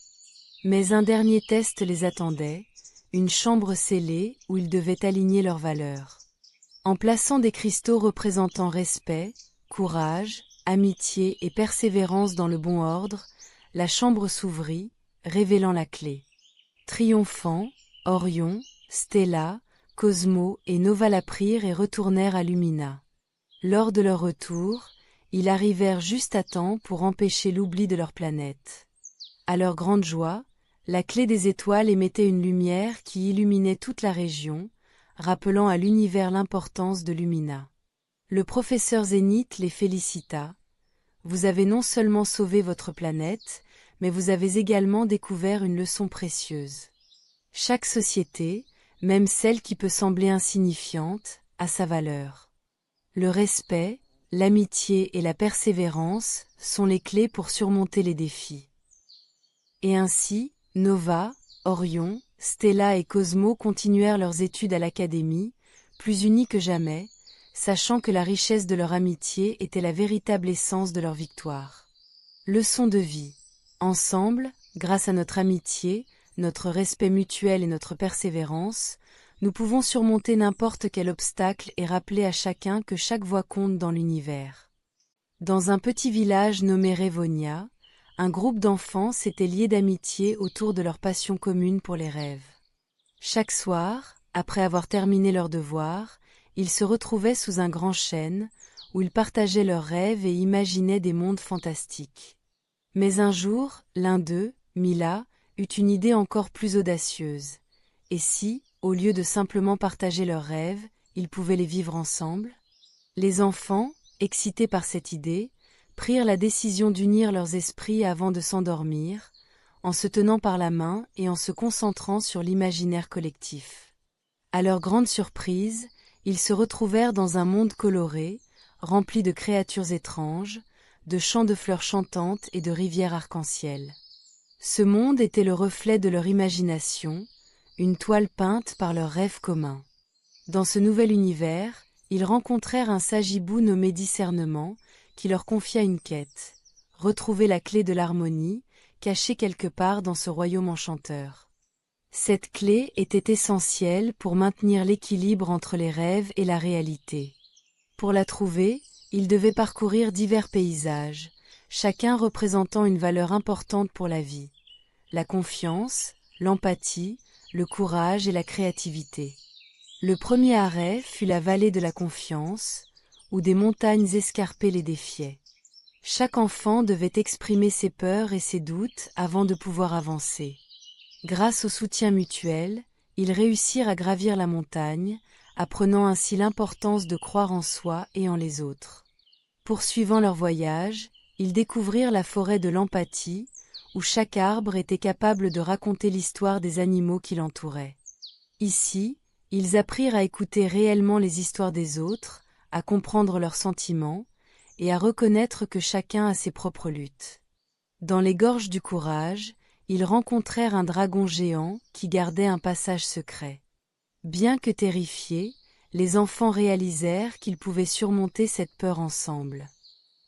Mais un dernier test les attendait, une chambre scellée où ils devaient aligner leurs valeurs. En plaçant des cristaux représentant respect, courage, amitié et persévérance dans le bon ordre, la chambre s'ouvrit, révélant la clé. Triomphant, Orion, Stella, Cosmo et Nova la prirent et retournèrent à Lumina. Lors de leur retour, ils arrivèrent juste à temps pour empêcher l'oubli de leur planète. À leur grande joie, la clé des étoiles émettait une lumière qui illuminait toute la région, rappelant à l'univers l'importance de Lumina. Le professeur Zénith les félicita. « Vous avez non seulement sauvé votre planète, mais vous avez également découvert une leçon précieuse. Chaque société, même celle qui peut sembler insignifiante, a sa valeur. Le respect, l'amitié et la persévérance sont les clés pour surmonter les défis. » Et ainsi, Nova, Orion, Stella et Cosmo continuèrent leurs études à l'académie, plus unis que jamais, sachant que la richesse de leur amitié était la véritable essence de leur victoire. Leçon de vie. Ensemble, grâce à notre amitié, notre respect mutuel et notre persévérance, nous pouvons surmonter n'importe quel obstacle et rappeler à chacun que chaque voix compte dans l'univers. Dans un petit village nommé Révonia, un groupe d'enfants s'était lié d'amitié autour de leur passion commune pour les rêves. Chaque soir, après avoir terminé leurs devoirs, ils se retrouvaient sous un grand chêne, où ils partageaient leurs rêves et imaginaient des mondes fantastiques. Mais un jour, l'un d'eux, Mila, eut une idée encore plus audacieuse. Et si, au lieu de simplement partager leurs rêves, ils pouvaient les vivre ensemble? Les enfants, excités par cette idée, prirent la décision d'unir leurs esprits avant de s'endormir, en se tenant par la main et en se concentrant sur l'imaginaire collectif. À leur grande surprise, ils se retrouvèrent dans un monde coloré, rempli de créatures étranges, de champs de fleurs chantantes et de rivières arc-en-ciel. Ce monde était le reflet de leur imagination, une toile peinte par leurs rêves communs. Dans ce nouvel univers, ils rencontrèrent un sagibou nommé Discernement, qui leur confia une quête, retrouver la clé de l'harmonie, cachée quelque part dans ce royaume enchanteur. Cette clé était essentielle pour maintenir l'équilibre entre les rêves et la réalité. Pour la trouver, ils devaient parcourir divers paysages, chacun représentant une valeur importante pour la vie. La confiance, l'empathie, le courage et la créativité. Le premier arrêt fut la vallée de la confiance, où des montagnes escarpées les défiaient. Chaque enfant devait exprimer ses peurs et ses doutes avant de pouvoir avancer. Grâce au soutien mutuel, ils réussirent à gravir la montagne, apprenant ainsi l'importance de croire en soi et en les autres. Poursuivant leur voyage, ils découvrirent la forêt de l'empathie, où chaque arbre était capable de raconter l'histoire des animaux qui l'entouraient. Ici, ils apprirent à écouter réellement les histoires des autres, à comprendre leurs sentiments, et à reconnaître que chacun a ses propres luttes. Dans les gorges du courage, ils rencontrèrent un dragon géant qui gardait un passage secret. Bien que terrifiés, les enfants réalisèrent qu'ils pouvaient surmonter cette peur ensemble.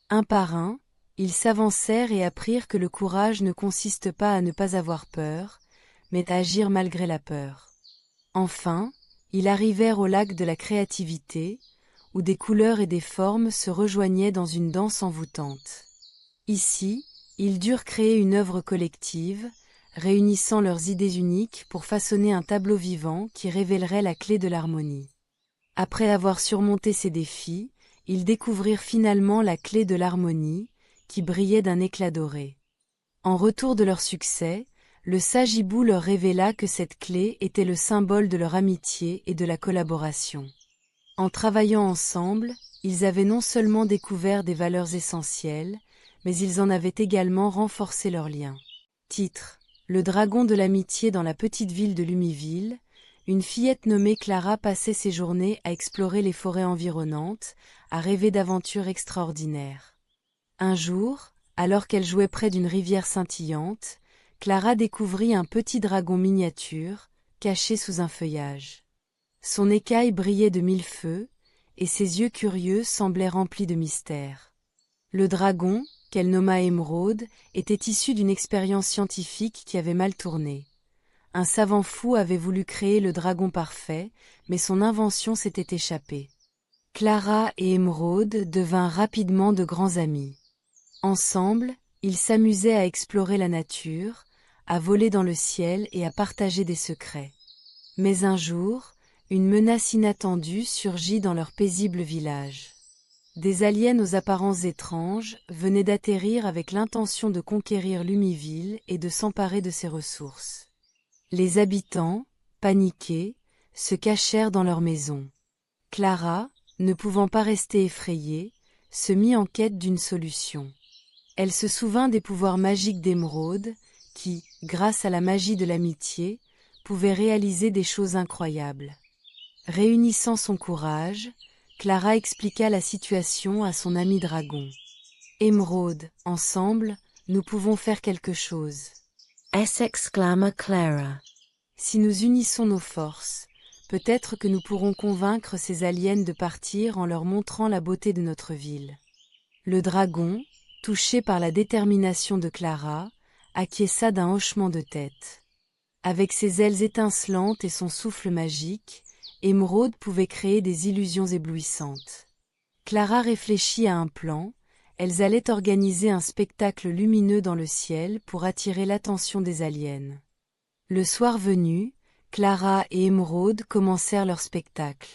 Un par un, ils s'avancèrent et apprirent que le courage ne consiste pas à ne pas avoir peur, mais à agir malgré la peur. Enfin, ils arrivèrent au lac de la créativité, où des couleurs et des formes se rejoignaient dans une danse envoûtante. Ici, ils durent créer une œuvre collective, réunissant leurs idées uniques pour façonner un tableau vivant qui révélerait la clé de l'harmonie. Après avoir surmonté ces défis, ils découvrirent finalement la clé de l'harmonie, qui brillait d'un éclat doré. En retour de leur succès, le sage hibou leur révéla que cette clé était le symbole de leur amitié et de la collaboration. En travaillant ensemble, ils avaient non seulement découvert des valeurs essentielles, mais ils en avaient également renforcé leurs liens. Titre: Le dragon de l'amitié dans la petite ville de Lumiville. Une fillette nommée Clara passait ses journées à explorer les forêts environnantes, à rêver d'aventures extraordinaires. Un jour, alors qu'elle jouait près d'une rivière scintillante, Clara découvrit un petit dragon miniature, caché sous un feuillage. Son écaille brillait de mille feux, et ses yeux curieux semblaient remplis de mystères. Le dragon, qu'elle nomma Émeraude, était issu d'une expérience scientifique qui avait mal tourné. Un savant fou avait voulu créer le dragon parfait, mais son invention s'était échappée. Clara et Émeraude devinrent rapidement de grands amis. Ensemble, ils s'amusaient à explorer la nature, à voler dans le ciel et à partager des secrets. Mais un jour, une menace inattendue surgit dans leur paisible village. Des aliens aux apparences étranges venaient d'atterrir avec l'intention de conquérir Lumiville et de s'emparer de ses ressources. Les habitants, paniqués, se cachèrent dans leur maison. Clara, ne pouvant pas rester effrayée, se mit en quête d'une solution. Elle se souvint des pouvoirs magiques d'Émeraude, qui, grâce à la magie de l'amitié, pouvaient réaliser des choses incroyables. Réunissant son courage, Clara expliqua la situation à son ami dragon. « Émeraude, ensemble, nous pouvons faire quelque chose. » s'exclama Clara. Si nous unissons nos forces, peut-être que nous pourrons convaincre ces aliens de partir en leur montrant la beauté de notre ville. Le dragon, touché par la détermination de Clara, acquiesça d'un hochement de tête. Avec ses ailes étincelantes et son souffle magique, Émeraude pouvait créer des illusions éblouissantes. Clara réfléchit à un plan. Elles allaient organiser un spectacle lumineux dans le ciel pour attirer l'attention des aliens. Le soir venu, Clara et Émeraude commencèrent leur spectacle.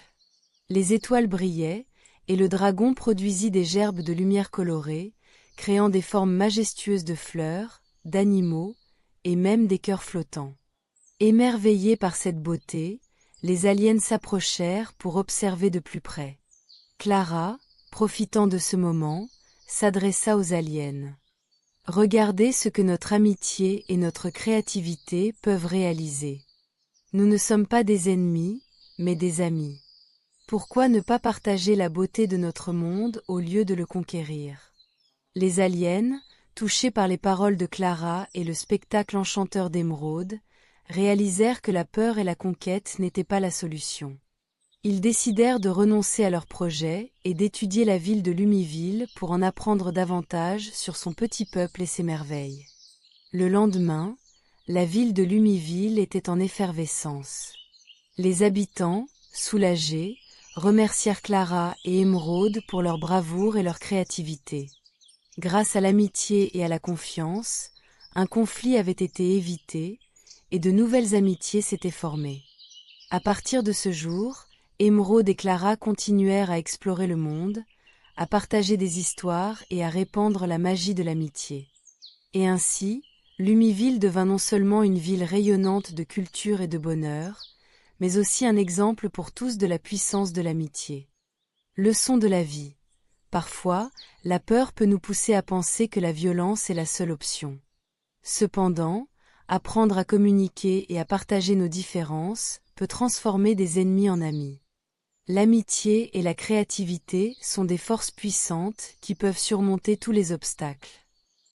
Les étoiles brillaient, et le dragon produisit des gerbes de lumière colorée, créant des formes majestueuses de fleurs, d'animaux, et même des cœurs flottants. Émerveillés par cette beauté, les aliens s'approchèrent pour observer de plus près. Clara, profitant de ce moment, s'adressa aux aliens. « Regardez ce que notre amitié et notre créativité peuvent réaliser. Nous ne sommes pas des ennemis, mais des amis. Pourquoi ne pas partager la beauté de notre monde au lieu de le conquérir ?» Les aliens, touchés par les paroles de Clara et le spectacle enchanteur d'Émeraude, réalisèrent que la peur et la conquête n'étaient pas la solution. Ils décidèrent de renoncer à leur projet et d'étudier la ville de Lumiville pour en apprendre davantage sur son petit peuple et ses merveilles. Le lendemain, la ville de Lumiville était en effervescence. Les habitants, soulagés, remercièrent Clara et Émeraude pour leur bravoure et leur créativité. Grâce à l'amitié et à la confiance, un conflit avait été évité et de nouvelles amitiés s'étaient formées. À partir de ce jour, Émeraude et Clara continuèrent à explorer le monde, à partager des histoires et à répandre la magie de l'amitié. Et ainsi, Lumiville devint non seulement une ville rayonnante de culture et de bonheur, mais aussi un exemple pour tous de la puissance de l'amitié. Leçon de la vie. Parfois, la peur peut nous pousser à penser que la violence est la seule option. Cependant, apprendre à communiquer et à partager nos différences peut transformer des ennemis en amis. L'amitié et la créativité sont des forces puissantes qui peuvent surmonter tous les obstacles.